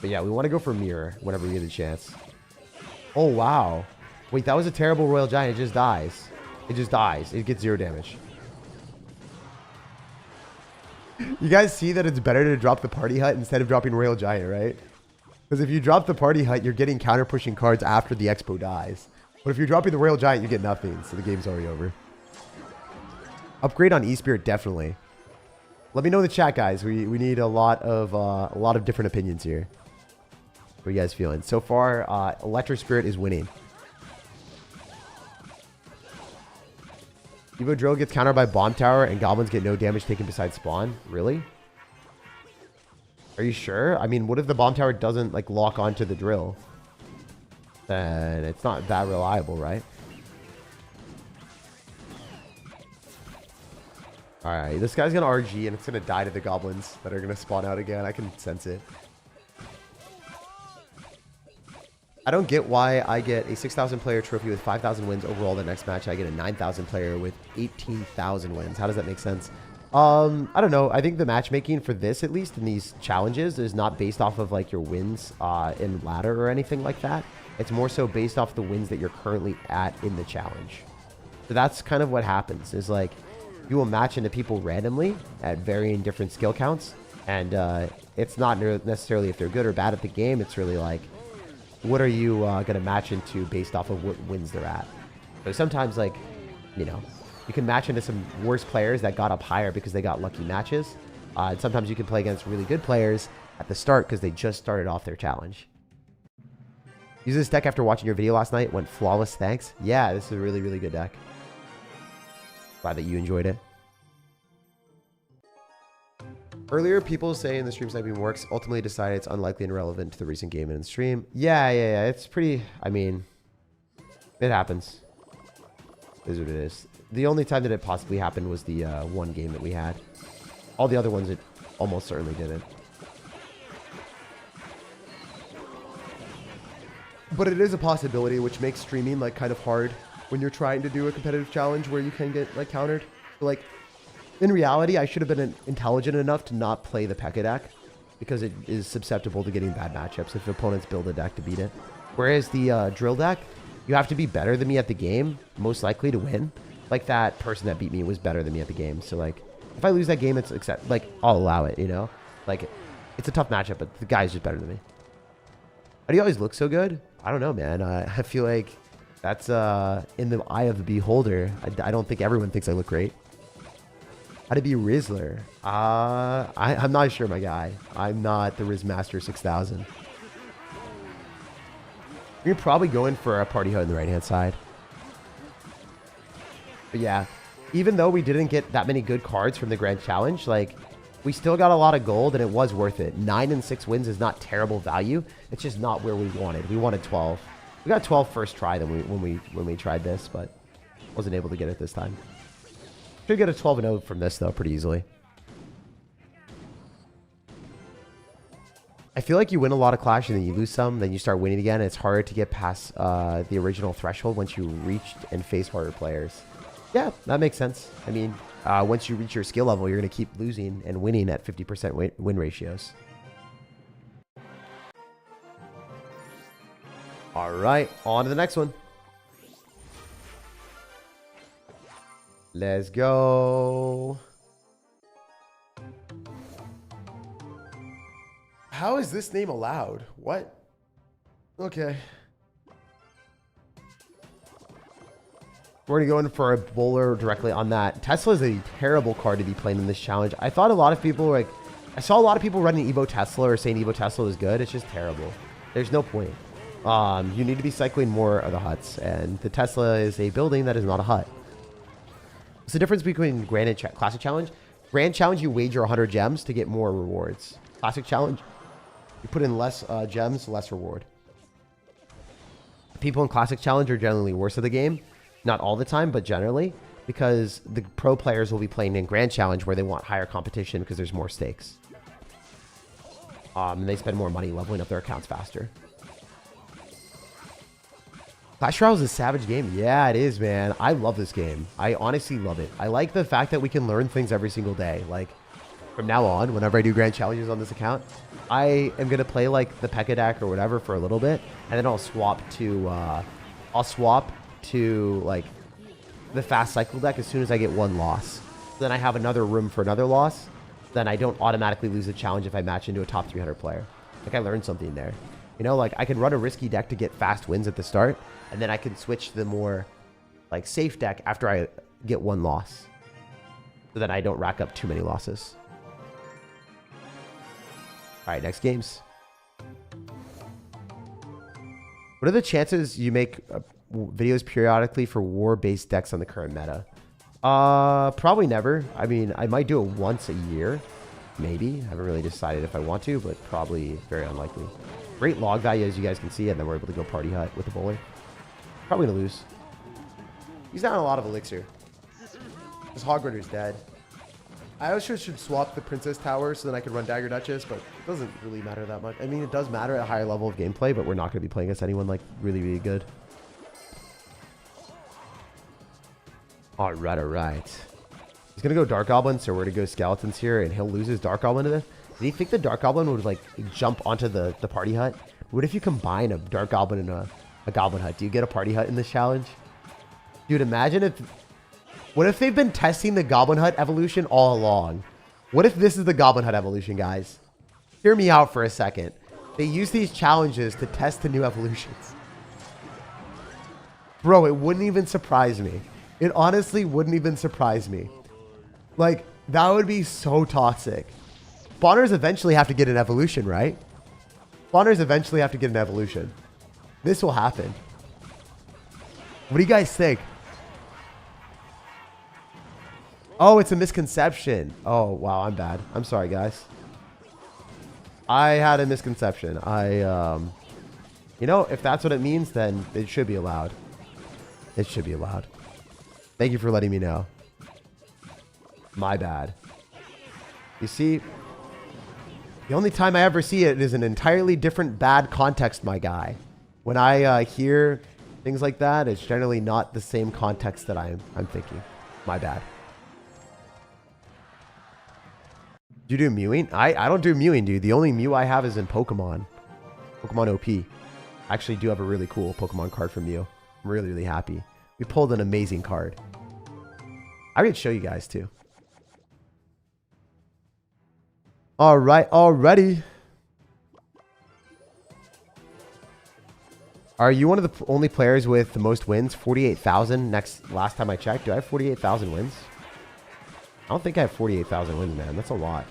But yeah, we want to go for Mirror whenever we get a chance. Oh, wow. Wait, that was a terrible Royal Giant. It just dies. It just dies. It gets 0 damage. You guys see that it's better to drop the Party Hut instead of dropping Royal Giant, right? Because if you drop the Party Hut, you're getting counter-pushing cards after the Expo dies. But if you're dropping the Royal Giant, you get nothing, so the game's already over. Upgrade on E-Spirit, definitely. Let me know in the chat, guys. We need a lot of different opinions here. What are you guys feeling? So far, Electro Spirit is winning. Evo Drill gets countered by Bomb Tower, and Goblins get no damage taken besides spawn. Really? Are you sure? I mean, what if the Bomb Tower doesn't, like, lock onto the Drill? Then it's not that reliable, right? Alright, this guy's gonna RG, and it's gonna die to the Goblins that are gonna spawn out again. I can sense it. I don't get why I get a 6,000 player trophy with 5,000 wins overall the next match. I get a 9,000 player with 18,000 wins. How does that make sense? I don't know. I think the matchmaking for this, at least in these challenges, is not based off of like your wins in ladder or anything like that. It's more so based off the wins that you're currently at in the challenge. So that's kind of what happens is like you will match into people randomly at varying different skill counts. And it's not necessarily if they're good or bad at the game. It's really like, what are you going to match into based off of what wins they're at? So sometimes, like, you know, you can match into some worse players that got up higher because they got lucky matches. And sometimes you can play against really good players at the start because they just started off their challenge. Use this deck after watching your video last night. Went flawless, thanks. Yeah, this is a really, really good deck. Glad that you enjoyed it. Earlier, people saying the stream sniping works ultimately decided it's unlikely and irrelevant to the recent game in the stream. Yeah. It's pretty, I mean, it happens. It is what it is. The only time that it possibly happened was the one game that we had. All the other ones, it almost certainly didn't. But it is a possibility, which makes streaming like kind of hard when you're trying to do a competitive challenge where you can get like countered. So, like, in reality, I should have been intelligent enough to not play the P.E.K.K.A deck because it is susceptible to getting bad matchups if opponents build a deck to beat it. Whereas the Drill deck, you have to be better than me at the game, most likely to win. Like that person that beat me was better than me at the game. So like, if I lose that game, it's like I'll allow it, you know? Like, it's a tough matchup, but the guy's just better than me. How do you always look so good? I don't know, man. I feel like that's in the eye of the beholder. I don't think everyone thinks I look great. How to be Rizzler? I'm not sure, my guy. I'm not the Riz Master 6000. You're probably going for a Party Hut on the right-hand side. But yeah, even though we didn't get that many good cards from the Grand Challenge, like, we still got a lot of gold and it was worth it. 9 and 6 wins is not terrible value. It's just not where we wanted. We wanted 12. We got 12 first try when we tried this, but wasn't able to get it this time. Should get a 12-0 from this, though, pretty easily. I feel like you win a lot of Clash and then you lose some, then you start winning again. And it's harder to get past the original threshold once you reached and face harder players. Yeah, that makes sense. I mean, once you reach your skill level, you're going to keep losing and winning at 50% win ratios. All right, on to the next one. Let's go. How is this name allowed? What? Okay. We're going to go in for a bowler directly on that. Tesla is a terrible card to be playing in this challenge. I thought a lot of people were like I saw a lot of people running Evo Tesla or saying Evo Tesla is good. It's just terrible. There's no point. You need to be cycling more of the huts, and the Tesla is a building that is not a hut. It's the difference between Grand and Classic Challenge. Grand Challenge, you wager 100 gems to get more rewards. Classic Challenge, you put in less gems, less reward. People in Classic Challenge are generally worse at the game. Not all the time, but generally. Because the pro players will be playing in Grand Challenge where they want higher competition because there's more stakes. And they spend more money leveling up their accounts faster. Clash Royale is a savage game. Yeah, it is, man. I love this game. I honestly love it. I like the fact that we can learn things every single day. Like, from now on, whenever I do Grand Challenges on this account, I am going to play, like, the P.E.K.K.A deck or whatever for a little bit. And then I'll swap to, like, the fast cycle deck as soon as I get one loss. Then I have another room for another loss. Then I don't automatically lose the challenge if I match into a top 300 player. Like, I learned something there. You know, like, I can run a risky deck to get fast wins at the start, and then I can switch to the more, like, safe deck after I get one loss. So that I don't rack up too many losses. Alright, next games. What are the chances you make videos periodically for war-based decks on the current meta? Probably never. I mean, I might do it once a year. Maybe. I haven't really decided if I want to, but probably very unlikely. Great log value, as you guys can see, and then we're able to go party hut with the bowler. Probably gonna lose. He's not a lot of elixir. His Hog Rider's dead. I also should swap the Princess Tower so then I can run Dagger Duchess, but it doesn't really matter that much. I mean, it does matter at a higher level of gameplay, but we're not going to be playing against anyone like really, really good. Alright, alright. He's going to go Dark Goblin, so we're going to go Skeletons here, and he'll lose his Dark Goblin to this. Did he think the Dark Goblin would, like, jump onto the party hut? What if you combine a Dark Goblin and a Goblin hut? Do you get a party hut in this challenge? Dude, imagine if... What if they've been testing the Goblin Hut evolution all along? What if this is the Goblin Hut evolution, guys? Hear me out for a second. They use these challenges to test the new evolutions. Bro, it wouldn't even surprise me. It honestly wouldn't even surprise me. Like, that would be so toxic. Spawners eventually have to get an evolution, right? Spawners eventually have to get an evolution. This will happen. What do you guys think? Oh, it's a misconception. Oh, wow, I'm bad. I'm sorry, guys. I had a misconception. You know, if that's what it means, then it should be allowed. It should be allowed. Thank you for letting me know. My bad. You see, the only time I ever see it is an entirely different bad context, my guy. When I hear things like that, it's generally not the same context that I'm thinking. My bad. Do you do mewing? I don't do mewing, dude. The only mew I have is in Pokemon. Pokemon OP. I actually do have a really cool Pokemon card from Mew. I'm really, really happy. We pulled an amazing card. I could show you guys too. Alright, already. Are you one of the only players with the most wins? 48,000 last time I checked. Do I have 48,000 wins? I don't think I have 48,000 wins, man. That's a lot.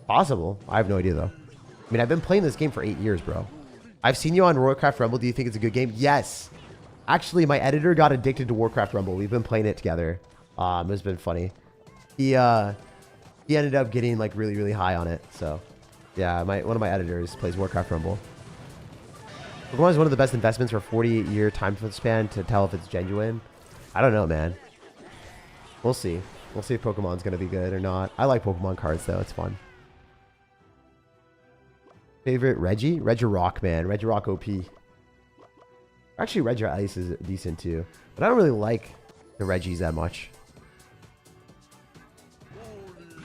Possible. I have no idea, though. I mean, I've been playing this game for 8 years, bro. I've seen you on Warcraft Rumble. Do you think it's a good game? Yes. Actually, my editor got addicted to Warcraft Rumble. We've been playing it together. It's been funny. He ended up getting, like, really, really high on it. So, yeah, one of my editors plays Warcraft Rumble. Pokemon is one of the best investments for a 48-year time span to tell if it's genuine. I don't know, man. We'll see. We'll see if Pokemon's going to be good or not. I like Pokemon cards, though. It's fun. Favorite Reggie? Regirock, man. Regirock OP. Actually, Regice is decent, too. But I don't really like the Reggies that much.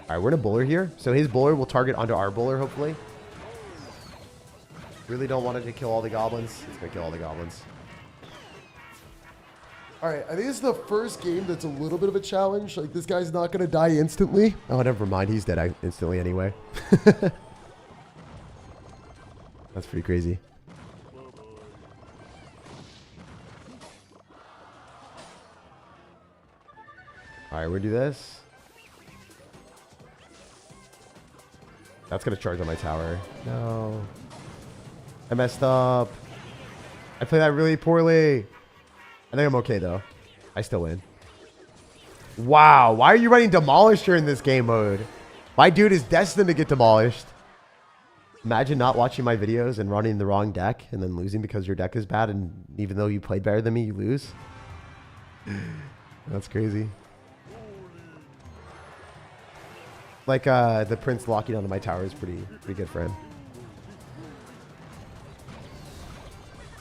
Alright, we're in a bowler here. So his bowler will target onto our bowler, hopefully. Really don't want it to kill all the goblins. It's going to kill all the goblins. Alright, I think this is the first game that's a little bit of a challenge. Like, this guy's not going to die instantly. Oh, never mind. He's dead instantly anyway. That's pretty crazy. Alright, we're going to do this. That's going to charge on my tower. No. I messed up. I played that really poorly. I think I'm okay, though. I still win. Wow. Why are you running Demolisher in this game mode? My dude is destined to get demolished. Imagine not watching my videos and running the wrong deck and then losing because your deck is bad, and even though you played better than me, you lose. That's crazy. Like, the Prince locking onto my tower is pretty good for him.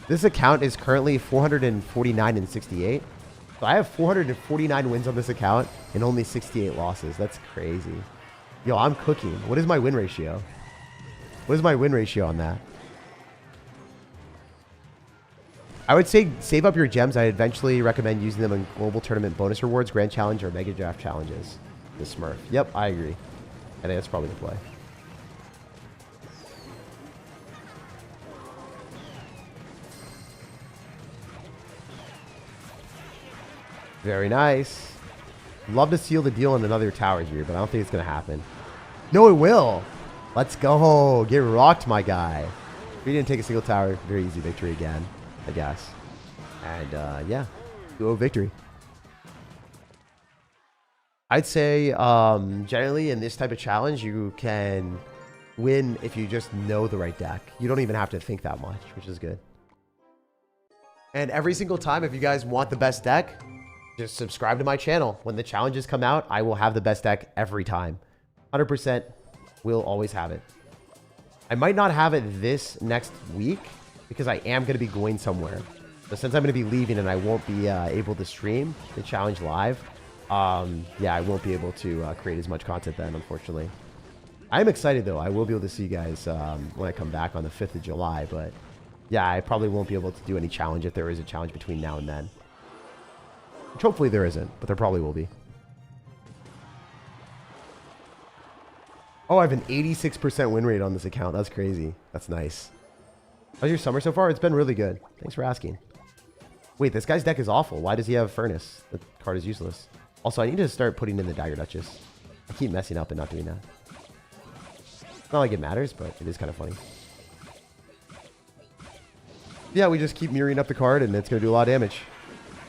This account is currently 449 and 68. So I have 449 wins on this account and only 68 losses. That's crazy. Yo, I'm cooking. What is my win ratio? What is my win ratio on that? I would say save up your gems. I eventually recommend using them in global tournament bonus rewards, grand challenge, or mega draft challenges. The Smurf. Yep, I agree. I think that's probably the play. Very nice. Love to seal the deal on another tower here, but I don't think it's going to happen. No, it will. Let's go. Get rocked, my guy. We didn't take a single tower. Very easy victory again, I guess. And, yeah. 2-0 victory. I'd say, generally, in this type of challenge, you can win if you just know the right deck. You don't even have to think that much, which is good. And every single time, if you guys want the best deck, just subscribe to my channel. When the challenges come out, I will have the best deck every time. 100% will always have it. I might not have it this next week because I am going to be going somewhere. So since I'm going to be leaving and I won't be able to stream the challenge live, yeah, I won't be able to create as much content then, unfortunately. I'm excited, though. I will be able to see you guys when I come back on the 5th of July. But, yeah, I probably won't be able to do any challenge if there is a challenge between now and then. Which hopefully there isn't, but there probably will be. Oh, I have an 86% win rate on this account. That's crazy. That's nice. How's your summer so far? It's been really good. Thanks for asking. Wait, this guy's deck is awful. Why does he have Furnace? The card is useless. Also, I need to start putting in the Dagger Duchess. I keep messing up and not doing that. It's not like it matters, but it is kind of funny. Yeah, we just keep mirroring up the card, and it's going to do a lot of damage.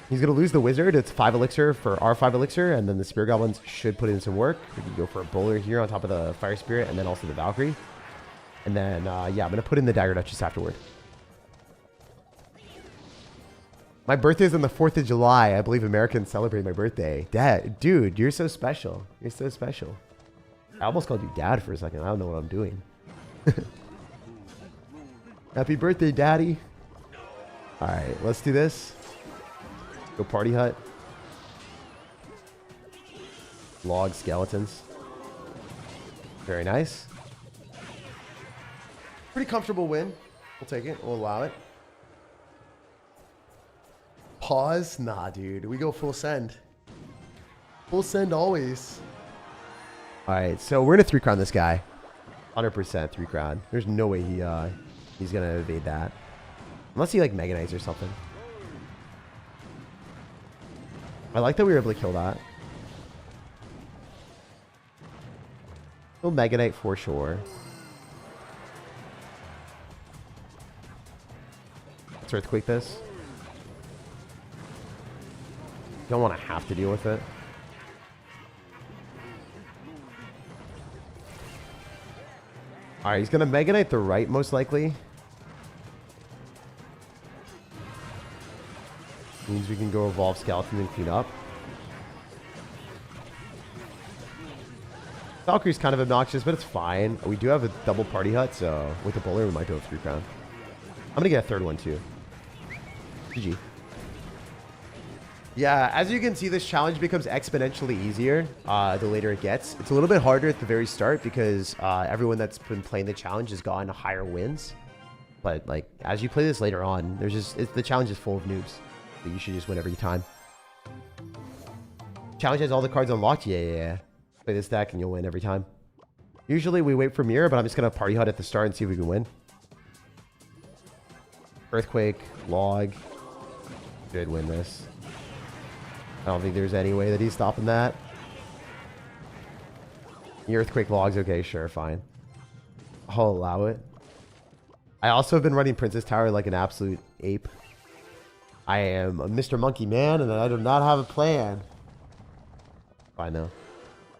He's going to lose the Wizard. It's 5 Elixir for our 5 Elixir, and then the Spear Goblins should put in some work. We can go for a Bowler here on top of the Fire Spirit, and then also the Valkyrie. And then, yeah, I'm going to put in the Dagger Duchess afterward. My birthday is on the 4th of July. I believe Americans celebrate my birthday. Dad, dude, you're so special. You're so special. I almost called you Dad for a second. I don't know what I'm doing. Happy birthday, Daddy. All right, let's do this. Go Party Hut. Log Skeletons. Very nice. Pretty comfortable win. We'll take it. We'll allow it. Pause? Nah, dude. We go full send. Full send always. All right, so we're going to 3-crown this guy. 100% 3-crown. There's no way he's going to evade that. Unless he, like, Mega Knights or something. I like that we were able to kill that. Kill Mega Knight for sure. Let's Earthquake this. Don't want to have to deal with it. Alright, he's going to Mega Knight the right, most likely. Means we can go Evolve Skeleton and clean up. Valkyrie's kind of obnoxious, but it's fine. We do have a double Party Hut, so with the Bowler, we might go 3-crown. I'm going to get a 3rd one, too. GG. Yeah, as you can see, this challenge becomes exponentially easier the later it gets. It's a little bit harder at the very start because everyone that's been playing the challenge has gotten higher wins. But, like, as you play this later on, there's just the challenge is full of noobs. So you should just win every time. Challenge has all the cards unlocked? Yeah. Play this deck and you'll win every time. Usually we wait for Mirror, but I'm just going to Party Hut at the start and see if we can win. Earthquake, Log. Should win this. I don't think there's any way that he's stopping that. The Earthquake Log's okay, sure, fine. I'll allow it. I also have been running Princess Tower like an absolute ape. I am a Mr. Monkey Man, and I do not have a plan. Fine, though.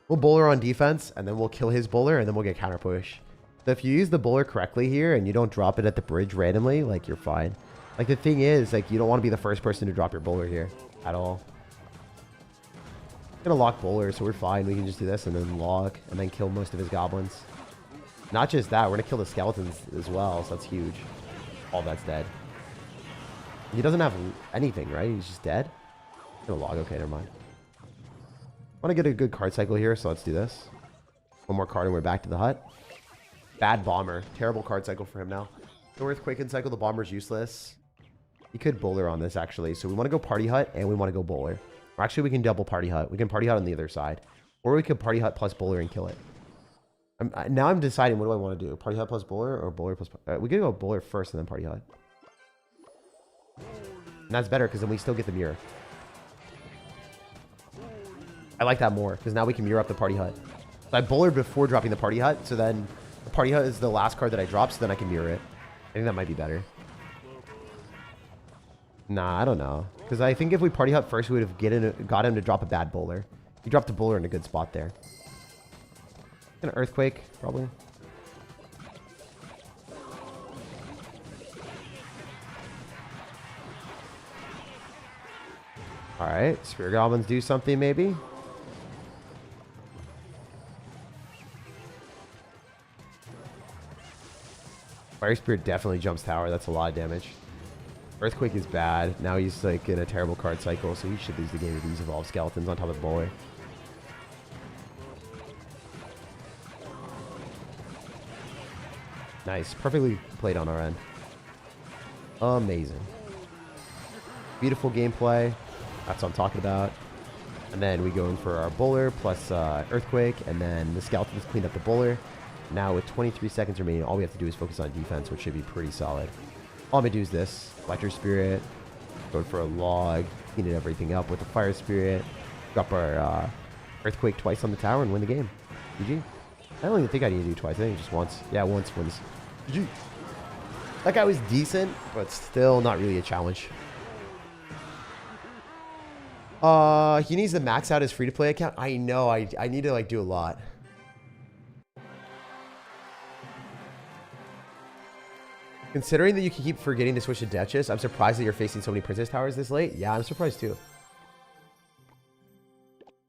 We'll bowler on defense, and then we'll kill his bowler, and then we'll get counter push. So if you use the bowler correctly here, and you don't drop it at the bridge randomly, like, you're fine. Like, the thing is, like, you don't want to be the first person to drop your bowler here at all. We're gonna lock bowler, so we're fine. We can just do this, and then lock, and then kill most of his goblins. Not just that, we're gonna kill the skeletons as well, so that's huge. All that's dead. He doesn't have anything, right? He's just dead. Gonna log. Okay, never mind. Want to get a good card cycle here, so let's do this. One more card and we're back to the hut. Bad bomber. Terrible card cycle for him now. No earthquake and cycle. The bomber's useless. He could bowler on this, actually. So we want to go party hut and we want to go bowler. Or actually, we can double party hut. We can party hut on the other side. Or we could party hut plus bowler and kill it. Now I'm deciding, what do I want to do? Party hut plus bowler or bowler plus... we could go bowler first and then party hut. And that's better because then we still get the mirror. I like that more because now we can mirror up the party hut. So I bowlered before dropping the party hut. So then the party hut is the last card that I drop. So then I can mirror it. I think that might be better. Nah, I don't know. Because I think if we party hut first, we would have got him to drop a bad bowler. He dropped the bowler in a good spot there. An earthquake, probably. Alright, Spirit Goblins do something maybe. Fire Spirit definitely jumps tower. That's a lot of damage. Earthquake is bad. Now he's like in a terrible card cycle, so he should lose the game with these evolved skeletons on top of the bowler. Nice. Perfectly played on our end. Amazing. Beautiful gameplay. That's what I'm talking about. And then we go in for our bowler plus earthquake, and then the skeletons cleaned up the bowler. Now with 23 seconds remaining, all we have to do is focus on defense, which should be pretty solid. All I'm going to do is this. Electro Spirit. Going for a log. Cleaning everything up with the Fire Spirit. Drop our earthquake twice on the tower and win the game. GG. I don't even think I need to do twice. I think just once. Yeah, once wins. GG. That guy was decent, but still not really a challenge. He needs to max out his free-to-play account. I know. I need to like do a lot. Considering that you can keep forgetting to switch to Duchess, I'm surprised that you're facing so many Princess Towers this late. Yeah, I'm surprised too.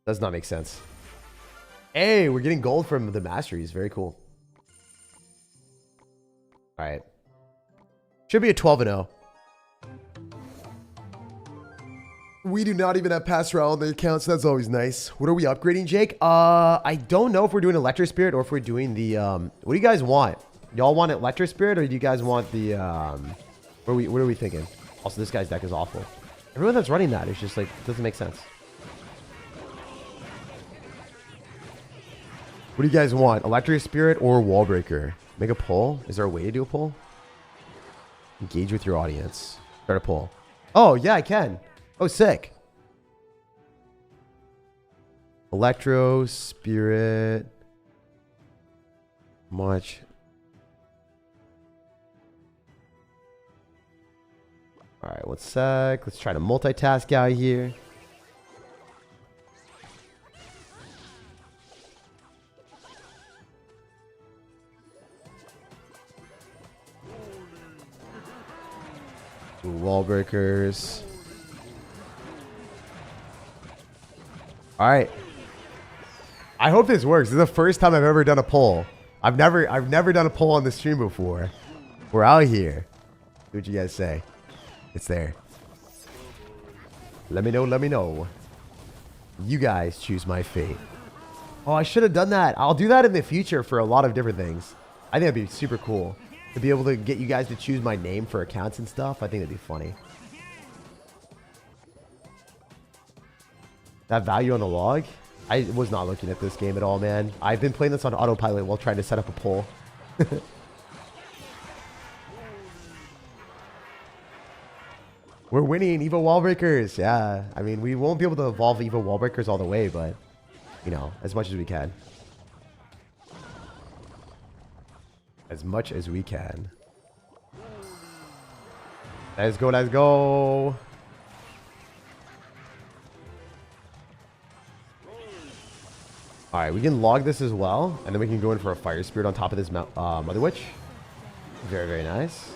Does not make sense. Hey, we're getting gold from the Masteries. Very cool. All right. Should be a 12-0. We do not even have Pass Royale on the account, so that's always nice. What are we upgrading, Jake? I don't know if we're doing Electro Spirit or if we're doing the... what do you guys want? Y'all want Electro Spirit, or do you guys want the... what are we thinking? Also, this guy's deck is awful. Everyone that's running that is just like... doesn't make sense. What do you guys want? Electro Spirit or Wall Breaker? Make a poll? Is there a way to do a poll? Engage with your audience. Start a poll. Oh, yeah, I can. Oh, sick. Electro Spirit. Much. All right, 1 sec. Let's try to multitask out here. Wall breakers. All right. I hope this works. This is the first time I've ever done a poll. I've never done a poll on the stream before. We're out here. See what you guys say. It's there. Let me know. Let me know. You guys choose my fate. Oh, I should have done that. I'll do that in the future for a lot of different things. I think that'd be super cool. To be able to get you guys to choose my name for accounts and stuff. I think that'd be funny. That value on the log? I was not looking at this game at all, man. I've been playing this on autopilot while trying to set up a poll. We're winning Evo Wallbreakers. Yeah. I mean, we won't be able to evolve Evo Wallbreakers all the way, but, you know, as much as we can. as much as we can. Let's go, let's go. All right, we can log this as well, and then we can go in for a fire spirit on top of this Mother Witch. Very, very nice.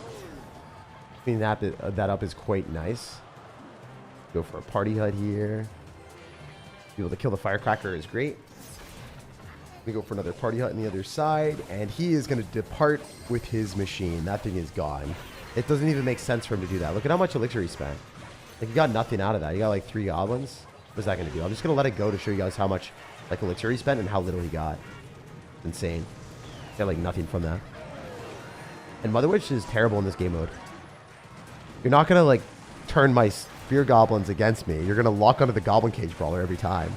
Cleaning that up is quite nice. Go for a party hut here. Be able to kill the firecracker is great. We go for another party hut on the other side, and he is going to depart with his machine. That thing is gone. It doesn't even make sense for him to do that. Look at how much elixir he spent. Like, he got nothing out of that. He got like 3 goblins. What's that going to do? I'm just going to let it go to show you guys how much like elixir he spent and how little he got. Insane. Got like nothing from that. And Mother Witch is terrible in this game mode. You're not going to like turn my spear goblins against me. You're going to lock onto the goblin cage brawler every time.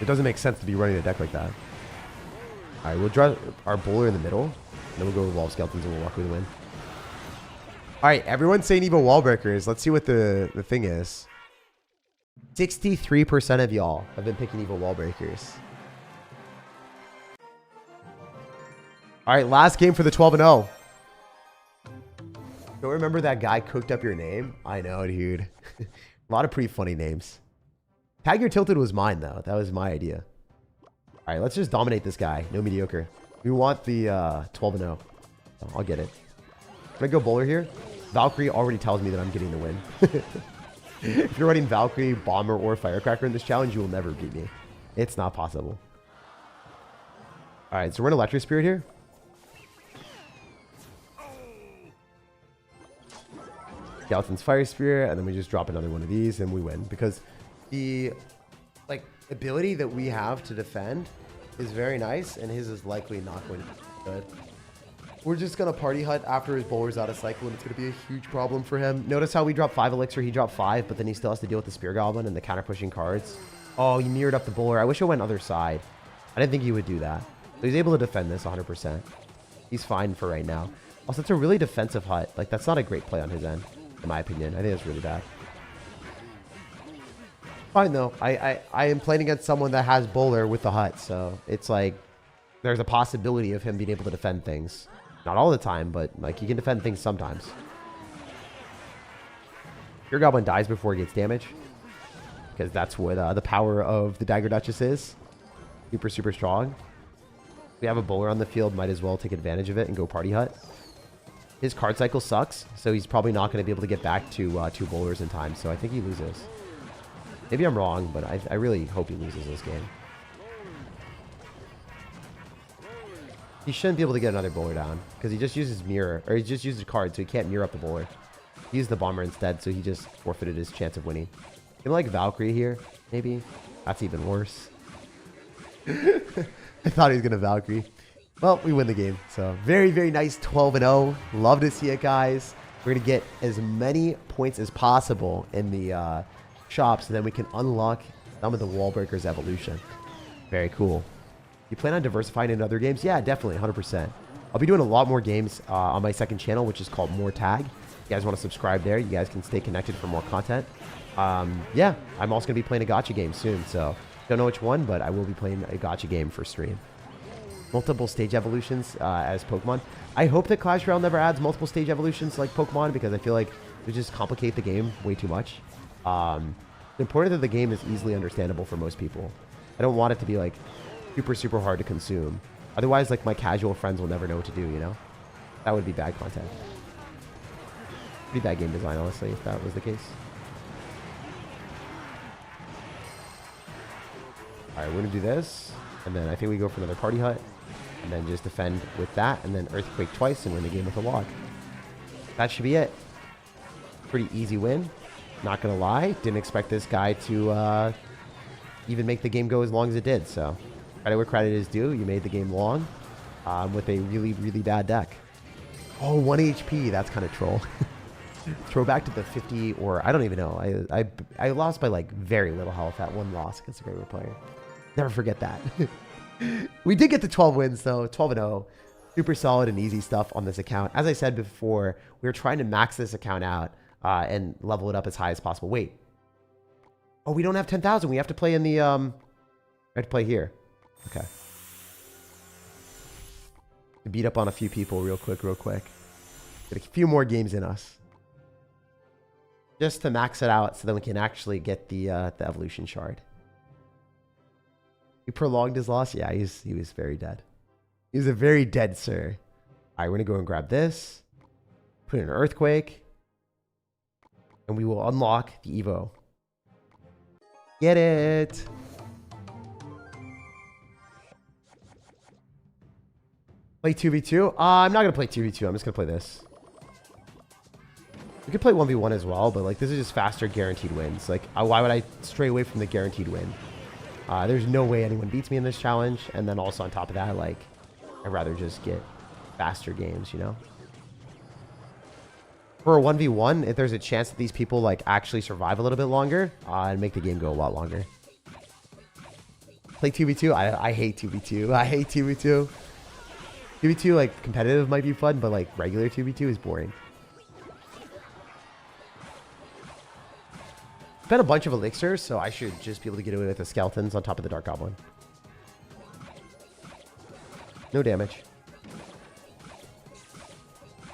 It doesn't make sense to be running a deck like that. All right, we'll draw our bowler in the middle. And then we'll go with wall skeletons and we'll walk away the win. All right, everyone's saying evil wall breakers. Let's see what the thing is. 63% of y'all have been picking evil wall breakers. All right, last game for the 12-0. Don't remember that guy cooked up your name? I know, dude. A lot of pretty funny names. Tag Your Tilted was mine, though. That was my idea. All right, let's just dominate this guy. No mediocre. We want the 12-0. Oh, I'll get it. I'm going to go bowler here. Valkyrie already tells me that I'm getting the win. If you're running Valkyrie, Bomber, or Firecracker in this challenge, you will never beat me. It's not possible. All right, so we're in Electric Spirit here. Skeleton's Fire Spirit, and then we just drop another one of these, and we win. Because the like ability that we have to defend is very nice, and his is likely not going to be good. We're just going to party hut after his bowler's out of cycle, and it's going to be a huge problem for him. Notice how we dropped 5 elixir, he dropped 5, but then he still has to deal with the spear goblin and the counter pushing cards. Oh, he mirrored up the bowler. I wish I went other side. I didn't think he would do that. So he's able to defend this 100%. He's fine for right now. Also, it's a really defensive hut. Like, that's not a great play on his end, in my opinion. I think it's really bad. Fine, though. I am playing against someone that has bowler with the hut, so it's like there's a possibility of him being able to defend things. Not all the time, but like he can defend things sometimes. Your goblin dies before he gets damage, because that's what the power of the Dagger Duchess is. Super, super strong. We have a bowler on the field. Might as well take advantage of it and go party hut. His card cycle sucks, so he's probably not going to be able to get back to 2 bowlers in time. So I think he loses. Maybe I'm wrong, but I really hope he loses this game. He shouldn't be able to get another bowler down because he just uses mirror, or he just uses card, so he can't mirror up the bowler. He used the bomber instead, so he just forfeited his chance of winning. Can like Valkyrie here, maybe? That's even worse. I thought he was going to Valkyrie. Well, we win the game. So very, very nice 12-0. Love to see it, guys. We're going to get as many points as possible in the shop, so then we can unlock some of the wall breakers evolution. Very cool. You plan on diversifying in other games? Yeah, definitely, 100%. I'll be doing a lot more games on my second channel, which is called More Tag. You guys want to subscribe there, you guys can stay connected for more content. Yeah, I'm also going to be playing a gacha game soon, so don't know which one, but I will be playing a gacha game for stream. Multiple stage evolutions as Pokemon. I hope that Clash Royale never adds multiple stage evolutions like Pokemon, because I feel like it just complicate the game way too much. It's important that the game is easily understandable for most people. I don't want it to be like super, super hard to consume. Otherwise, like, my casual friends will never know what to do, you know? That would be bad content. Pretty bad game design, honestly, if that was the case. All right, we're going to do this. And then I think we go for another party hut. And then just defend with that. And then earthquake twice and win the game with a log. That should be it. Pretty easy win. Not going to lie. Didn't expect this guy to even make the game go as long as it did, so... Credit where credit is due. You made the game long with a really, really bad deck. Oh, 1 HP. That's kind of troll. Throw back to the 50, or I don't even know. I lost by like very little health at 1 loss against a regular player. Never forget that. We did get the 12 wins though. 12-0. Super solid and easy stuff on this account. As I said before, we were trying to max this account out and level it up as high as possible. Wait. Oh, we don't have 10,000. We have to play in the... We have to play here. Okay. Beat up on a few people real quick. Get a few more games in us. Just to max it out so then we can actually get the evolution shard. He prolonged his loss? Yeah, he was very dead. He was a very dead sir. All right, we're going to go and grab this. Put in an earthquake. And we will unlock the Evo. Get it. Play 2v2? I'm not going to play 2v2. I'm just going to play this. We could play 1v1 as well, but like this is just faster guaranteed wins. Like why would I stray away from the guaranteed win? There's no way anyone beats me in this challenge. And then also on top of that, like I'd rather just get faster games, you know? For a 1v1, if there's a chance that these people like actually survive a little bit longer, and make the game go a lot longer. Play 2v2? I hate 2v2. I hate 2v2. 2v2, like, competitive might be fun, but, like, regular 2v2 is boring. Spent a bunch of elixirs, so I should just be able to get away with the skeletons on top of the Dark Goblin. No damage.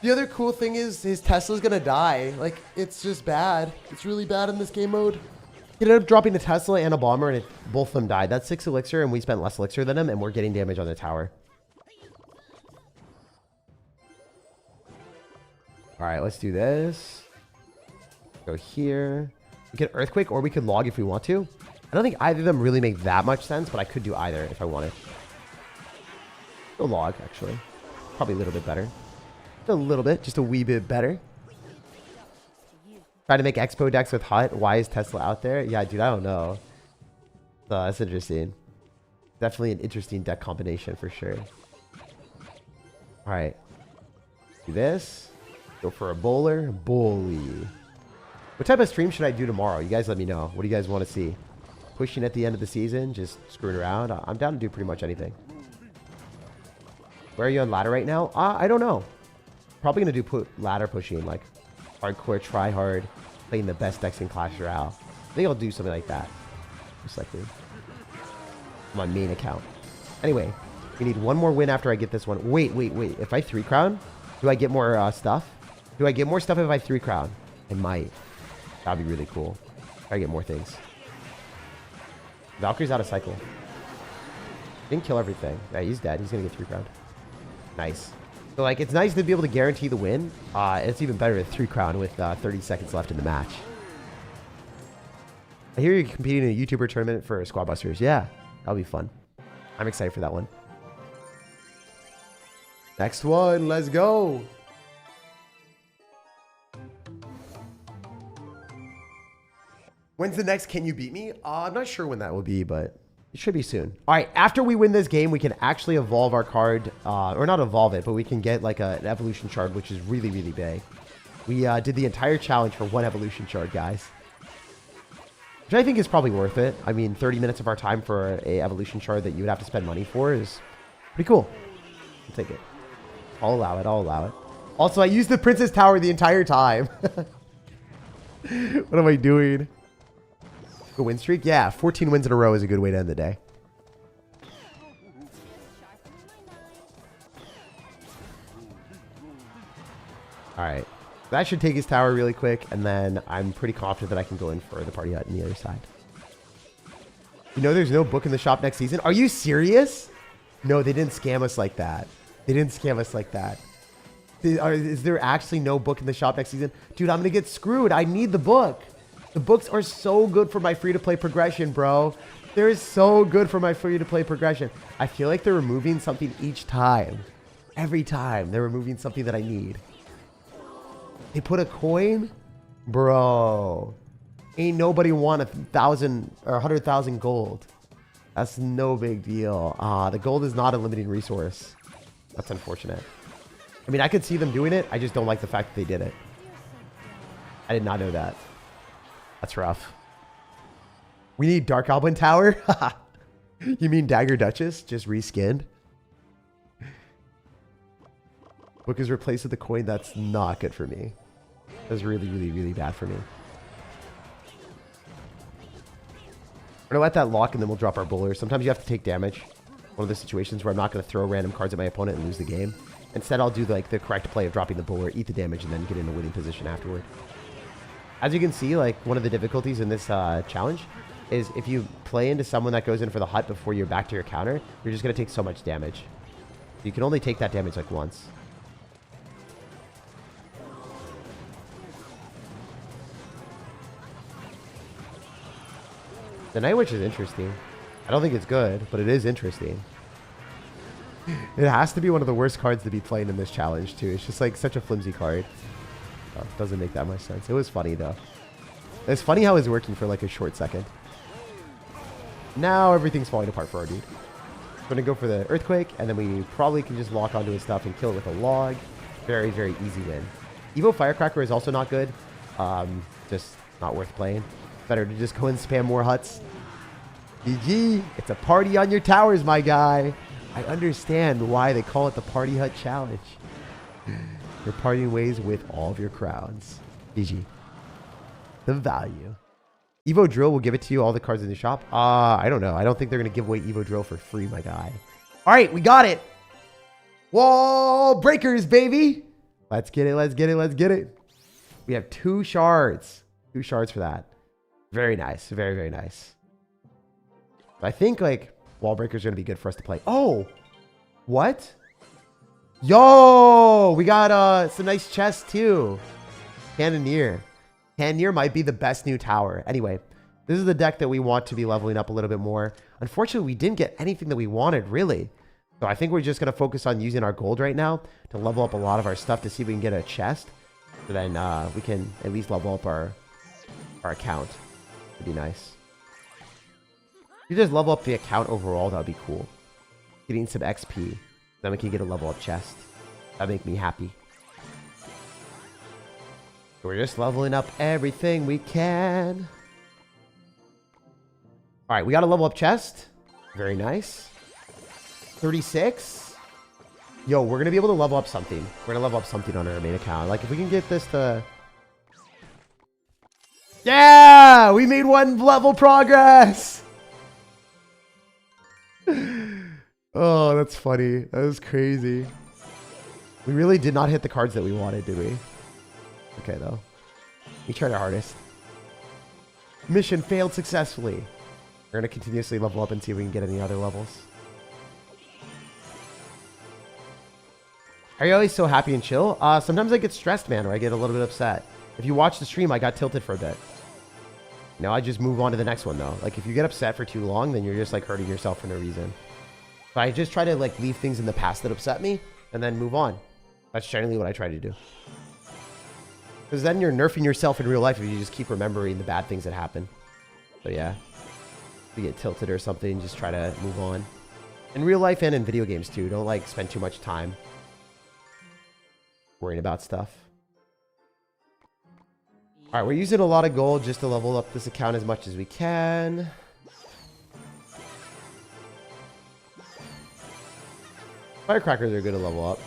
The other cool thing is his Tesla's gonna die. Like, it's just bad. It's really bad in this game mode. He ended up dropping a Tesla and a bomber, and both of them died. That's 6 elixir, and we spent less elixir than him, and we're getting damage on the tower. All right, let's do this. Go here. We could earthquake or we could log if we want to. I don't think either of them really make that much sense, but I could do either if I wanted. Go log, actually. Probably a little bit better. Just a little bit, just a wee bit better. Try to make expo decks with Hut. Why is Tesla out there? Yeah, dude, I don't know. That's interesting. Definitely an interesting deck combination for sure. All right. Do this. Go for a bowler. Bully. What type of stream should I do tomorrow? You guys let me know. What do you guys want to see? Pushing at the end of the season? Just screwing around? I'm down to do pretty much anything. Where are you on ladder right now? I don't know. Probably going to do ladder pushing. Like hardcore, try hard. Playing the best decks in Clash Royale. I think I'll do something like that. Most likely. My main account. Anyway. We need one more win after I get this one. Wait. If I 3 crown, do I get more stuff? Do I get more stuff if I 3 crown? I might. That'd be really cool. Try to get more things. Valkyrie's out of cycle. Didn't kill everything. Yeah, he's dead. He's going to get 3 crown. Nice. So, like, it's nice to be able to guarantee the win. It's even better with 3 crown with 30 seconds left in the match. I hear you're competing in a YouTuber tournament for Squad Busters. Yeah, that'll be fun. I'm excited for that one. Next one. Let's go. When's the next Can You Beat Me? I'm not sure when that will be, but it should be soon. All right, after we win this game, we can actually evolve our card. Or not evolve it, but we can get like an evolution shard, which is really, really big. We did the entire challenge for 1 evolution shard, guys. Which I think is probably worth it. I mean, 30 minutes of our time for a evolution shard that you would have to spend money for is pretty cool. I'll take it. I'll allow it. Also, I used the Princess Tower the entire time. What am I doing? Good win streak? Yeah, 14 wins in a row is a good way to end the day. Alright. That should take his tower really quick, and then I'm pretty confident that I can go in for the party hut on the other side. You know there's no book in the shop next season? Are you serious? No, they didn't scam us like that. Is there actually no book in the shop next season? Dude, I'm going to get screwed. I need the book. The books are so good for my free-to-play progression, bro. They're so good for my free-to-play progression. I feel like they're removing something each time. Every time they're removing something that I need. They put a coin? Bro. Ain't nobody want 1,000 or 100,000 gold. That's no big deal. The gold is not a limiting resource. That's unfortunate. I mean, I could see them doing it. I just don't like the fact that they did it. I did not know that. That's rough. We need Dark Goblin Tower? You mean Dagger Duchess? Just reskinned? Book is replaced with the coin. That's not good for me. That's really, really, really bad for me. We're going to let that lock and then we'll drop our bowler. Sometimes you have to take damage. one of those situations where I'm not going to throw random cards at my opponent and lose the game. Instead, I'll do like the correct play of dropping the bull or eat the damage and then get in a winning position afterward. As you can see, like one of the difficulties in this challenge is if you play into someone that goes in for the hut before you're back to your counter, you're just going to take so much damage. You can only take that damage like once. The Night Witch is interesting. I don't think it's good, but it is interesting. It has to be one of the worst cards to be playing in this challenge, too. It's just like such a flimsy card. Oh, it doesn't make that much sense. It was funny, though. It's funny how it's working for like a short second. Now everything's falling apart for our dude. We're going to go for the Earthquake, and then we probably can just lock onto his stuff and kill it with a log. Very, very easy win. Evo Firecracker is also not good. Just not worth playing. Better to just go and spam more huts. GG. It's a party on your towers, my guy. I understand why they call it the Party Hut Challenge. You're partying ways with all of your crowns. GG. The value. Evo Drill will give it to you, all the cards in the shop. I don't know. I don't think they're going to give away Evo Drill for free, my guy. All right, we got it. Wall breakers, baby. Let's get it. Let's get it. Let's get it. We have 2 shards. 2 shards for that. Very nice. Very, very nice. I think like wall breakers are going to be good for us to play. Oh, what? Yo, we got some nice chests too. Cannoneer. Cannoneer might be the best new tower. Anyway, this is the deck that we want to be leveling up a little bit more. Unfortunately, we didn't get anything that we wanted, really. So I think we're just going to focus on using our gold right now to level up a lot of our stuff to see if we can get a chest. So then we can at least level up our account. It'd be nice. If you just level up the account overall, that would be cool. Getting some XP. Then we can get a level up chest. That'd make me happy. We're just leveling up everything we can. All right, we got a level up chest. Very nice. 36. Yo, we're going to be able to level up something. We're going to level up something on our main account. Like, if we can get this to... Yeah! We made 1 level progress! Oh, that's funny. That was crazy. We really did not hit the cards that we wanted, did we? Okay, though. We tried our hardest. Mission failed successfully. We're going to continuously level up and see if we can get any other levels. Are you always so happy and chill? Sometimes I get stressed, man, or I get a little bit upset. If you watch the stream, I got tilted for a bit. No, I just move on to the next one, though. Like, if you get upset for too long, then you're just, like, hurting yourself for no reason. But I just try to, like, leave things in the past that upset me and then move on. That's generally what I try to do. Because then you're nerfing yourself in real life if you just keep remembering the bad things that happen. So, yeah. If you get tilted or something, just try to move on. In real life and in video games, too. Don't, like, spend too much time worrying about stuff. All right, we're using a lot of gold just to level up this account as much as we can. Firecrackers are good to level up.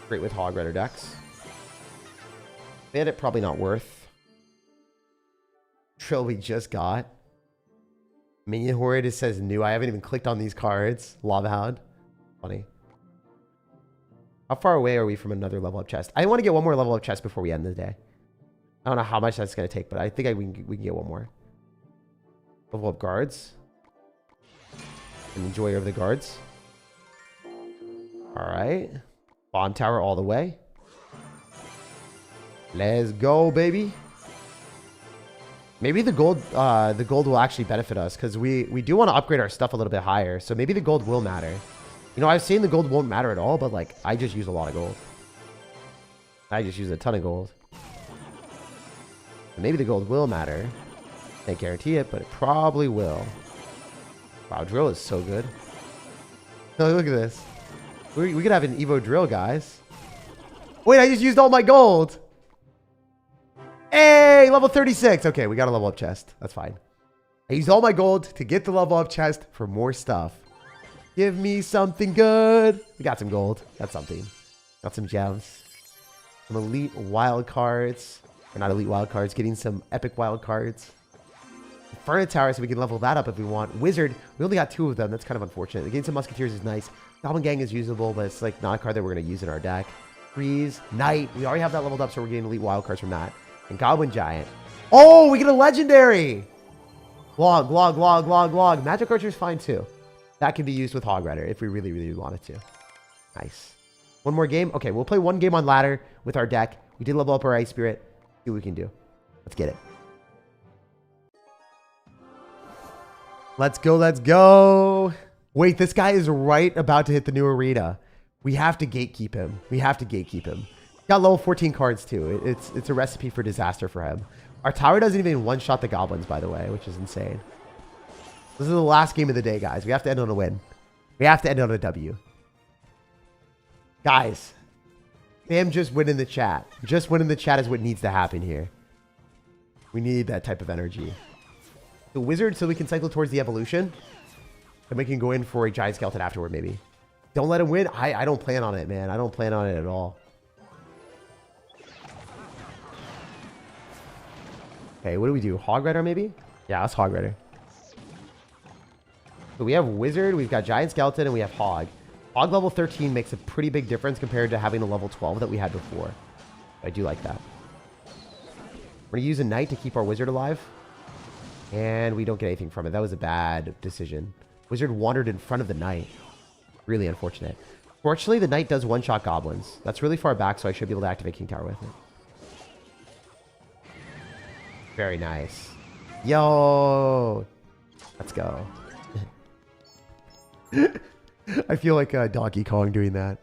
Great with Hog Rider decks. Bandit probably not worth. Trill we just got. Minion Horde, it says new. I haven't even clicked on these cards. Lava Hound. Funny. How far away are we from another level up chest? I want to get 1 more level up chest before we end the day. I don't know how much that's going to take, but I think we can get 1 more. Level up guards. And enjoy over the guards. Alright. Bomb tower all the way. Let's go, baby. Maybe the gold will actually benefit us, because we do want to upgrade our stuff a little bit higher. So maybe the gold will matter. You know, I was saying the gold won't matter at all, but like, I just use a lot of gold. I just use a ton of gold. Maybe the gold will matter. Can't guarantee it, but it probably will. Wow, drill is so good. Oh, look at this. We could have an Evo drill, guys. Wait, I just used all my gold. Hey, level 36. Okay, we got a level up chest. That's fine. I used all my gold to get the level up chest for more stuff. Give me something good. We got some gold. That's something. Got some gems. Some elite wild cards. Or not elite wild cards. Getting some epic wild cards. Inferno Tower, so we can level that up if we want. Wizard, we only got 2 of them. That's kind of unfortunate. Getting some Musketeers is nice. Goblin Gang is usable, but it's like not a card that we're going to use in our deck. Freeze, Knight. We already have that leveled up, so we're getting elite wild cards from that. And Goblin Giant. Oh, we get a legendary! Log, log, log, log, log. Magic Archer is fine too. That can be used with Hog Rider if we really, really wanted to. Nice. One more game? Okay, we'll play 1 game on ladder with our deck. We did level up our Ice Spirit. See what we can do. Let's get it. Let's go, let's go. Wait, this guy is right about to hit the new arena. We have to gatekeep him. We have to gatekeep him. Got level 14 cards too. It's a recipe for disaster for him. Our tower doesn't even one-shot the goblins, by the way, which is insane. This is the last game of the day, guys. We have to end on a win. We have to end on a W. Guys, Sam just win in the chat. Just win in the chat is what needs to happen here. We need that type of energy. The wizard, so we can cycle towards the evolution. And we can go in for a giant skeleton afterward, maybe. Don't let him win. I don't plan on it, man. I don't plan on it at all. Okay, what do we do? Hog Rider, maybe? Yeah, let's Hog Rider. So we have wizard, we've got giant skeleton, and we have hog. Hog level 13 makes a pretty big difference compared to having a level 12 that we had before. I do like that. We're going to use a knight to keep our wizard alive. And we don't get anything from it. That was a bad decision. Wizard wandered in front of the knight. Really unfortunate. Fortunately, the knight does one-shot goblins. That's really far back, so I should be able to activate King Tower with it. Very nice. Yo! Let's go. I feel like Donkey Kong doing that.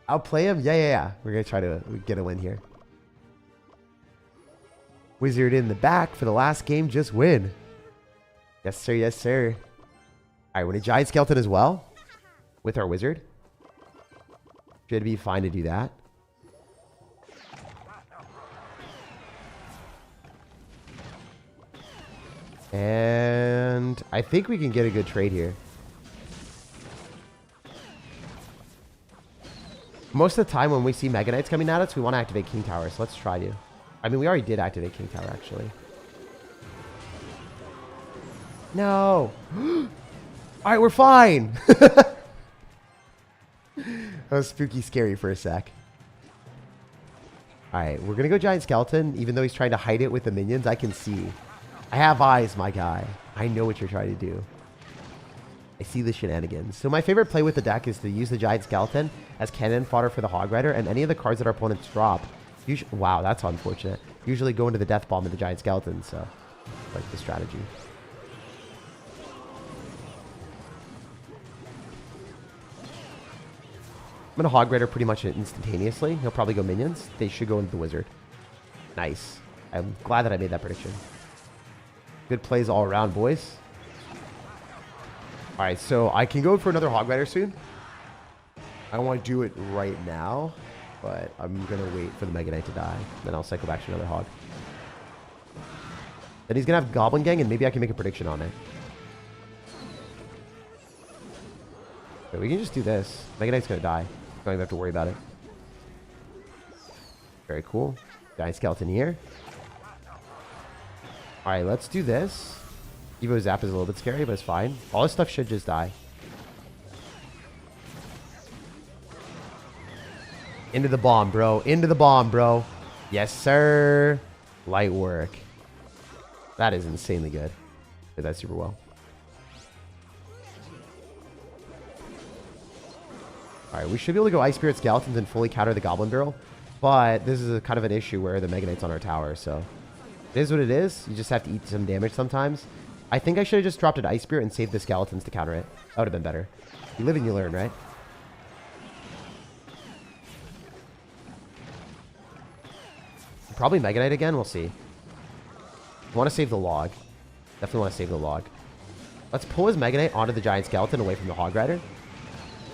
Outplay him? Yeah. We're going to try to get a win here. Wizard in the back for the last game. Just win. Yes, sir. Yes, sir. All right, we're going to giant skeleton as well with our wizard. Should be fine to do that. And I think we can get a good trade here. Most of the time when we see Mega Knights coming at us, we want to activate King Tower. So let's try to. I mean, we already did activate King Tower, actually. No. All right, we're fine. That was spooky scary for a sec. All right, we're going to go Giant Skeleton. Even though he's trying to hide it with the minions, I can see. I have eyes, my guy. I know what you're trying to do. I see the shenanigans. So my favorite play with the deck is to use the Giant Skeleton as cannon fodder for the Hog Rider, and any of the cards that our opponents drop. Wow, that's unfortunate. Usually go into the Death Bomb of the Giant Skeleton, so like the strategy. I'm going to Hog Rider pretty much instantaneously. He'll probably go minions. They should go into the wizard. Nice. I'm glad that I made that prediction. Good plays all around, boys. All right, so I can go for another Hog Rider soon. I don't want to do it right now, but I'm going to wait for the Mega Knight to die. Then I'll cycle back to another Hog. Then he's going to have Goblin Gang, and maybe I can make a prediction on it. Okay, we can just do this. Mega Knight's going to die. Don't even have to worry about it. Very cool. Giant Skeleton here. All right, let's do this. Evo Zap is a little bit scary, but it's fine. All this stuff should just die. Into the bomb, bro. Into the bomb, bro. Yes, sir. Light work. That is insanely good. Did that super well. All right, we should be able to go Ice Spirit Skeletons and fully counter the Goblin Barrel. But this is a kind of an issue where the Mega Knight's on our tower, so... It is what it is. You just have to eat some damage sometimes. I think I should have just dropped an Ice Spirit and saved the Skeletons to counter it. That would have been better. You live and you learn, right? Probably Mega Knight again. We'll see. I want to save the log. Definitely want to save the log. Let's pull his Mega Knight onto the Giant Skeleton away from the Hog Rider.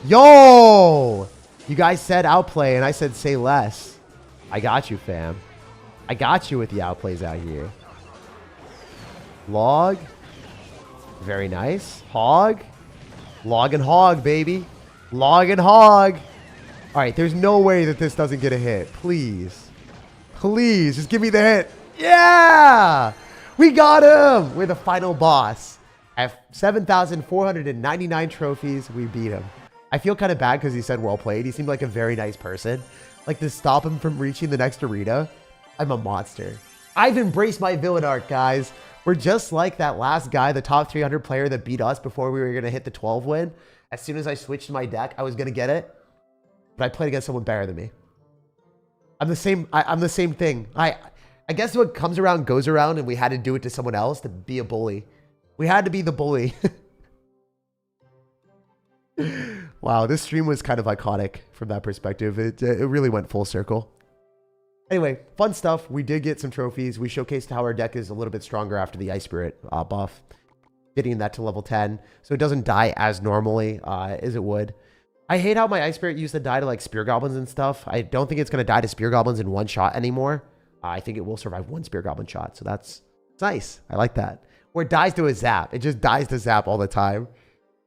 Yo! You guys said outplay, and I said say less. I got you, fam. I got you with the outplays out here. Log. Very nice. Hog. Log and hog, baby. Log and hog. All right, there's no way that this doesn't get a hit. Please. Please, just give me the hit. Yeah! We got him! We're the final boss. At 7,499 trophies, we beat him. I feel kind of bad because he said well played. He seemed like a very nice person. Like, to stop him from reaching the next arena, I'm a monster. I've embraced my villain arc, guys. We're just like that last guy, the top 300 player that beat us before we were going to hit the 12 win. As soon as I switched my deck, I was going to get it. But I played against someone better than me. I'm the same. I'm the same thing. I guess what comes around goes around, and we had to do it to someone else to be a bully. We had to be the bully. Wow, this stream was kind of iconic from that perspective. It really went full circle. Anyway, fun stuff. We did get some trophies. We showcased how our deck is a little bit stronger after the Ice Spirit buff. Getting that to level 10. So it doesn't die as normally as it would. I hate how my Ice Spirit used to die to like Spear Goblins and stuff. I don't think it's going to die to Spear Goblins in one shot anymore. I think it will survive one Spear Goblin shot. So that's nice. I like that. Or it dies to a zap. It just dies to zap all the time.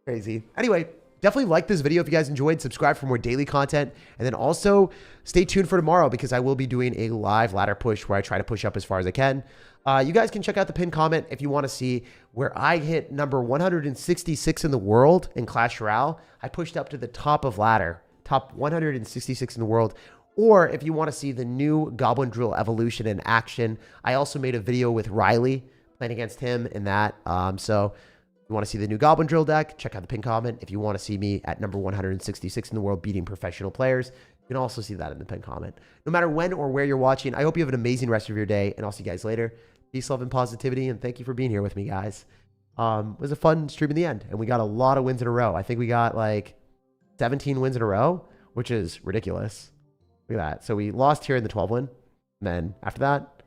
Crazy. Anyway, definitely like this video if you guys enjoyed. Subscribe for more daily content. And then also stay tuned for tomorrow because I will be doing a live ladder push where I try to push up as far as I can. You guys can check out the pinned comment if you want to see where I hit number 166 in the world in Clash Royale. I pushed up to the top of ladder, top 166 in the world. Or if you want to see the new Goblin Drill evolution in action, I also made a video with Riley playing against him in that. So if you want to see the new Goblin Drill deck, check out the pinned comment. If you want to see me at number 166 in the world beating professional players, you can also see that in the pinned comment. No matter when or where you're watching, I hope you have an amazing rest of your day, and I'll see you guys later. Peace, love, and positivity, and thank you for being here with me, guys. It was a fun stream in the end, and we got a lot of wins in a row. I think we got like 17 wins in a row, which is ridiculous. Look at that. So we lost here in the 12 win, and then after that,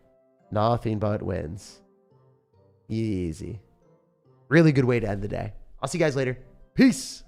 nothing but wins. Easy. Really good way to end the day. I'll see you guys later. Peace.